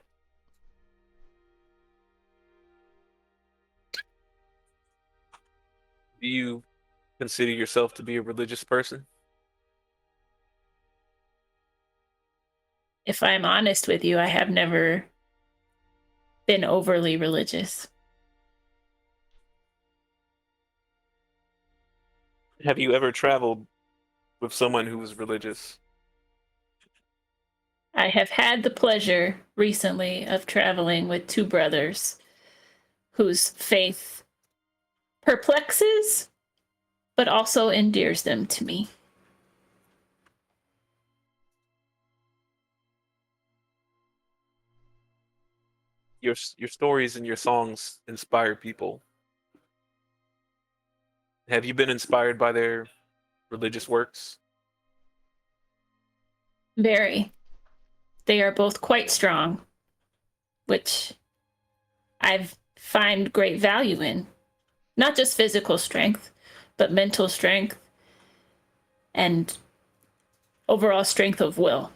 S1: Do you consider yourself to be a religious person?
S5: If I'm honest with you, I have never been overly religious.
S1: Have you ever traveled with someone who was religious?
S5: I have had the pleasure recently of traveling with two brothers whose faith perplexes but also endears them to me.
S1: Your stories and your songs inspire people. Have you been inspired by their religious works?
S5: Very. They are both quite strong, which I find great value in. Not just physical strength, but mental strength and overall strength of will.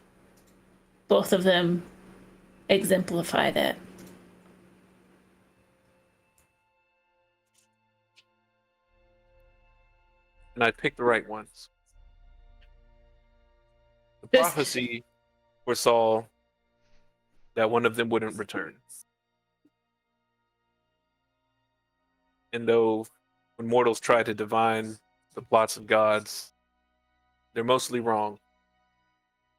S5: Both of them exemplify that.
S1: And I picked the right ones. The
S5: This-
S1: prophecy foresaw that one of them wouldn't return. And though when mortals try to divine the plots of gods, they're mostly wrong.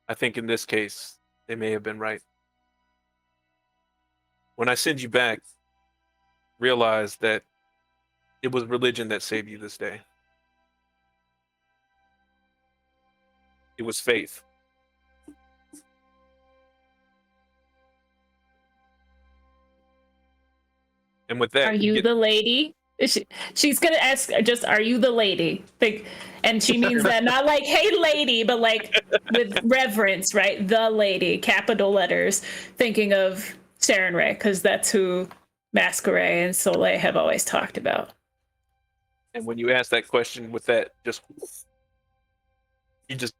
S1: I think in this case, they may have been right. When I send you back, realize that it was religion that saved you this day. It was faith. And with that,
S5: Are you the lady? She's gonna ask just, are you the lady? And she means that not like, hey lady, but like with reverence, right? The lady, capital letters, thinking of Sharon Ray, because that's who Masquerade and Soleil have always talked about.
S1: And when you ask that question with that, you just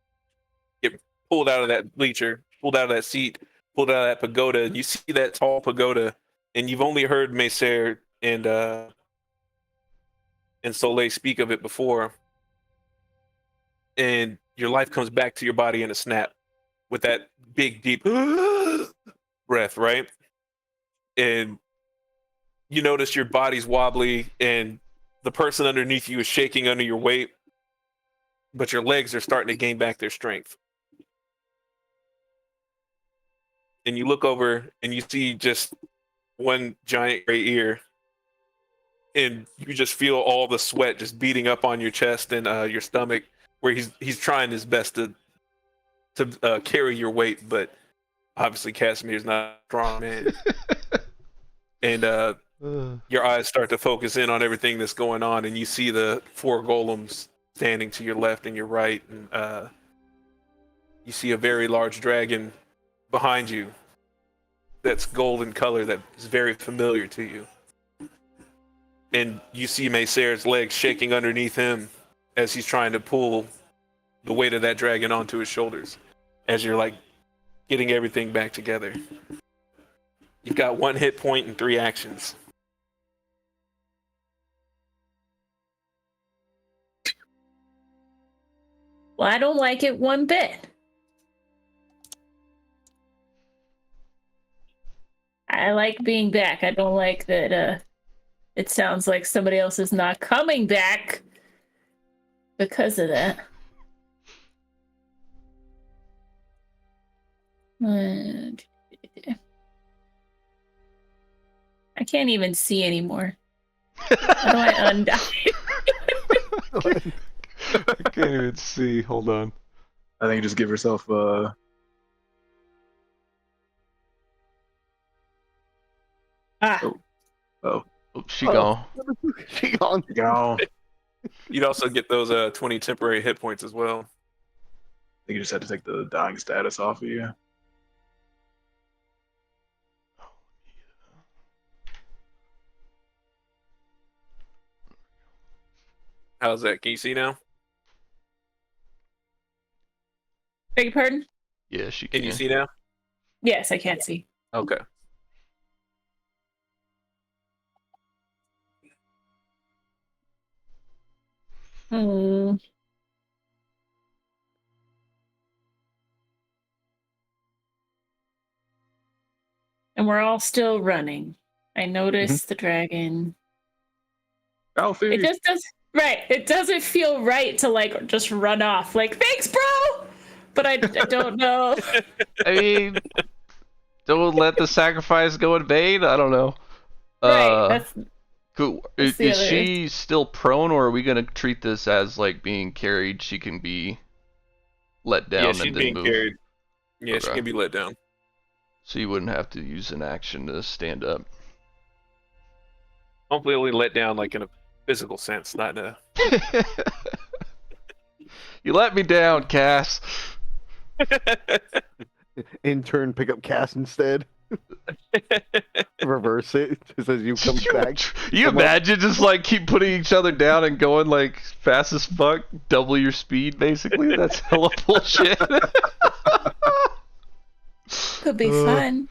S1: get pulled out of that bleacher, pulled out of that seat, pulled out of that pagoda, and you see that tall pagoda, and you've only heard Mayser and Soleil speak of it before, and your life comes back to your body in a snap with that big, deep breath, right? And you notice your body's wobbly, and the person underneath you is shaking under your weight, but your legs are starting to gain back their strength. And you look over and you see just one giant gray ear, and you just feel all the sweat just beating up on your chest and your stomach, where he's trying his best to carry your weight, but obviously Casimir's not a strong man. And your eyes start to focus in on everything that's going on, and you see the 4 golems standing to your left and your right, and you see a very large dragon behind you that's golden color that is very familiar to you. And you see Mayser's legs shaking underneath him as he's trying to pull the weight of that dragon onto his shoulders as you're like getting everything back together. You've got 1 hit point and 3 actions.
S5: Well, I don't like it one bit. I like being back. I don't like that it sounds like somebody else is not coming back because of that. I can't even see anymore. How do I undie?
S8: I can't even see. Hold on.
S6: I think you just give yourself
S5: Ah,
S6: oh,
S4: Oops, she gone.
S2: She gone.
S6: go.
S1: You'd also get those 20 temporary hit points as well.
S6: I think you just had to take the dying status off of you.
S1: How's that? Can you see now?
S5: beg your pardon?
S4: Yeah, she
S1: Can
S4: can.
S1: you see now?
S5: Yes, I can't see.
S1: Okay.
S5: Hmm. And we're all still running. I noticed the dragon.
S6: Alfie.
S5: It just does right. It doesn't feel right to like just run off. Like, thanks, bro. But I don't know.
S4: I mean, don't let the sacrifice go in vain. I don't know.
S5: Right. That's
S4: Cool.
S5: What's the
S4: Is
S5: other-
S4: she still prone, or are we gonna treat this as like being carried? She can be let down
S1: Yeah,
S4: and
S1: she's
S4: then
S1: being
S4: move.
S1: carried. Yeah, she
S4: Okay.
S1: can be let down.
S4: So you wouldn't have to use an action to stand up.
S1: Hopefully, only let down like in a physical sense, not in a.
S4: You let me down, Cass.
S2: Intern pick up Cass instead. Reverse it just as you come back.
S4: You
S2: Come up.
S4: imagine just like keep putting each other down and going like fast as fuck, double your speed basically? That's hella bullshit.
S5: Could be fun.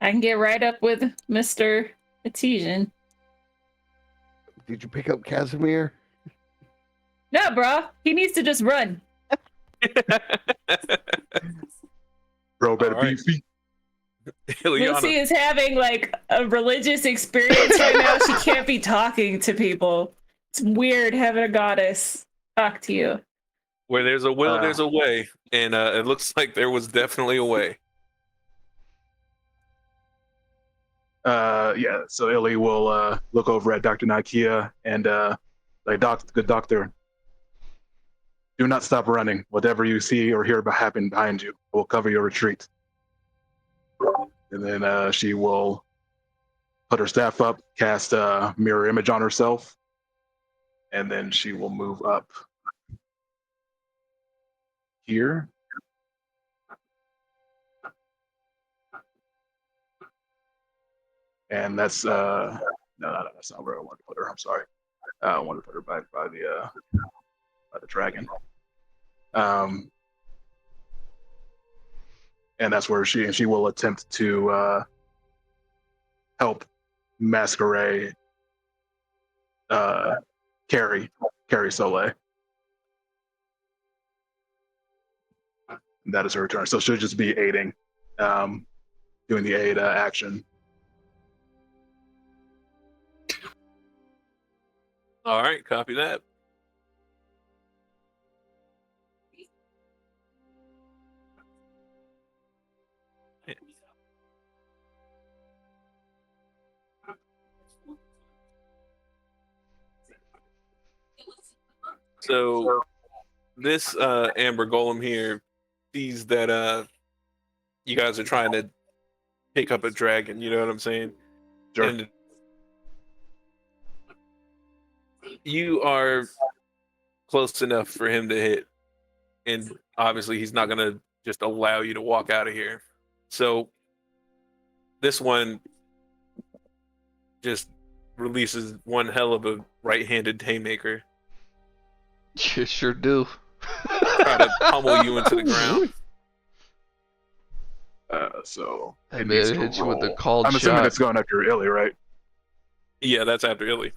S5: I can get right up with Mr. Artesian.
S2: Did you pick up Casimir?
S5: No, bro. He needs to just run.
S6: Bro, better
S1: All right.
S6: be feet.
S1: Ileana.
S5: Lucy is having like a religious experience right now. She can't be talking to people. It's weird having a goddess talk to you.
S1: Where there's a will, there's a way, and it looks like there was definitely a way.
S6: Yeah, so Illy will look over at Dr. Nakia and like, good doctor, do not stop running. Whatever you see or hear happen behind you, I will cover your retreat. And then she will put her staff up, cast a mirror image on herself, and then she will move up here. And that's no, that's not where I want to put her. I'm sorry. I want to put her back by the dragon. And that's where she will attempt to help Masquerade carry Soleil. That is her turn. So she'll just be aiding, doing the aid action.
S1: All right, copy that. So this Amber Golem here sees that you guys are trying to pick up a dragon, you know what I'm saying?
S6: Sure.
S1: And you are close enough for him to hit. And obviously he's not gonna just allow you to walk out of here. So this one just releases one hell of a right-handed haymaker.
S4: You sure do.
S1: Try to pummel you into the ground.
S6: So
S4: Hey,
S6: it
S4: man,
S6: needs
S4: it
S6: to
S4: hit you with the
S6: roll.
S4: called
S6: I'm assuming
S4: shot.
S6: it's going after Illy, right?
S1: Yeah, that's after Illy.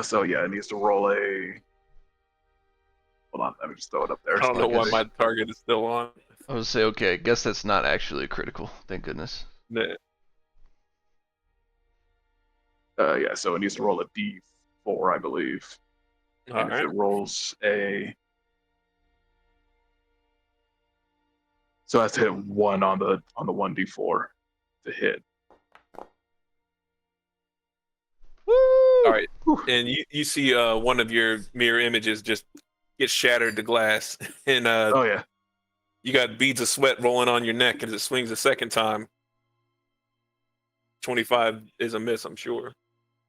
S6: So yeah, it needs to roll a. Hold on, let me just throw it up there.
S1: I don't know why
S4: guess-
S1: my target is still on.
S4: I would say, okay, I guess that's not actually critical. Thank goodness.
S1: Nah.
S6: Yeah, so it needs to roll a D4, I believe.
S1: All
S6: And if
S1: right.
S6: it rolls a. So it has to hit 1 on the 1D4 to hit.
S4: Woo!
S1: All right. And you see one of your mirror images just get shattered to glass, and
S6: Oh yeah.
S1: you got beads of sweat rolling on your neck as it swings a second time. 25 is a miss, I'm sure.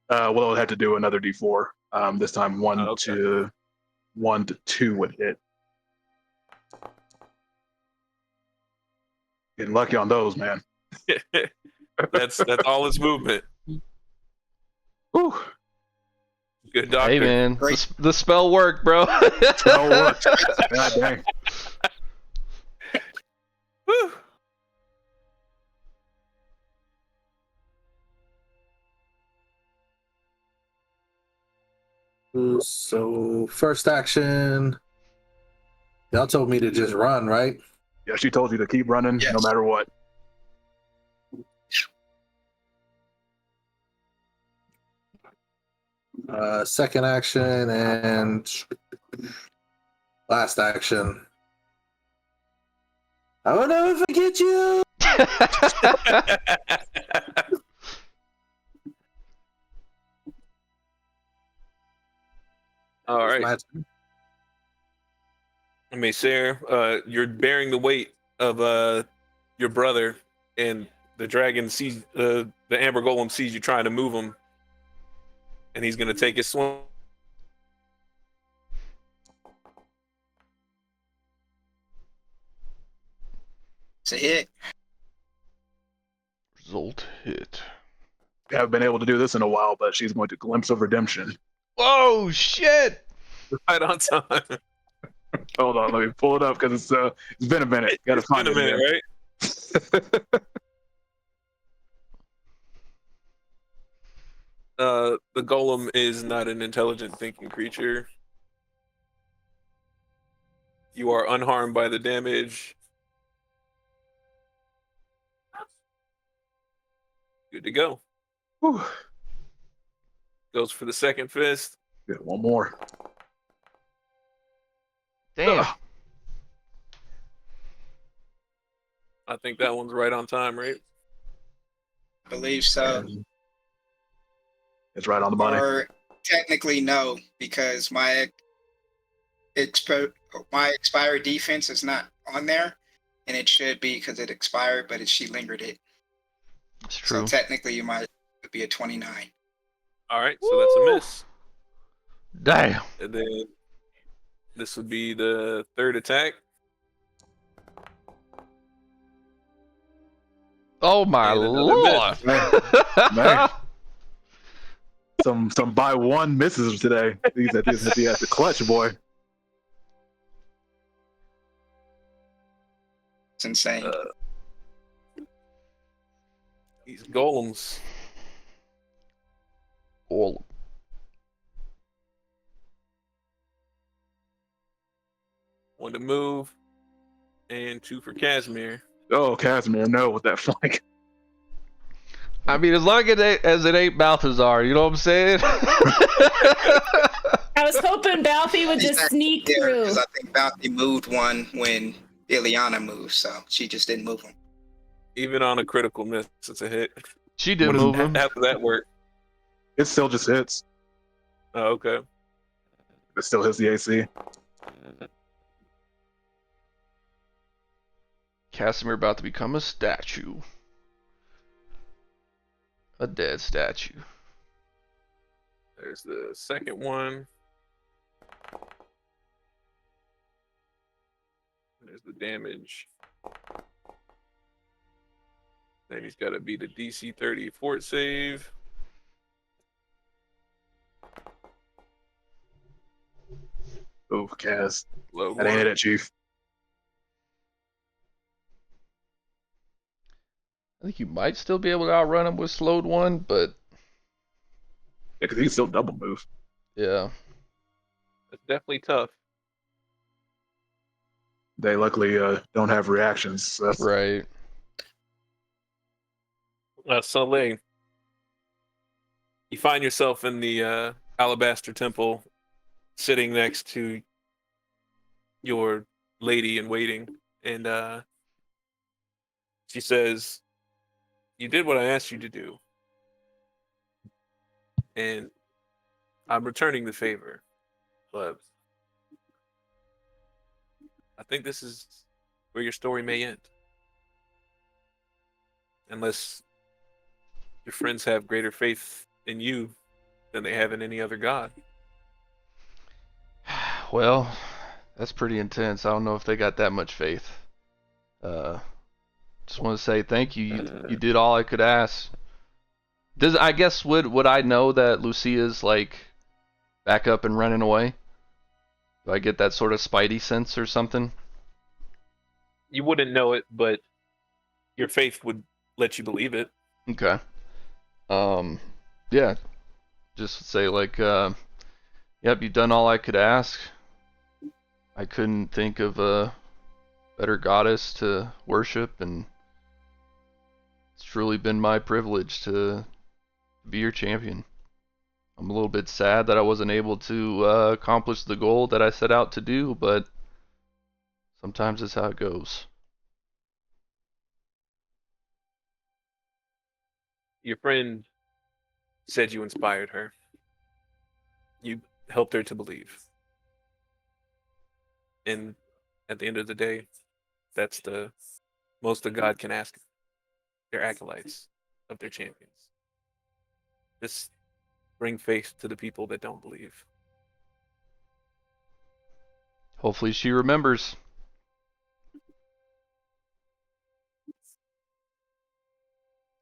S6: Well, it had to do another D4. This time 1
S1: okay.
S6: to 1 to 2 would hit. Getting lucky on those, man.
S1: That's all its movement.
S6: Whew.
S1: Good doctor.
S4: Hey, man,
S3: Great.
S4: the spell worked, bro.
S6: Spell worked. God dang.
S1: Whew.
S7: So first action. Y'all told me to just run, right?
S6: Yeah, she told you to keep running
S3: Yes.
S6: no matter what.
S7: Second action and last action. I will never forget you.
S1: All right.
S7: My turn.
S1: Maysair, you're bearing the weight of your brother, and the dragon sees the amber golem sees you trying to move him, and he's gonna take his swing.
S3: It's a hit.
S4: Result hit.
S6: We haven't been able to do this in a while, but she's going to glimpse of redemption.
S4: Oh shit!
S1: Right on time.
S6: Hold on, let me pull it up because it's been a minute. Got to
S1: It's
S6: find
S1: been a
S6: it
S1: minute,
S6: again.
S1: right? The golem is not an intelligent thinking creature. You are unharmed by the damage. Good to go.
S6: Whew.
S1: Goes for the second fist.
S6: Get one more.
S4: Damn.
S6: Ugh.
S1: I think that one's right on time, right?
S3: I believe so.
S6: It's right on the money.
S3: Or technically no, because my expired defense is not on there, and it should be because it expired, but she lingered it.
S4: It's true.
S3: So technically, you might be a 29.
S1: All right, so that's a miss.
S4: Damn.
S1: And then this would be the third attack.
S4: Oh my
S1: And another
S4: lord.
S6: Man. Some by one misses today. These at the clutch, boy.
S3: It's insane.
S1: These golems.
S4: All.
S1: One to move, and two for Casimir.
S6: Oh, Casimir, no, with that flank.
S4: I mean, as long as it ain't Balthazar, you know what I'm saying?
S5: I was hoping Balfi would just sneak through.
S3: Because I think Bounty moved one when Ileana moved, so she just didn't move him.
S1: Even on a critical miss, it's a hit.
S4: She did
S1: What does
S4: move him.
S1: How does that work?
S6: It still just hits.
S1: Oh, okay.
S6: It still hits the AC.
S4: Casimir about to become a statue. A dead statue.
S1: There's the second one. There's the damage. Then he's got to beat a DC 30 fort save.
S6: Oh, Cas.
S1: Low
S6: That ain't
S1: one.
S6: it, Chief.
S4: I think you might still be able to outrun him with slowed one, but
S6: Yeah, because he can still double move.
S4: yeah.
S1: That's definitely tough.
S6: They luckily don't have reactions. So that's
S4: Right.
S1: Soleil, you find yourself in the Alabaster Temple, sitting next to your lady in waiting, and she says, "You did what I asked you to do, and I'm returning the favor, but I think this is where your story may end, unless your friends have greater faith in you than they have in any other god."
S4: Well, that's pretty intense. I don't know if they got that much faith. Just want to say thank you. You did all I could ask. I guess would I know that Lucia's like back up and running away? Do I get that sort of spidey sense or something?
S1: You wouldn't know it, but your faith would let you believe it.
S4: Okay. Yeah. Just say like, yep, you've done all I could ask. I couldn't think of a better goddess to worship, and it's truly been my privilege to be your champion. I'm a little bit sad that I wasn't able to accomplish the goal that I set out to do, but sometimes it's how it goes.
S1: Your friend said you inspired her. You helped her to believe. And at the end of the day, that's the most a god can ask their acolytes of their champions. Just bring faith to the people that don't believe.
S4: Hopefully she remembers.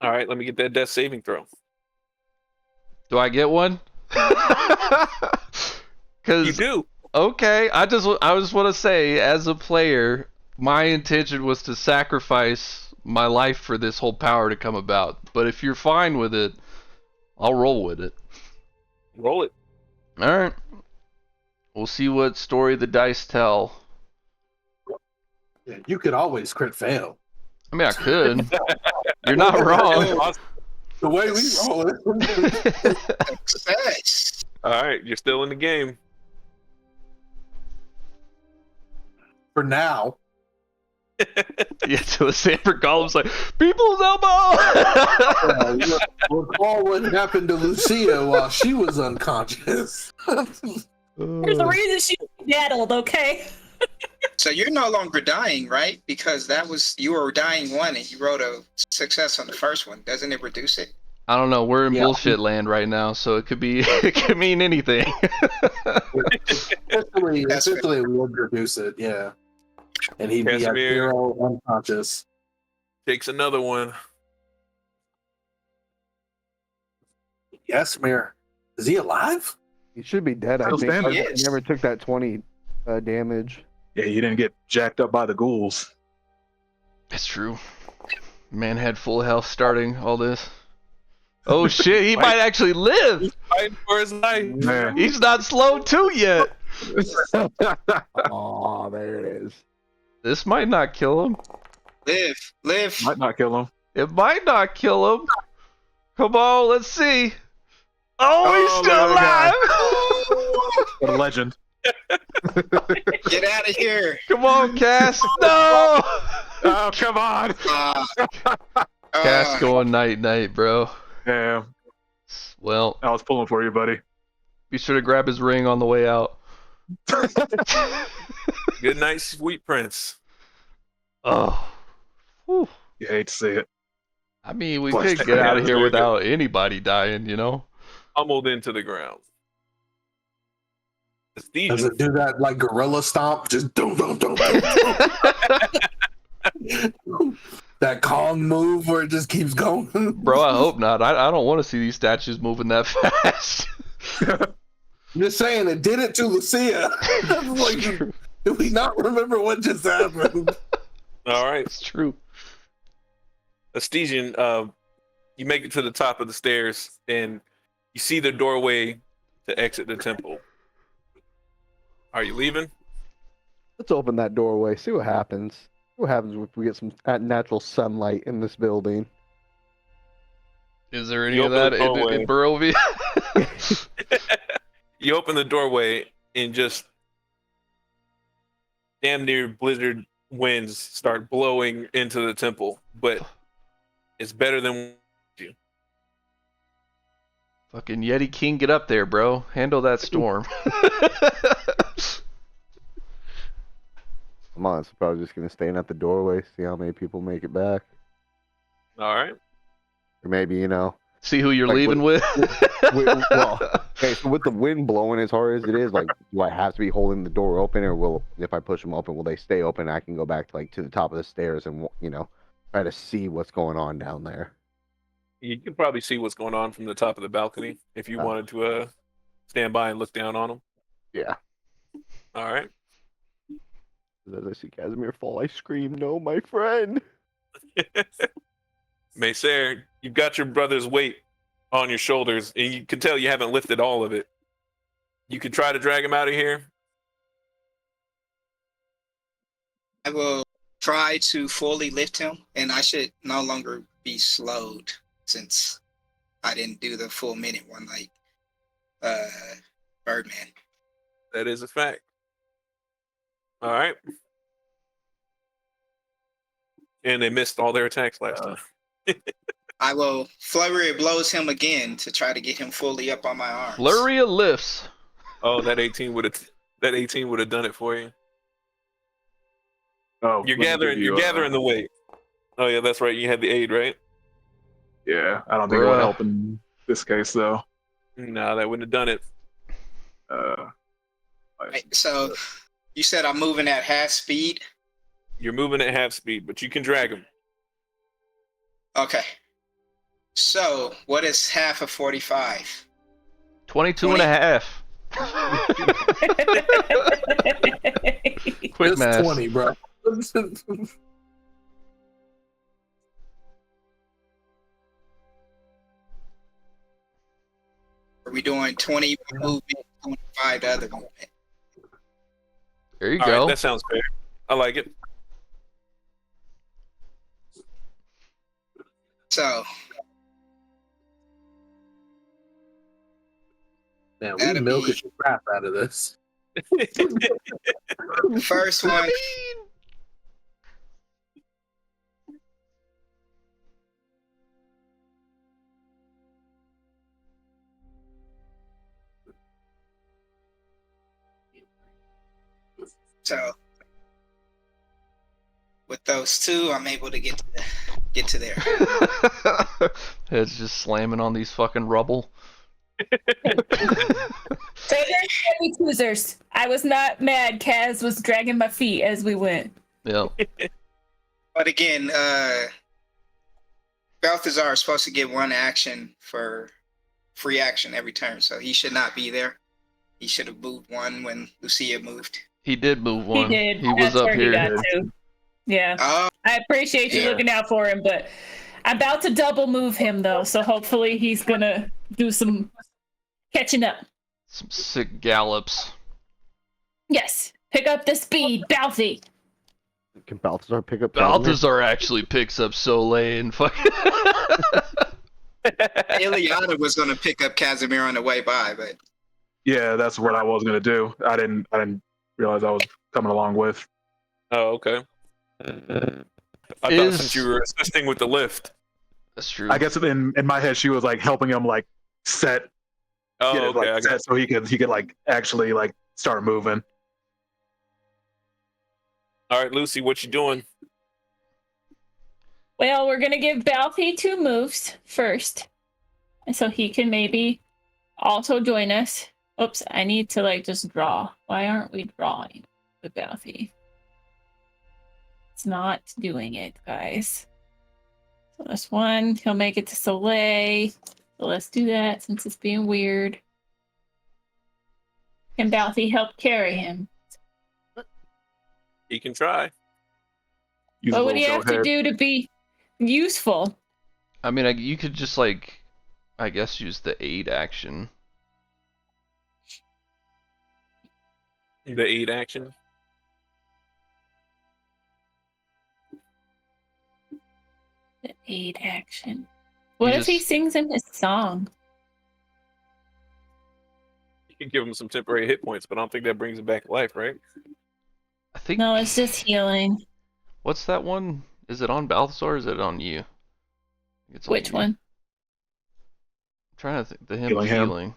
S1: All right, let me get that death saving throw.
S4: Do I get one?
S1: You
S4: Cause
S1: do.
S4: okay, I just want to say, as a player, my intention was to sacrifice my life for this whole power to come about. But if you're fine with it, I'll roll with it.
S1: Roll it.
S4: All right. We'll see what story the dice tell.
S7: Yeah, you could always crit fail.
S4: I mean, I could. You're not wrong.
S7: The way we roll it.
S3: Success.
S1: All right, you're still in the game.
S7: For now.
S4: Yeah, to the Sanford Golem's like, people's elbow!
S7: Recall what happened to Lucia while she was unconscious.
S5: There's a reason she daddled, okay?
S3: So you're no longer dying, right? Because you were dying one and you rolled a success on the first one. Doesn't it reduce it?
S4: I don't know. We're in
S7: Yeah.
S4: bullshit land right now, so it could mean anything.
S7: Essentially, it would reduce it, yeah. And he'd be at
S1: Casimir.
S7: 0 unconscious.
S1: Takes another one.
S7: Yes, Mir. Is he alive?
S2: He should be dead. I
S6: Still
S2: think.
S6: standing.
S2: He never took that 20 damage.
S6: Yeah, you didn't get jacked up by the ghouls.
S4: It's true. Man had full health starting all this. Oh shit, he might actually live!
S1: Fighting for his life.
S6: Man.
S4: He's not slow too yet!
S2: Oh, there it is.
S4: This might not kill him.
S3: Live.
S6: Might not kill him.
S4: It might not kill him. Come on, let's see. Oh, he's
S6: Oh,
S4: still
S6: look at
S4: alive!
S6: What a legend.
S3: Get out of here.
S4: Come on, Cass. No!
S6: Oh, come on.
S4: Cass going night-night, bro.
S6: Yeah,
S4: Well,
S6: I was pulling for you, buddy.
S4: be sure to grab his ring on the way out.
S1: Good night, sweet prince.
S4: Oh. Whew.
S6: You hate to see it.
S4: I mean, we
S6: Plus,
S4: could get out of here
S1: very
S4: without anybody dying, you know?
S1: Pummeled into the ground.
S7: Does
S1: Stygian,
S7: it do that like gorilla stomp? Just don't. That Kong move where it just keeps going.
S4: Bro, I hope not. I don't want to see these statues moving that fast.
S7: I'm just saying, it did it to Lucia. Like, do we not remember what just happened?
S1: all right.
S4: It's true.
S1: Stygian, you make it to the top of the stairs and you see the doorway to exit the temple. Are you leaving?
S2: Let's open that doorway. See what happens. See what happens if we get some natural sunlight in this building.
S4: Is there any
S1: You
S4: of
S1: open
S4: that
S1: the doorway.
S4: in Barovia?
S1: You open the doorway and just damn near blizzard winds start blowing into the temple, but it's better than you.
S4: Fucking Yeti King, get up there, bro. Handle that storm.
S2: Come on, it's probably just gonna stand at the doorway, see how many people make it back,
S1: All right.
S2: or maybe
S4: See who you're
S2: Like,
S4: leaving with?
S2: well, okay, so with the wind blowing as hard as it is, like, do I have to be holding the door open, or will, if I push them open, will they stay open? I can go back to the top of the stairs and try to see what's going on down there.
S1: You can probably see what's going on from the top of the balcony if you
S2: Oh.
S1: wanted to stand by and look down on them.
S2: Yeah.
S1: All right.
S2: As I see Casimir fall, I scream, "No, my friend!"
S1: Maysair, you've got your brother's weight on your shoulders, and you can tell you haven't lifted all of it. You could try to drag him out of here.
S3: I will try to fully lift him, and I should no longer be slowed since I didn't do the full minute one like Birdman.
S1: That is a fact. All right. And they missed all their attacks last time.
S3: I will flurry of blows him again to try to get him fully up on my arms.
S4: Flurry of lifts.
S1: Oh, that 18 would have done it for you.
S6: Oh,
S1: You're
S6: let me give
S1: gathering. You're
S6: you,
S1: gathering the weight. Oh yeah, that's right. You had the aid, right?
S6: Yeah, I don't think it would
S4: Bruh.
S6: help in this case though.
S1: No, that wouldn't have done it.
S3: Right, so you said I'm moving at half speed.
S1: You're moving at half speed, but you can drag him.
S3: Okay. So what is half of 45?
S4: 22 and a half. Quick
S7: Just
S4: math.
S7: 20, bro.
S3: Are we doing 20 movement, 25 the other movement?
S4: There you
S1: All
S4: go.
S1: right, that sounds fair. I like it.
S3: So
S7: Man, we
S3: That'd
S7: milking
S3: be-
S7: the crap out of this.
S3: first one, so with those two, I'm able to get to there.
S4: It's just slamming on these fucking rubble.
S5: So there's heavy choosers. I was not mad. Kaz was dragging my feet as we went.
S4: Yeah.
S3: But again, Balthazar is supposed to get one action for free action every turn, so he should not be there. He should have moved one when Lucia moved.
S4: He did move one.
S5: He did.
S4: He was
S5: That's
S4: up
S5: where he
S4: here.
S5: got to. Yeah.
S3: Oh,
S5: I appreciate you
S3: Yeah.
S5: looking out for him, but I'm about to double move him though, so hopefully he's gonna do some catching up.
S4: Some sick gallops.
S5: Yes. Pick up the speed, Bouncy.
S2: Can Balthazar pick up Casimir?
S4: Balthazar actually picks up Soleil and fucking.
S3: Ileana was going to pick up Casimir on the way by, but
S6: Yeah, that's what I was gonna do. I didn't realize I was coming along with.
S1: Oh, okay. I thought
S4: Is-
S1: since you were assisting with the lift.
S4: That's true.
S6: I guess in my head she was like helping him like set,
S1: Oh,
S6: get it,
S1: okay.
S6: like,
S1: I got
S6: set so he could like actually like start moving.
S1: All right, Lucy, what you doing?
S5: Well, we're gonna give Balthy 2 moves first. And so he can maybe also join us. Oops, I need to like just draw. Why aren't we drawing with Balthy? It's not doing it, guys. So that's 1. He'll make it to Soleil. So let's do that since it's being weird. Can Balthy help carry him?
S1: You can try.
S6: Use a
S5: What would he
S6: little
S5: have
S6: go
S5: to
S6: ahead.
S5: do to be useful?
S4: I mean, you could just like, I guess, use the aid action.
S1: The aid action.
S5: The aid action. What
S4: You
S5: if he
S4: just-
S5: sings in his song?
S1: You can give him some temporary hit points, but I don't think that brings him back to life, right?
S4: I think.
S5: No, it's just healing.
S4: What's that one? Is it on Balthazar or is it on you? It's on
S5: Which
S4: you.
S5: one?
S4: I'm trying to think. The hymn
S6: Healing
S4: of
S6: him.
S4: healing.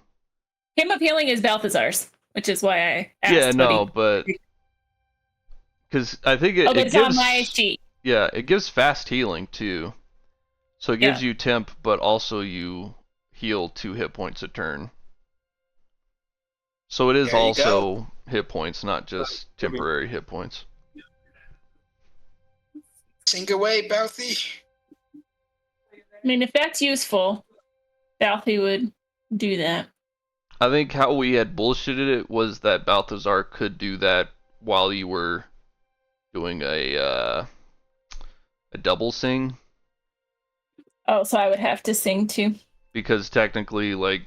S5: Hymn of Healing is Balthazar's, which is why I asked.
S4: Yeah,
S5: what
S4: no,
S5: he-
S4: but because I think it,
S5: Oh,
S4: it
S5: it's on
S4: gives.
S5: my sheet.
S4: Yeah, it gives fast healing too. So it gives
S5: Yeah.
S4: you temp, but also you heal 2 hit points a turn. So it is
S3: There you
S4: also hit points, not just temporary hit points.
S3: sing away, Balthy.
S5: I mean, if that's useful, Balthy would do that.
S4: I think how we had bullshitted it was that Balthazar could do that while you were doing a double sing,
S5: Oh, so I would have to sing too.
S4: because technically like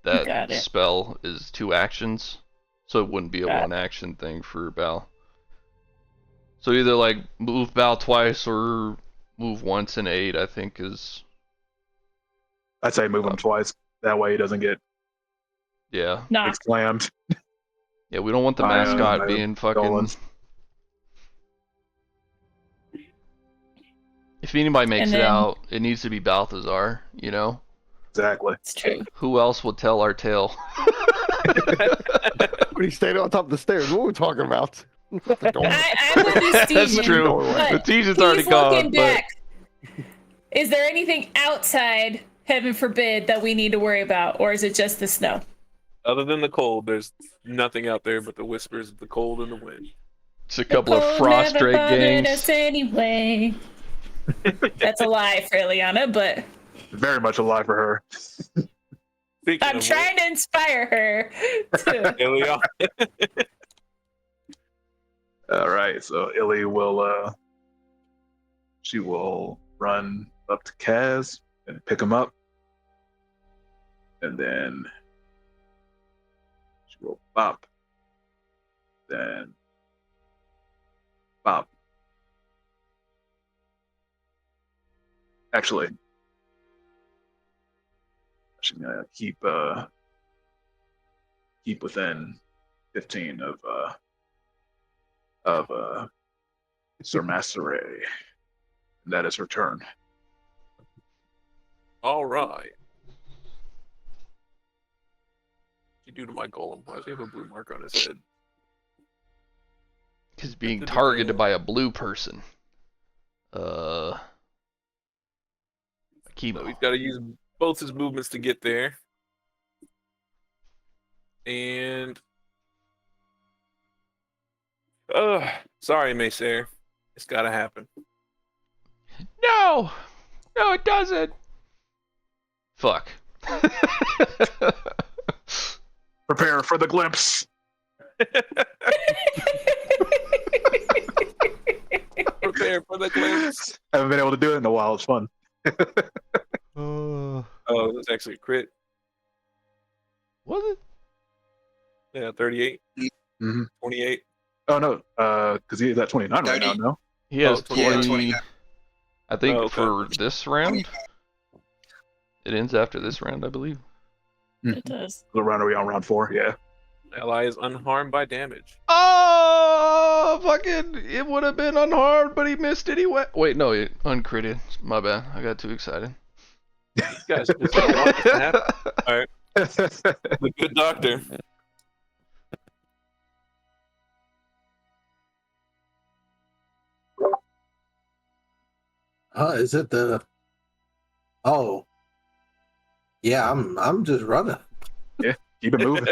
S5: Got
S4: that
S5: it.
S4: spell is 2 actions, so it wouldn't be a
S5: Got
S4: 1 action thing for Bal. So either like move Bal twice or move once in aid, I think is
S6: I'd say move him twice. That way he doesn't get
S4: yeah.
S5: Nah.
S6: slammed.
S4: Yeah, we don't want the
S6: My,
S4: mascot
S6: my
S4: being fucking.
S6: Dolans.
S4: If anybody makes
S5: And
S4: it
S5: then-
S4: out, it needs to be Balthazar, you know?
S6: Exactly.
S5: It's true.
S4: Who else would tell our tale?
S2: When he stayed on top of the stairs, what were we talking about? The door.
S5: I'm with you,
S4: That's
S5: Steven.
S4: true.
S2: Doorway.
S5: But
S4: Letitia's already
S5: he's looking
S4: gone, but
S5: back. Is there anything outside, heaven forbid, that we need to worry about, or is it just the snow?
S1: Other than the cold, there's nothing out there but the whispers of the cold and the wind.
S4: it's a
S5: The
S4: couple of
S5: cold
S4: frost
S5: never
S4: drake
S5: bothered us
S4: gangs.
S5: anyway. That's a lie for Ileana, but
S6: Very much alive for her.
S1: Speaking
S5: I'm
S1: of
S5: trying to inspire her to.
S1: which, Ilya,
S6: All right, so Illy will she will run up to Kaz and pick him up, and then she will bop, then bop. Actually, she's gonna keep within 15 of Sir Master Ray. And that is her turn.
S1: all right. What you do to my golem? Why does he have a blue mark on his head?
S4: He's being targeted by a blue person.
S1: So
S4: Chemo.
S1: he's got to use both his movements to get there. And sorry, Maysair. It's got to happen.
S4: No! No, it doesn't! Fuck.
S6: Prepare for the glimpse.
S1: Prepare for the glimpse.
S6: I haven't been able to do it in a while. It's fun.
S1: Oh, that's actually a crit.
S4: Was it?
S1: Yeah, 38,
S6: Mm-hmm.
S1: 28.
S6: Oh no, because he's at 29 right now.
S3: 30.
S6: No.
S4: He has
S1: 29.
S4: 20. I think
S1: Oh, okay.
S4: for this round. It ends after this round, I believe.
S5: It does.
S6: What round are we on? Round 4. Yeah.
S1: Ally is unharmed by damage.
S4: Oh, fucking! It would have been unharmed, but he missed anyway. Wait, no, it uncritted. My bad. I got too excited.
S1: You guys just don't want this to happen. All right, the good doctor.
S7: Is it the? Oh, yeah. I'm just running.
S6: Keep it moving.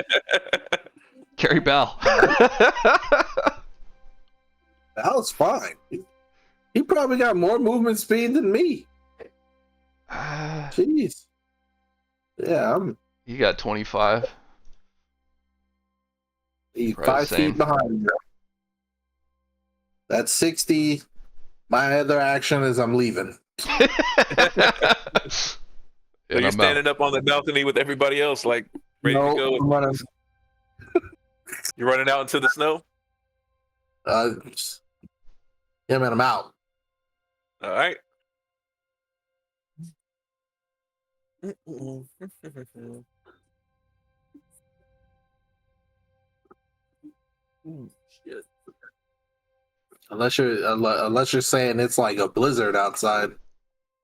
S4: Carry Bell.
S7: That was fine. He probably got more movement speed than me. Jeez. Yeah, I'm
S4: You got 25.
S7: he's
S4: Probably the
S7: 5
S4: same.
S7: feet behind you. That's 60. My other action is I'm leaving.
S1: So
S4: And
S1: you're
S4: I'm
S1: standing
S4: out.
S1: up on the balcony with everybody else, like ready
S7: No,
S1: to go.
S7: I'm running.
S1: You're running out into the snow.
S7: Yeah, man, I'm out.
S1: All right. Shit.
S7: Unless you're saying it's like a blizzard outside.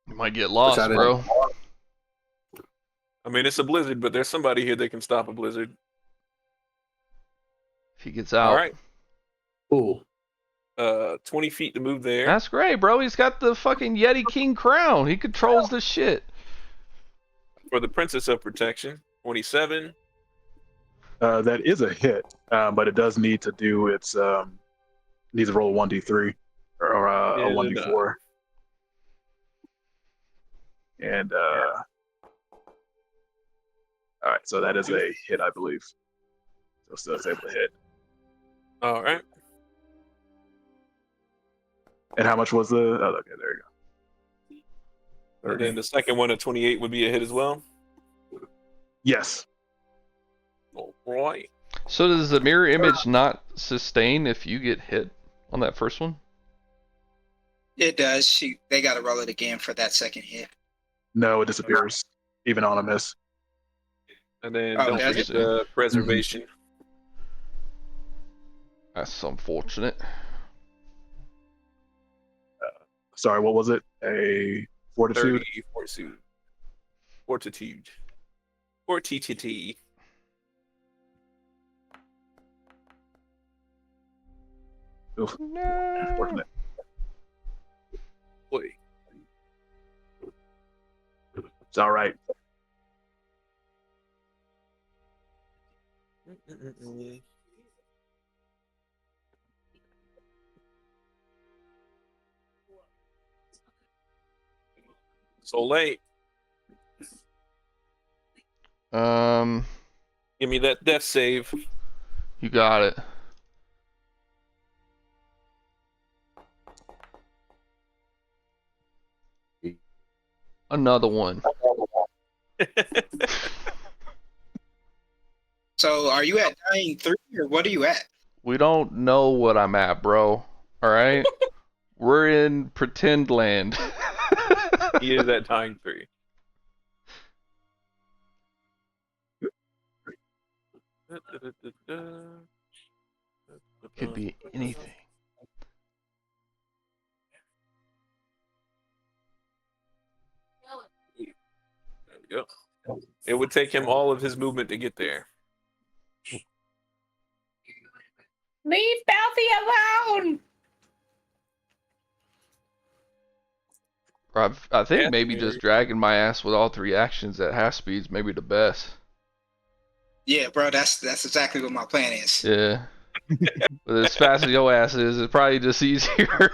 S4: You might get
S7: which
S4: lost,
S7: I didn't-
S4: bro.
S1: I mean, it's a blizzard, but there's somebody here that can stop a blizzard.
S4: If he gets out.
S1: All right.
S7: Ooh.
S1: 20 feet to move there.
S4: That's great, bro. He's got the fucking Yeti King crown. He controls the shit.
S1: For the Princess of Protection, 27.
S6: That is a hit, but it does need to do its needs to roll a 1d3 or
S1: Yeah,
S6: a 1d4. And all right, so that is a hit, I believe. So still it's able to hit.
S1: All right.
S6: And how much was the? Oh, okay, there you go.
S1: And then the second one at 28 would be a hit as well.
S6: Yes.
S1: All right.
S4: So does the mirror image not sustain if you get hit on that first one?
S3: It does. They got to roll it again for that second hit.
S6: No, it disappears even on a miss.
S1: And then
S3: Oh,
S1: don't
S3: does
S1: forget
S4: it?
S1: the preservation.
S4: That's unfortunate.
S6: Sorry, what was it? A fortitude.
S1: 30 fortitude. Fortitude. Fortitude.
S6: Oof,
S4: No.
S6: unfortunate.
S1: Boy.
S6: It's all right.
S1: So late. Give me that death save.
S4: You got it. Another one.
S3: So are you at dying 3 or what are you at?
S4: We don't know what I'm at, bro. All right? We're in pretend land.
S1: He is at dying 3.
S4: Could be anything.
S1: There we go. It would take him all of his movement to get there.
S5: Leave Balthy alone.
S4: I think
S1: Yeah,
S4: maybe just dragging my ass with all 3 actions at half speed's maybe the best.
S3: Yeah, bro, that's exactly what my plan is.
S4: Yeah. But as fast as your ass is, it's probably just easier.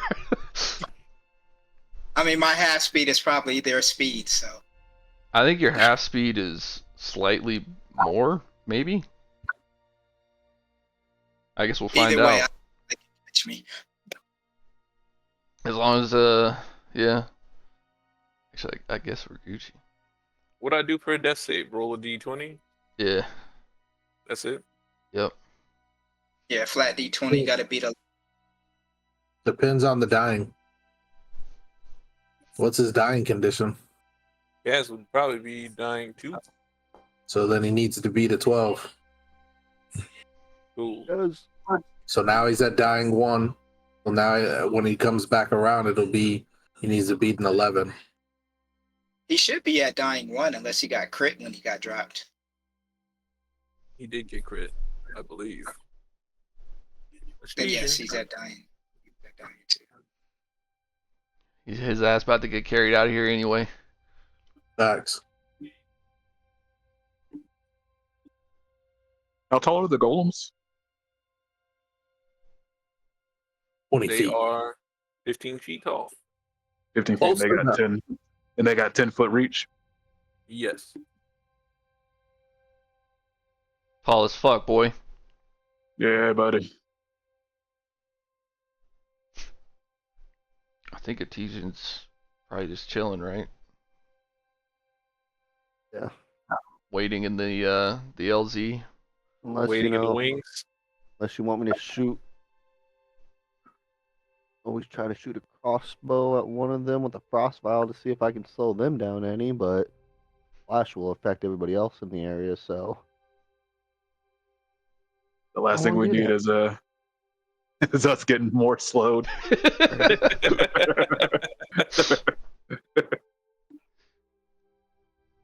S3: I mean, my half speed is probably their speed, so.
S4: I think your half speed is slightly more, maybe. I guess we'll find
S3: Either way,
S4: out.
S3: they can catch me.
S4: As long as yeah. Actually, I guess we're Gucci.
S1: What I do for a death save? Roll a d20.
S4: Yeah.
S1: That's it.
S4: Yep.
S3: Yeah, flat D20, gotta beat a.
S7: Depends on the dying. What's his dying condition?
S1: Gaz would probably be dying 2.
S7: So then he needs to beat a 12.
S1: Cool.
S2: Yes.
S7: So now he's at dying 1. Well, now when he comes back around, it'll be he needs to beat an 11.
S3: He should be at dying 1 unless he got crit when he got dropped.
S1: He did get crit, I believe.
S3: Then yes, he's at dying. He's at dying 2.
S4: His ass about to get carried out of here anyway.
S7: Facts.
S6: How tall are the golems?
S7: 20
S1: They
S7: feet.
S1: are 15 feet tall.
S6: 15 feet.
S7: Close
S6: They got
S7: enough.
S6: 10, and they got 10-foot reach.
S1: Yes.
S4: Tall as fuck, boy.
S6: Yeah, buddy.
S4: I think Artesian's probably just chilling, right?
S2: Yeah.
S4: Waiting in the LZ.
S2: Unless
S1: Waiting
S2: you
S1: in the
S2: know,
S1: wings.
S2: unless you want me to shoot. Always try to shoot a crossbow at one of them with a frost vial to see if I can slow them down any, but flash will affect everybody else in the area, so
S6: The last
S2: I
S6: thing we
S2: won't do
S6: need
S2: that.
S6: is us getting more slowed.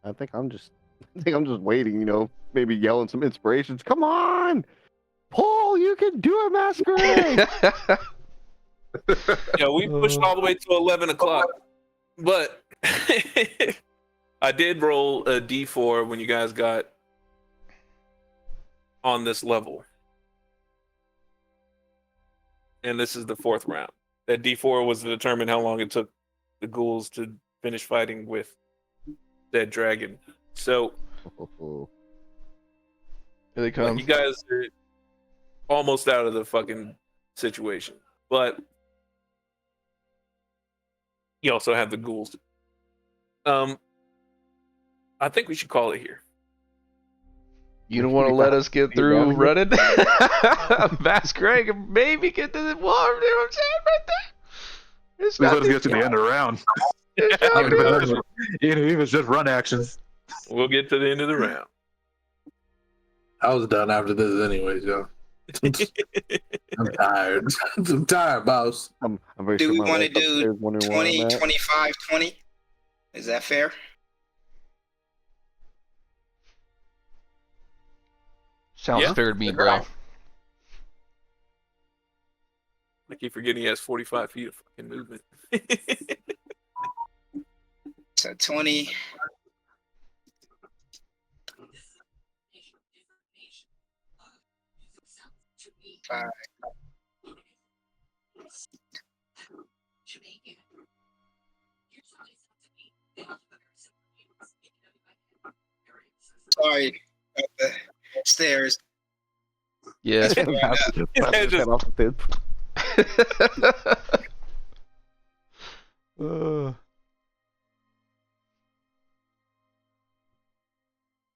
S2: I think I'm just waiting, maybe yelling some inspirations. Come on! Paul, you can do it, Masquerade!
S1: Yeah, we pushed all the way to 11 o'clock. But I did roll a d4 when you guys got on this level. And this is the 4th round. That d4 was to determine how long it took the ghouls to finish fighting with that dragon. So
S2: Oh,
S4: Here they come.
S1: you guys are almost out of the fucking situation. But you also have the ghouls. I think we should call it here.
S4: You don't want to let us get through running? Masquerade can maybe get to the water. You know what I'm saying right there? It's
S6: Just
S4: not
S6: let us get to the end of the round.
S4: it's not
S6: Even
S4: good.
S6: if it's just run actions.
S1: We'll get to the end of the round.
S7: I was done after this anyways, yo. I'm tired. I'm tired, boss.
S2: I'm very
S3: Do
S2: sure
S3: we
S2: my
S3: want to
S2: wife
S3: do
S2: upstairs wondering where
S3: 20,
S2: I'm at.
S3: 25, 20? Is that fair?
S4: Sounds
S1: Yeah.
S4: fair to me, bro.
S1: I keep forgetting he has 45 feet of fucking movement.
S3: So 20. Five. Sorry, up the stairs.
S4: Yeah.
S3: That's where I'm at.
S2: Slap his head off the tip.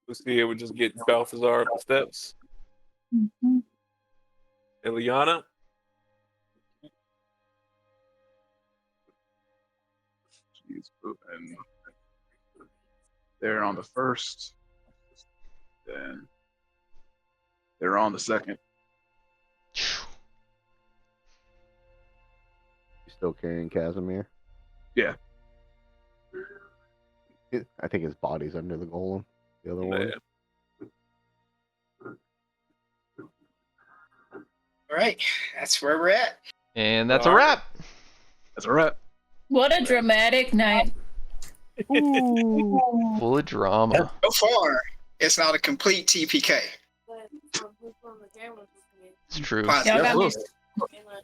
S1: Lucia would just get Balthazar up the steps.
S5: Mhm.
S1: Eliana.
S6: She's moving. They're on the first. Then they're on the second.
S2: You still carrying Casimir?
S6: Yeah.
S2: I think his body's under the golem. The other one.
S3: All right, that's where we're at.
S4: And that's a
S1: All right.
S4: wrap.
S6: That's a wrap.
S5: What a dramatic night.
S4: Full of drama.
S3: So far, it's not a complete TPK.
S4: It's true.
S3: Positive.
S5: Y'all
S6: Got
S5: got me.
S6: close.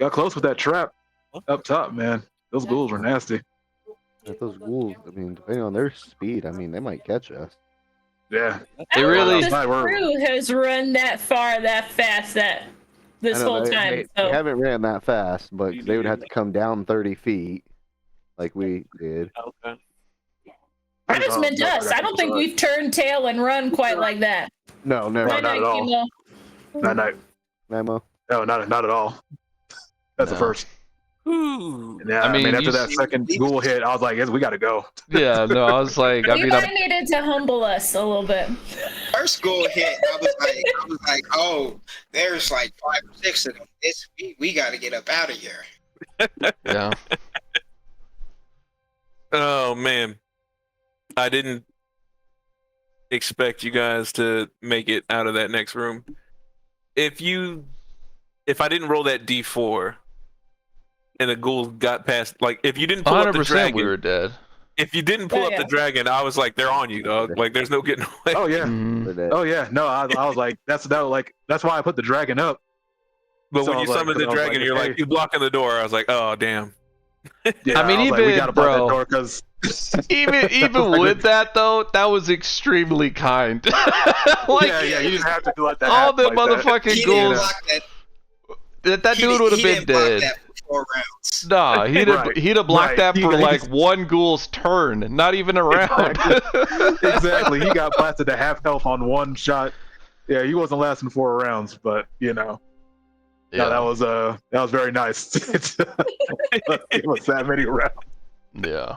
S6: Got close with that trap up top, man. Those ghouls were nasty.
S2: If those ghouls, I mean, depending on their speed, I mean, they might catch us.
S6: Yeah.
S5: I
S4: They
S5: don't
S4: really-
S5: know if this
S6: My word.
S5: crew has run that far, that fast, this
S2: I know
S5: whole
S2: they,
S5: time.
S2: They
S5: So
S2: haven't ran that fast, but they would have to come down 30 feet like we did.
S1: Okay.
S5: I just meant
S6: No,
S5: us. I don't think we've turned tail and run quite like that.
S2: No, never.
S6: No, not at all.
S5: Kimo.
S6: No,
S2: Memo.
S6: not at all. That's the
S4: No.
S6: first.
S1: Ooh.
S6: Yeah,
S4: I
S6: I mean,
S4: mean,
S6: after
S4: you
S6: that second ghoul hit, I was like, yes, we got to go.
S4: Yeah, no, I was like, I
S5: You
S4: mean,
S5: might needed to humble us a little bit.
S3: First goal hit, I was like, oh, there's like 5 or 6 of them. We got to get up out of here.
S4: yeah.
S1: Oh man, I didn't expect you guys to make it out of that next room. If I didn't roll that D4 and the ghoul got past, like if you didn't pull up the
S4: 100%
S1: dragon,
S4: we were dead.
S1: if you didn't pull
S5: Oh,
S1: up the
S5: yeah.
S1: dragon, I was like, they're on you, dog. Like there's no getting away.
S6: Oh, yeah.
S4: Mhm.
S2: For that.
S6: Oh, yeah. No, I was like, that's why I put the dragon up.
S1: But
S6: So
S1: when
S6: I
S1: you
S6: was like-
S1: summoned the
S6: I was
S1: dragon,
S6: like,
S1: you're
S6: hey.
S1: like, you blocking the door. I was like, oh damn.
S6: Yeah,
S4: I mean,
S6: was like, we
S4: even,
S6: got to block that
S4: bro,
S6: door because
S4: even with that though, that was extremely kind. Like,
S6: yeah, you didn't have to let that
S4: all
S6: happen
S4: the
S6: like that.
S4: motherfucking
S3: He didn't
S4: ghouls.
S3: block that.
S4: That dude would have been
S3: He didn't block
S4: dead.
S3: that for 4 rounds.
S4: Nah,
S6: Right,
S4: he'd have blocked
S6: right.
S4: that
S6: He-
S4: for
S6: he
S4: like
S6: just-
S4: one ghoul's turn, not even a round.
S6: Exactly. He got blasted to half health on one shot. Yeah, he wasn't lasting 4 rounds, but you know, no, that was very nice. It was that many rounds.
S4: Yeah.